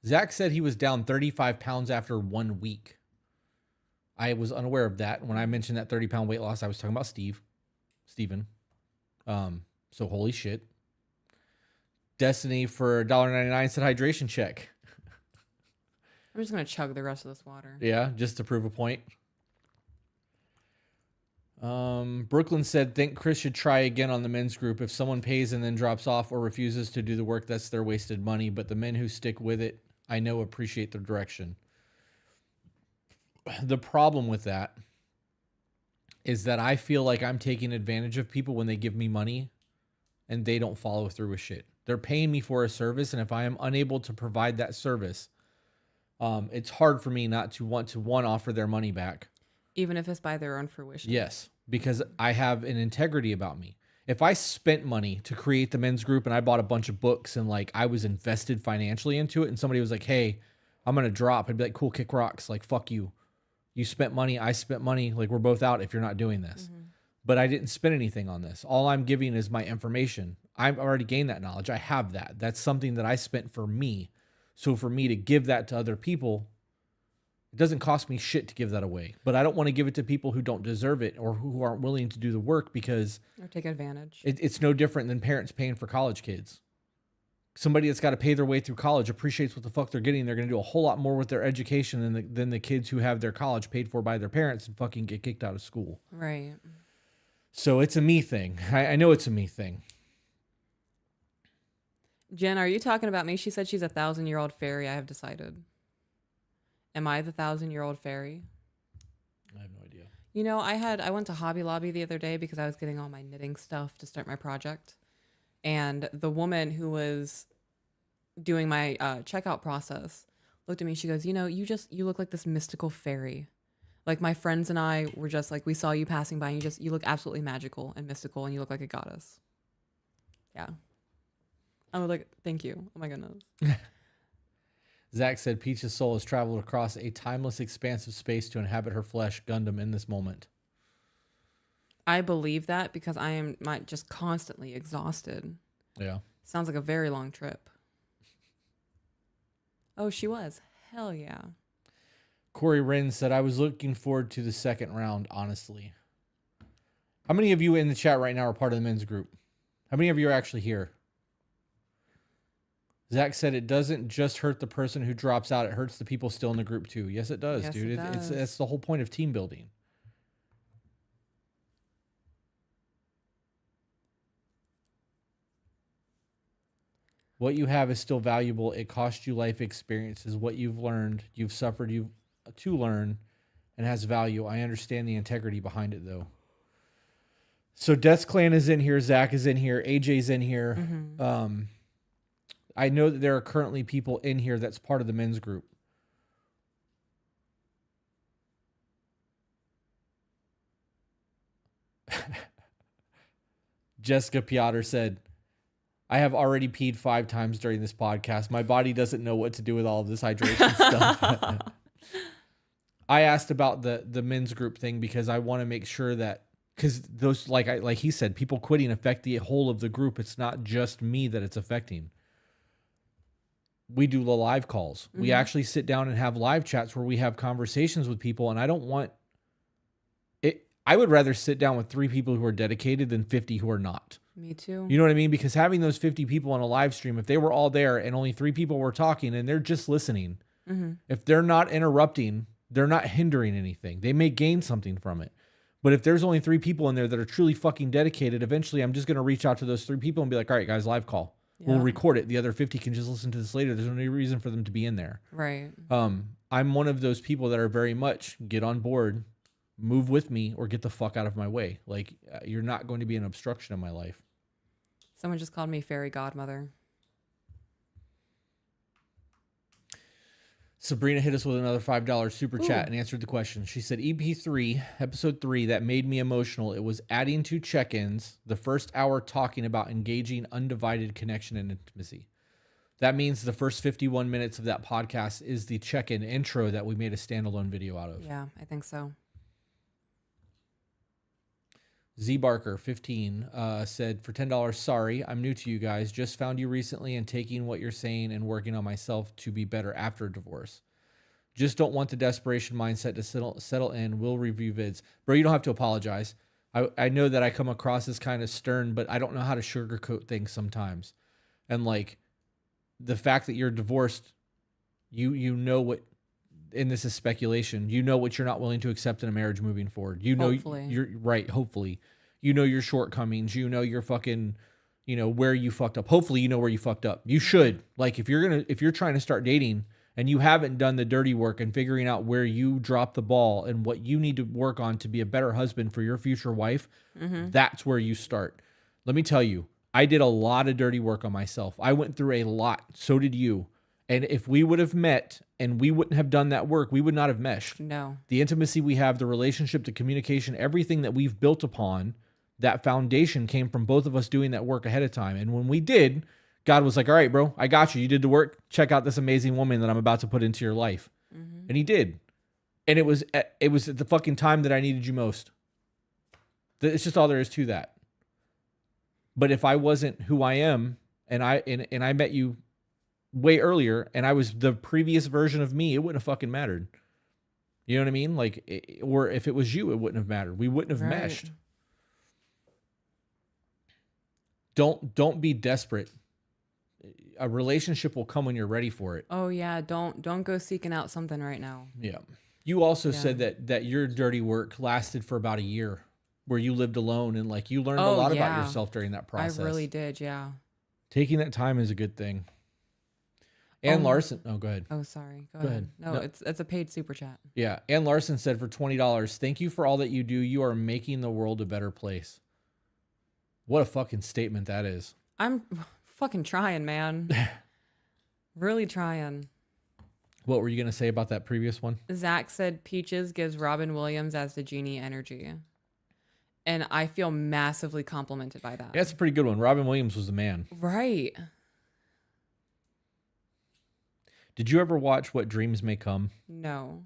Zach said he was down 35 pounds after 1 week. I was unaware of that. When I mentioned that 30-pound weight loss, I was talking about Steven. So holy shit. Destiny for $1.99 said hydration check. I'm just going to chug the rest of this water. Yeah, just to prove a point. Brooklyn said, think Chris should try again on the men's group. If someone pays and then drops off or refuses to do the work, that's their wasted money. But the men who stick with it, I know, appreciate the direction. The problem with that is that I feel like I'm taking advantage of people when they give me money and they don't follow through with shit. They're paying me for a service, and if I am unable to provide that service, it's hard for me not to want to offer their money back. Even if it's by their own fruition. Yes, because I have an integrity about me. If I spent money to create the men's group and I bought a bunch of books and like I was invested financially into it, and somebody was like, hey, I'm going to drop, I'd be like, cool, kick rocks. Like, fuck you. You spent money. I spent money. Like, we're both out if you're not doing this. But I didn't spend anything on this. All I'm giving is my information. I've already gained that knowledge. I have that. That's something that I spent for me. So for me to give that to other people, it doesn't cost me shit to give that away. But I don't want to give it to people who don't deserve it or who aren't willing to do the work, because Or take advantage. it's no different than parents paying for college kids. Somebody that's got to pay their way through college appreciates what the fuck they're getting. They're going to do a whole lot more with their education than the kids who have their college paid for by their parents and fucking get kicked out of school. Right. So it's a me thing. I know it's a me thing. Jen, are you talking about me? She said she's a 1,000-year-old fairy. I have decided. Am I the 1,000-year-old fairy? I have no idea. You know, I went to Hobby Lobby the other day because I was getting all my knitting stuff to start my project. And the woman who was doing my checkout process looked at me. She goes, you look like this mystical fairy. Like my friends and I were just like, we saw you passing by and you look absolutely magical and mystical and you look like a goddess. Yeah. I was like, thank you. Oh my goodness. Zach said Peach's soul has traveled across a timeless expanse of space to inhabit her flesh, Gundam, in this moment. I believe that because I am just constantly exhausted. Yeah. Sounds like a very long trip. Oh, she was. Hell yeah. Corey Wren said, I was looking forward to the second round, honestly. How many of you in the chat right now are part of the men's group? How many of you are actually here? Zach said it doesn't just hurt the person who drops out. It hurts the people still in the group too. Yes, it does, Yes, dude. it does. It's the whole point of team building. What you have is still valuable. It cost you life experiences. What you've learned, you've suffered to learn, and has value. I understand the integrity behind it, though. So Death's Clan is in here. Zach is in here. AJ's in here. Mm-hmm. I know that there are currently people in here that's part of the men's group. Jessica Piotr said, I have already peed 5 times during this podcast. My body doesn't know what to do with all of this hydration stuff. I asked about the men's group thing because I want to make sure that, because those, like he said, people quitting affect the whole of the group. It's not just me that it's affecting. We do the live calls. Mm-hmm. We actually sit down and have live chats where we have conversations with people. And I don't want it. I would rather sit down with 3 people who are dedicated than 50 who are not. Me too. You know what I mean? Because having those 50 people on a live stream, if they were all there and only 3 people were talking and they're just listening, if they're not interrupting, they're not hindering anything. They may gain something from it. But if there's only 3 people in there that are truly fucking dedicated, eventually I'm just going to reach out to those 3 people and be like, all right, guys, live call. Yeah. We'll record it. The other 50 can just listen to this later. There's no reason for them to be in there. Right. I'm one of those people that are very much get on board, move with me, or get the fuck out of my way. Like, you're not going to be an obstruction in my life. Someone just called me fairy godmother. Sabrina hit us with another $5 super chat and answered the question. She said, EP3, episode 3, that made me emotional. It was adding to check-ins, the first hour talking about engaging undivided connection and intimacy. That means the first 51 minutes of that podcast is the check-in intro that we made a standalone video out of. Yeah, I think so. Z Barker 15 said, for $10, sorry, I'm new to you guys. Just found you recently and taking what you're saying and working on myself to be better after a divorce. Just don't want the desperation mindset to settle in. We'll review vids. Bro, you don't have to apologize. I know that I come across as kind of stern, but I don't know how to sugarcoat things sometimes. And like the fact that you're divorced, you know what, and this is speculation, you know what you're not willing to accept in a marriage moving forward. You know, hopefully. You're right. Hopefully, you know your shortcomings. You know your fucking, where you fucked up. Hopefully, you know where you fucked up. You should. Like if you're trying to start dating and you haven't done the dirty work and figuring out where you dropped the ball and what you need to work on to be a better husband for your future wife, that's where you start. Let me tell you, I did a lot of dirty work on myself. I went through a lot. So did you. And if we would have met and we wouldn't have done that work, we would not have meshed. No. The intimacy we have, the relationship, the communication, everything that we've built upon, that foundation came from both of us doing that work ahead of time. And when we did, God was like, all right, bro, I got you. You did the work. Check out this amazing woman that I'm about to put into your life. And he did. And it was at the fucking time that I needed you most. It's just all there is to that. But if I wasn't who I am and I met you way earlier and I was the previous version of me, it wouldn't have fucking mattered. You know what I mean? Like, or if it was you, it wouldn't have mattered. We wouldn't have meshed. Don't be desperate. A relationship will come when you're ready for it. Oh yeah. Don't go seeking out something right now. Yeah. You also said that your dirty work lasted for about a year where you lived alone and like you learned a lot about yourself during that process. I really did. Yeah. Taking that time is a good thing. Ann Larson. Oh, go ahead. Oh, sorry. Go ahead. No, it's a paid super chat. Yeah. Ann Larson said for $20, thank you for all that you do. You are making the world a better place. What a fucking statement that is. I'm fucking trying, man. Really trying. What were you going to say about that previous one? Zach said Peaches gives Robin Williams as the genie energy. And I feel massively complimented by that. Yeah, that's a pretty good one. Robin Williams was the man. Right. Did you ever watch What Dreams May Come? No.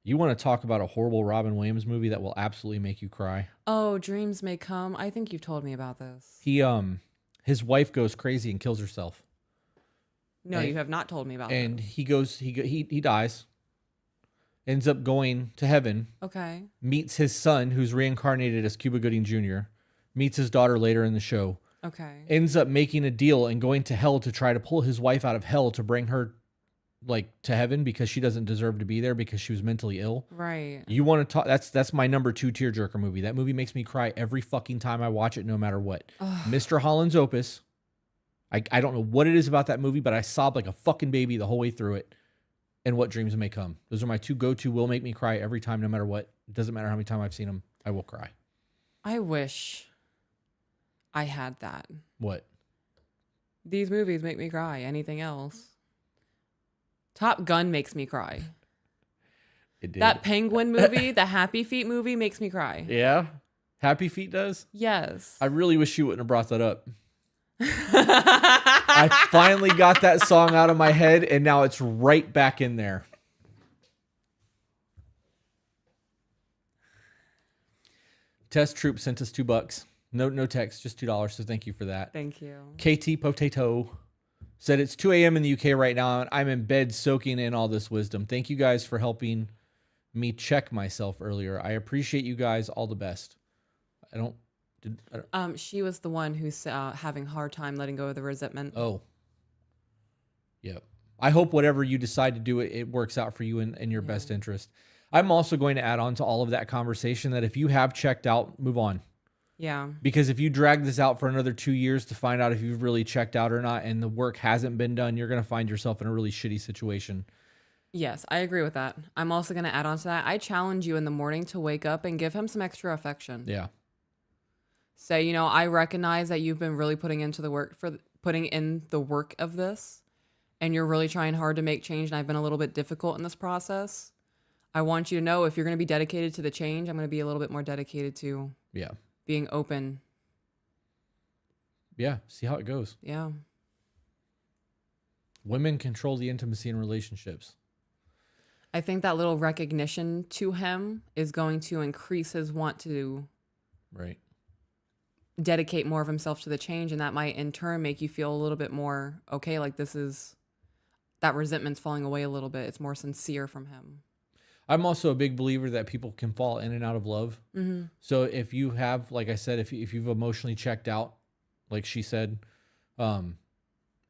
You want to talk about a horrible Robin Williams movie that will absolutely make you cry? Oh, Dreams May Come. I think you've told me about this. His wife goes crazy and kills herself. No, you have not told me about And this. he dies, ends up going to heaven, Okay. meets his son, who's reincarnated as Cuba Gooding Jr., meets his daughter later in the show, Okay. ends up making a deal and going to hell to try to pull his wife out of hell to bring her to heaven because she doesn't deserve to be there because she was mentally ill. Right. You want to talk? That's my number 2 tearjerker movie. That movie makes me cry every fucking time I watch it, no matter what. Mr. Holland's Opus. I don't know what it is about that movie, but I sobbed like a fucking baby the whole way through it. And What Dreams May Come. Those are my 2 go-to. Will make me cry every time, no matter what. It doesn't matter how many times I've seen them. I will cry. I wish I had that. What? These movies make me cry. Anything else? Top Gun makes me cry. It did. That Penguin movie, the Happy Feet movie, makes me cry. Yeah? Happy Feet does? Yes. I really wish you wouldn't have brought that up. I finally got that song out of my head, and now it's right back in there. Test Troop sent us $2. No text, just $2. So thank you for that. Thank you. KT Potato said it's 2 a.m. in the UK right now, and I'm in bed soaking in all this wisdom. Thank you guys for helping me check myself earlier. I appreciate you guys. All the best. She was the one who's having a hard time letting go of the resentment. Oh. Yep. I hope whatever you decide to do, it works out for you in your best interest. I'm also going to add on to all of that conversation that if you have checked out, move on. Yeah. Because if you drag this out for another 2 years to find out if you've really checked out or not and the work hasn't been done, you're going to find yourself in a really shitty situation. Yes, I agree with that. I'm also going to add on to that. I challenge you in the morning to wake up and give him some extra affection. Yeah. Say, I recognize that you've been really putting in the work of this, and you're really trying hard to make change, and I've been a little bit difficult in this process. I want you to know if you're going to be dedicated to the change, I'm going to be a little bit more dedicated to being open. Yeah. See how it goes. Yeah. Women control the intimacy in relationships. I think that little recognition to him is going to increase his want to dedicate more of himself to the change, and that might in turn make you feel a little bit more okay, like that resentment's falling away a little bit. It's more sincere from him. I'm also a big believer that people can fall in and out of love. Mm-hmm. So if you have, like I said, if you've emotionally checked out, like she said, and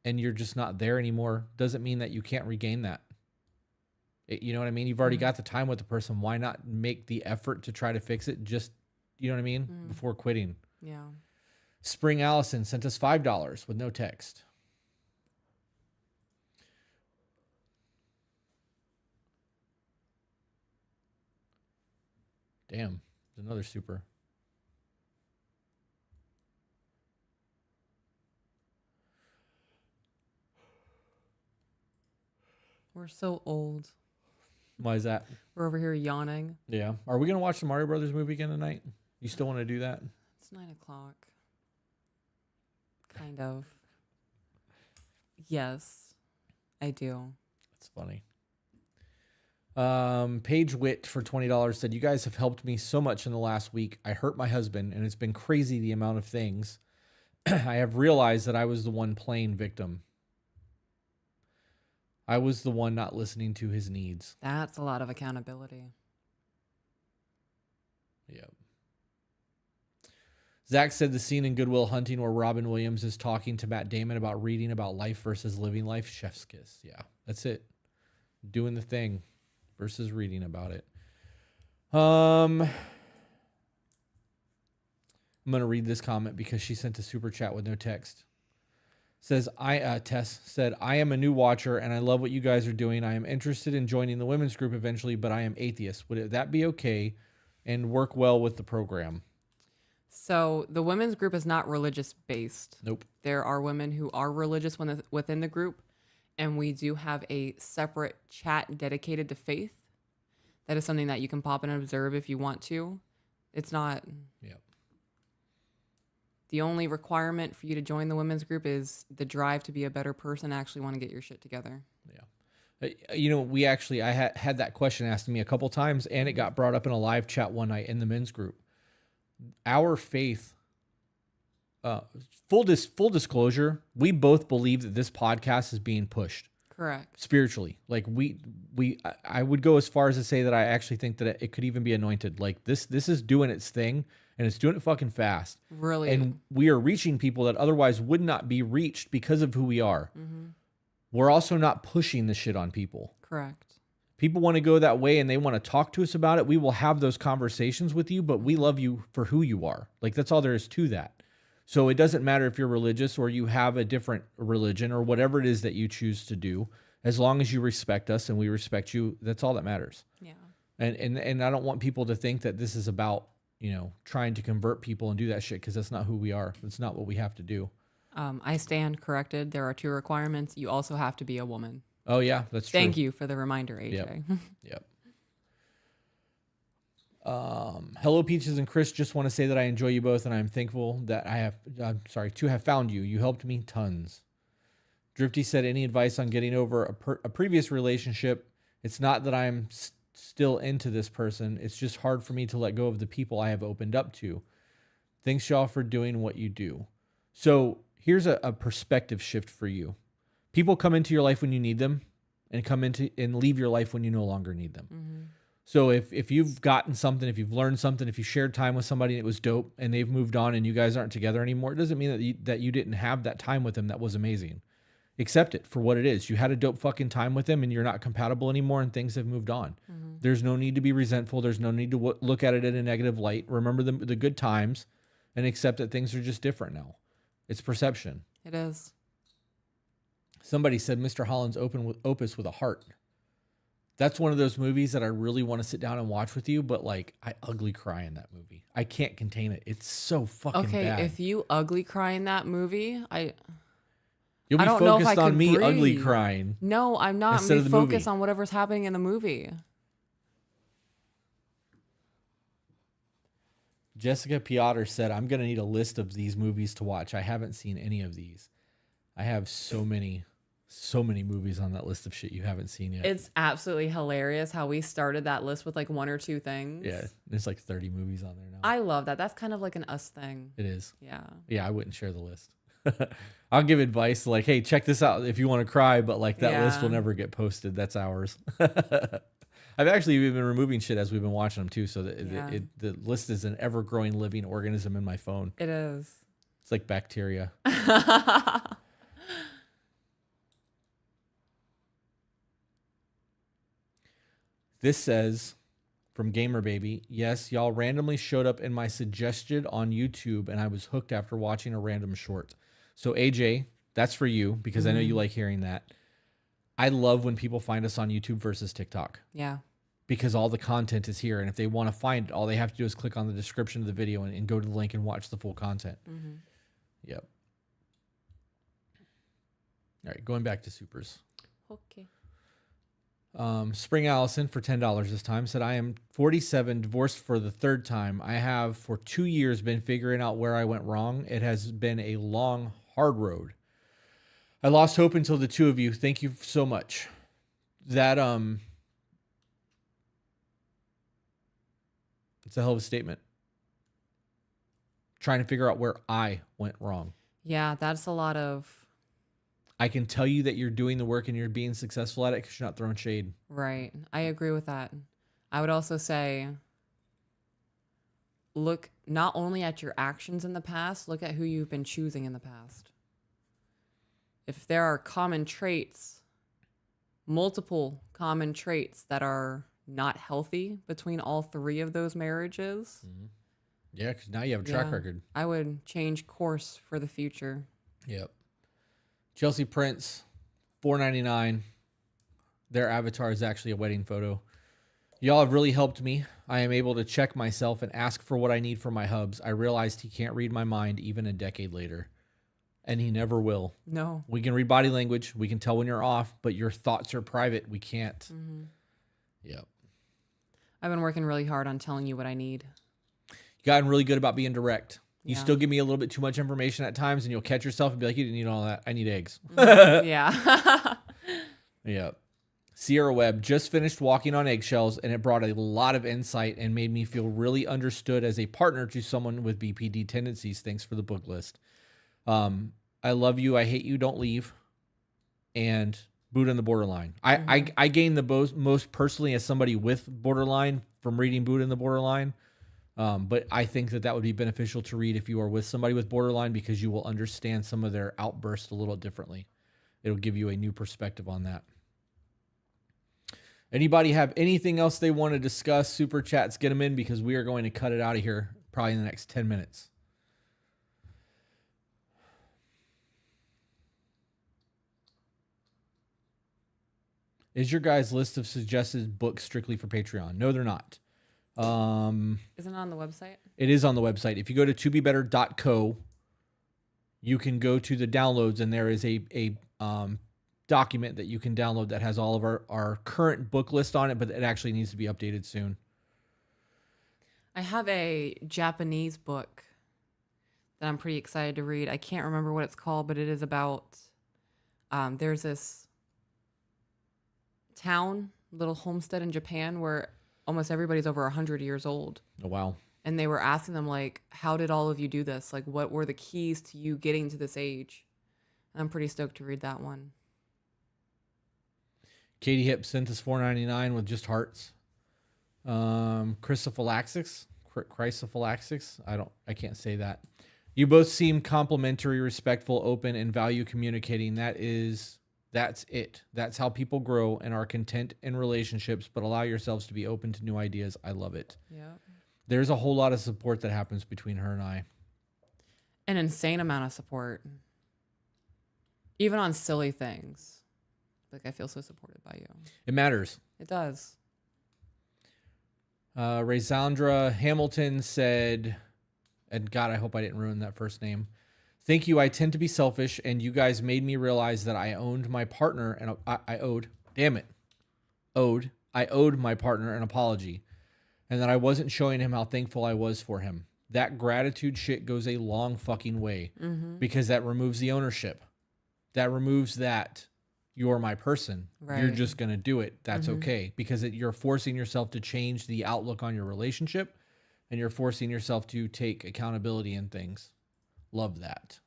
you're just not there anymore, doesn't mean that you can't regain that. You know what I mean? You've already got the time with the person. Why not make the effort to try to fix it? Just, you know what I mean? Before quitting. Yeah. Spring Allison sent us $5 with no text. Damn, there's another super. We're so old. Why is that? We're over here yawning. Yeah. Are we going to watch the Mario Brothers movie again tonight? You still want to do that? It's 9:00. Kind of. Yes, I do. That's funny. Paige Witt for $20 said, you guys have helped me so much in the last week. I hurt my husband, and it's been crazy the amount of things. I have realized that I was the one playing victim. I was the one not listening to his needs. That's a lot of accountability. Yep. Zach said the scene in Good Will Hunting where Robin Williams is talking to Matt Damon about reading about life versus living life. Chef's kiss. Yeah, that's it. Doing the thing versus reading about it. I'm going to read this comment because she sent a super chat with no text. Says, Tess said, I am a new watcher and I love what you guys are doing. I am interested in joining the women's group eventually, but I am atheist. Would that be okay and work well with the program? So the women's group is not religious based. Nope. There are women who are religious within the group, And we do have a separate chat dedicated to faith. That is something that you can pop and observe if you want to. It's not. Yep. The only requirement for you to join the women's group is the drive to be a better person, actually want to get your shit together. Yeah. I had that question asked to me a couple times, and it got brought up in a live chat one night in the men's group. Our faith, full disclosure, we both believe that this podcast is being pushed. Correct. Spiritually. Like I would go as far as to say that I actually think that it could even be anointed. Like this is doing its thing, and it's doing it fucking fast. Really. And we are reaching people that otherwise would not be reached because of who we are. Mm-hmm. We're also not pushing the shit on people. Correct. People want to go that way and they want to talk to us about it. We will have those conversations with you, but we love you for who you are. Like that's all there is to that. So it doesn't matter if you're religious or you have a different religion or whatever it is that you choose to do. As long as you respect us and we respect you, that's all that matters. Yeah. And I don't want people to think that this is about, trying to convert people and do that shit, because that's not who we are. That's not what we have to do. I stand corrected. There are 2 requirements. You also have to be a woman. Oh yeah, that's true. Thank you for the reminder, AJ. Yep. Hello, Peaches and Chris. Just want to say that I enjoy you both, and I'm thankful that to have found you. You helped me tons. Drifty said, any advice on getting over a previous relationship? It's not that I'm still into this person. It's just hard for me to let go of the people I have opened up to. Thanks, y'all, for doing what you do. So here's a perspective shift for you. People come into your life when you need them, and leave your life when you no longer need them. Mm-hmm. So if you've gotten something, if you've learned something, if you shared time with somebody and it was dope and they've moved on and you guys aren't together anymore, it doesn't mean that you didn't have that time with them that was amazing. Accept it for what it is. You had a dope fucking time with them and you're not compatible anymore and things have moved on. Mm-hmm. There's no need to be resentful. There's no need to look at it in a negative light. Remember the good times and accept that things are just different now. It's perception. It is. Somebody said Mr. Holland's opus with a heart. That's one of those movies that I really want to sit down and watch with you, but like I ugly cry in that movie. I can't contain it. It's so fucking bad. Okay, if you ugly cry in that movie, You'll be focused on me breathe. Ugly crying. No, I'm not. I'm going to focus on whatever's happening in the movie. Jessica Piotr said, I'm going to need a list of these movies to watch. I haven't seen any of these. I have so many movies on that list of shit you haven't seen yet. It's absolutely hilarious how we started that list with like 1 or 2 things. Yeah, there's like 30 movies on there now. I love that. That's kind of like an us thing. It is. Yeah. Yeah, I wouldn't share the list. I'll give advice like, hey, check this out if you want to cry, but like that list will never get posted. That's ours. I've actually been removing shit as we've been watching them too, so that the list is an ever-growing living organism in my phone. It is. It's like bacteria. This says, from Gamer Baby, yes, y'all randomly showed up in my suggested on YouTube, and I was hooked after watching a random short. So AJ, that's for you, because I know you like hearing that. I love when people find us on YouTube versus TikTok. Yeah. Because all the content is here, and if they want to find it, all they have to do is click on the description of the video and go to the link and watch the full content. Mm-hmm. Yep. All right, going back to supers. Okay. Spring Allison for $10 this time said, I am 47, divorced for the 3rd time. I have for 2 years been figuring out where I went wrong. It has been a long, hard road. I lost hope until the 2 of you. Thank you so much. That, it's a hell of a statement. Trying to figure out where I went wrong. Yeah, that's a lot of... I can tell you that you're doing the work and you're being successful at it because you're not throwing shade. Right. I agree with that. I would also say, look not only at your actions in the past, look at who you've been choosing in the past. If there are common traits, multiple common traits that are not healthy between all 3 of those marriages. Mm-hmm. Yeah, because now you have a track record. I would change course for the future. Yep. Chelsea Prince, $4.99. Their avatar is actually a wedding photo. Y'all have really helped me. I am able to check myself and ask for what I need for my hubs. I realized he can't read my mind even a decade later. And he never will. No. We can read body language. We can tell when you're off, but your thoughts are private. We can't. Mm-hmm. Yep. I've been working really hard on telling you what I need. You gotten really good about being direct. You Yeah. still give me a little bit too much information at times, and you'll catch yourself and be like, you didn't need all that. I need eggs. Yeah. Yep. Sierra Webb just finished walking on eggshells, and it brought a lot of insight and made me feel really understood as a partner to someone with BPD tendencies. Thanks for the book list. I love you. I hate you. Don't leave. And Buddha and the Borderline. I gained the most personally as somebody with borderline from reading Buddha and the Borderline. But I think that would be beneficial to read if you are with somebody with borderline, because you will understand some of their outbursts a little differently. It'll give you a new perspective on that. Anybody have anything else they want to discuss? Super chats, get them in, because we are going to cut it out of here probably in the next 10 minutes. Is your guys' list of suggested books strictly for Patreon? No, they're not. Isn't it on the website? It is on the website. If you go to tobebetter.co, you can go to the downloads, and there is a document that you can download that has all of our current book list on it, but it actually needs to be updated soon. I have a Japanese book that I'm pretty excited to read. I can't remember what it's called, but it is about, there's this town, little homestead in Japan where almost everybody's over 100 years old. Oh, wow. And they were asking them, like, how did all of you do this? Like, what were the keys to you getting to this age? And I'm pretty stoked to read that one. Katie Hip sent us $4.99 with just hearts. Chrysophylaxis. I can't say that. You both seem complimentary, respectful, open, and value communicating. That's it. That's how people grow and are content in relationships, but allow yourselves to be open to new ideas. I love it. Yeah. There's a whole lot of support that happens between her and I. An insane amount of support. Even on silly things. Like, I feel so supported by you. It matters. It does. Raysandra Hamilton said, and God, I hope I didn't ruin that first name. Thank you. I tend to be selfish, and you guys made me realize that I owed my partner and I owed my partner an apology, and that I wasn't showing him how thankful I was for him. That gratitude shit goes a long fucking way, because that removes the ownership. That removes that you're my person. Right. You're just going to do it. That's okay, because you're forcing yourself to change the outlook on your relationship, and you're forcing yourself to take accountability in things. Love that.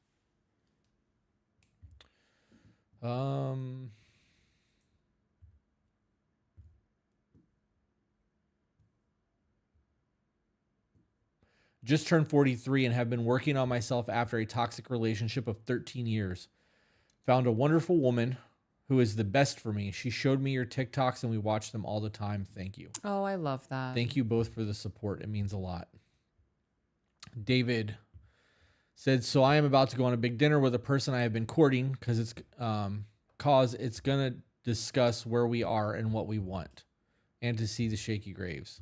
Just turned 43 and have been working on myself after a toxic relationship of 13 years. Found a wonderful woman who is the best for me. She showed me your TikToks and we watch them all the time. Thank you. Oh, I love that. Thank you both for the support. It means a lot. David said, so I am about to go on a big dinner with a person I have been courting because it's going to discuss where we are and what we want, and to see the shaky graves.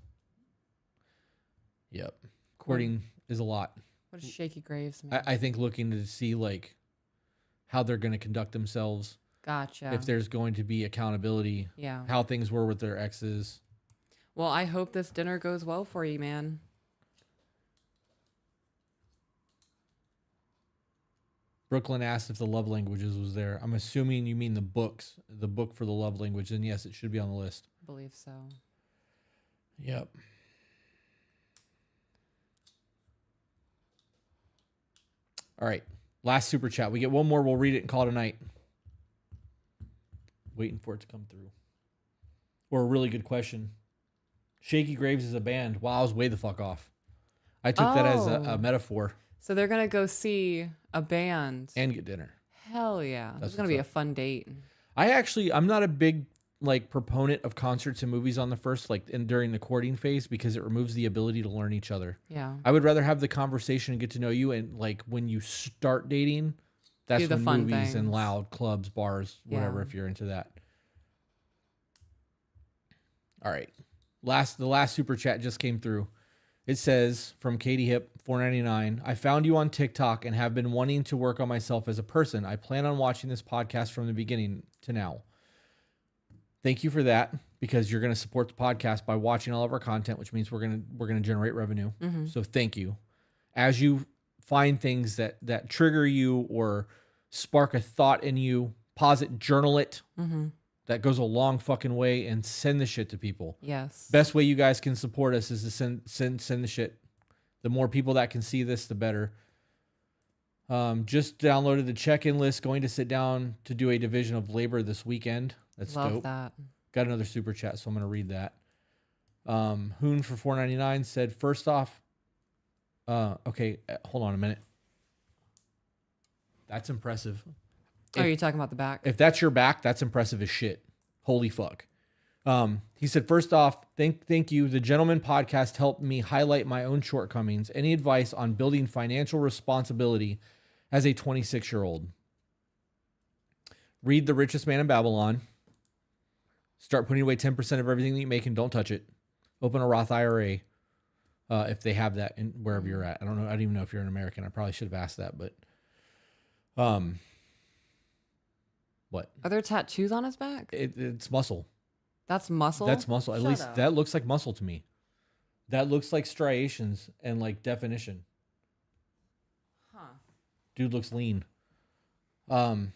Yep. Courting is a lot. What does shaky graves mean? I think looking to see like how they're going to conduct themselves. Gotcha. If there's going to be accountability. Yeah. How things were with their exes. Well, I hope this dinner goes well for you, man. Brooklyn asked if the love languages was there. I'm assuming you mean the book for the love language. And yes, it should be on the list. I believe so. Yep. All right. Last super chat. We get one more. We'll read it and call it a night. Waiting for it to come through. Or a really good question. Shaky Graves is a band. Wow, I was way the fuck off. I took that as a metaphor. So they're going to go see a band. And get dinner. Hell yeah. That's going to be a fun date. I'm not a big proponent of concerts and movies on the first, and during the courting phase, because it removes the ability to learn each other. Yeah. I would rather have the conversation and get to know you. And when you start dating, that's when movies things. And loud clubs, bars, whatever, if you're into that. All right. The last super chat just came through. It says from Katie Hip, 4.99. I found you on TikTok and have been wanting to work on myself as a person. I plan on watching this podcast from the beginning to now. Thank you for that, because you're going to support the podcast by watching all of our content, which means we're going to generate revenue. So thank you. As you find things that trigger you or spark a thought in you, pause it, journal it. That goes a long fucking way, and send the shit to people. Yes. Best way you guys can support us is to send the shit. The more people that can see this, the better. Just downloaded the check-in list. Going to sit down to do a division of labor this weekend. That's Love dope. that. Got another super chat, so I'm going to read that. Hoon for $4.99 said, first off, okay, hold on a minute. That's impressive. Are you talking about the back? If that's your back, that's impressive as shit. Holy fuck. He said, first off, thank you. The Gentleman podcast helped me highlight my own shortcomings. Any advice on building financial responsibility as a 26-year-old? Read The Richest Man in Babylon. Start putting away 10% of everything that you make and don't touch it. Open a Roth IRA if they have that in wherever you're at. I don't know. I don't even know if you're an American. I probably should have asked that, but what? Are there tattoos on his back? It's muscle. That's muscle? That's muscle. At Shut least up. that looks like muscle to me. That looks like striations and like definition. Huh. Dude looks lean. If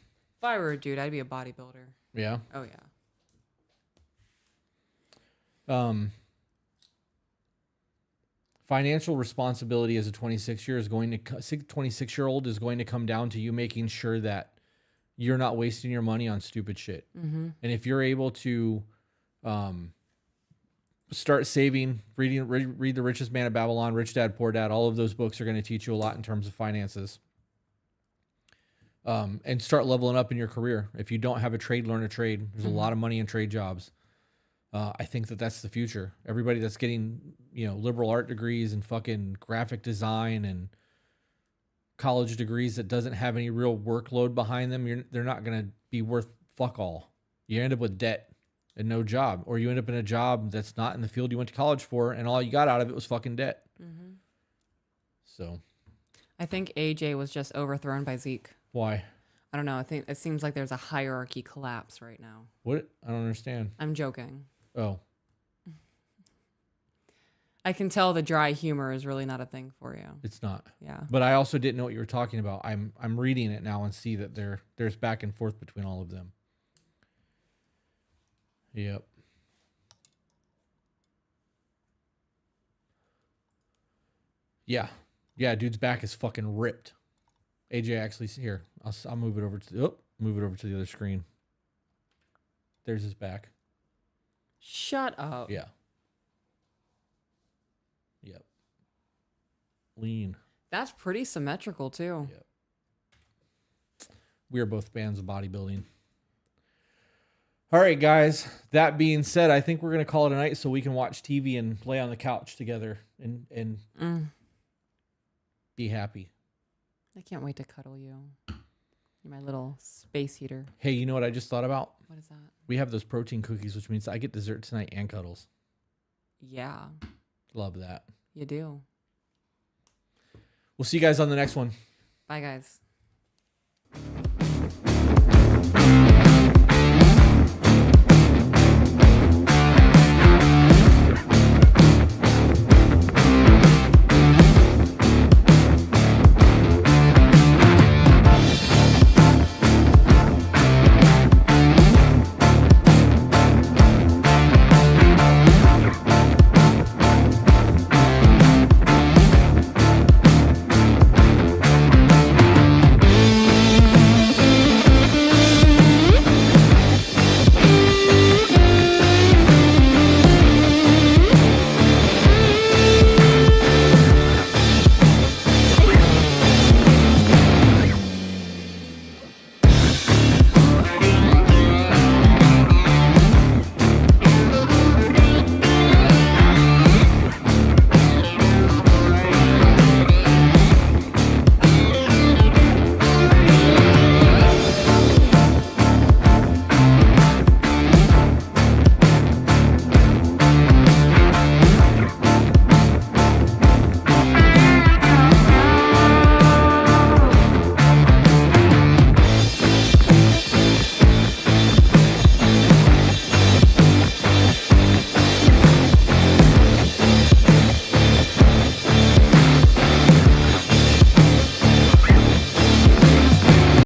I were a dude, I'd be a bodybuilder. Yeah. Oh, yeah. Financial responsibility as a 26-year-old is going to come down to you making sure that you're not wasting your money on stupid shit. And if you're able to start saving, read The Richest Man of Babylon, Rich Dad, Poor Dad, all of those books are going to teach you a lot in terms of finances. And start leveling up in your career. If you don't have a trade, learn a trade. There's a lot of money in trade jobs. I think that's the future. Everybody that's getting, liberal art degrees and fucking graphic design and college degrees that doesn't have any real workload behind them, they're not going to be worth fuck all. You end up with debt and no job, or you end up in a job that's not in the field you went to college for, and all you got out of it was fucking debt. So I think AJ was just overthrown by Zeke. why? I don't know. I think it seems like there's a hierarchy collapse right now. What? I don't understand. I'm joking. Oh, I can tell the dry humor is really not a thing for you. it's not. Yeah. But I also didn't know what you were talking about. I'm reading it now and see that there's back and forth between all of them. Yep. Yeah. Yeah, dude's back is fucking ripped. AJ actually here. I'll move it over to the other screen. There's his back. Shut up. Yeah. Yep. Lean. That's pretty symmetrical too. Yep. We are both fans of bodybuilding. All right, guys. That being said, I think we're going to call it a night so we can watch TV and lay on the couch together and be happy. I can't wait to cuddle you. You're my little space heater. Hey, you know what I just thought about? What is that? We have those protein cookies, which means I get dessert tonight and cuddles. Yeah, Love that. you do. We'll see you guys on the next one. Bye, guys.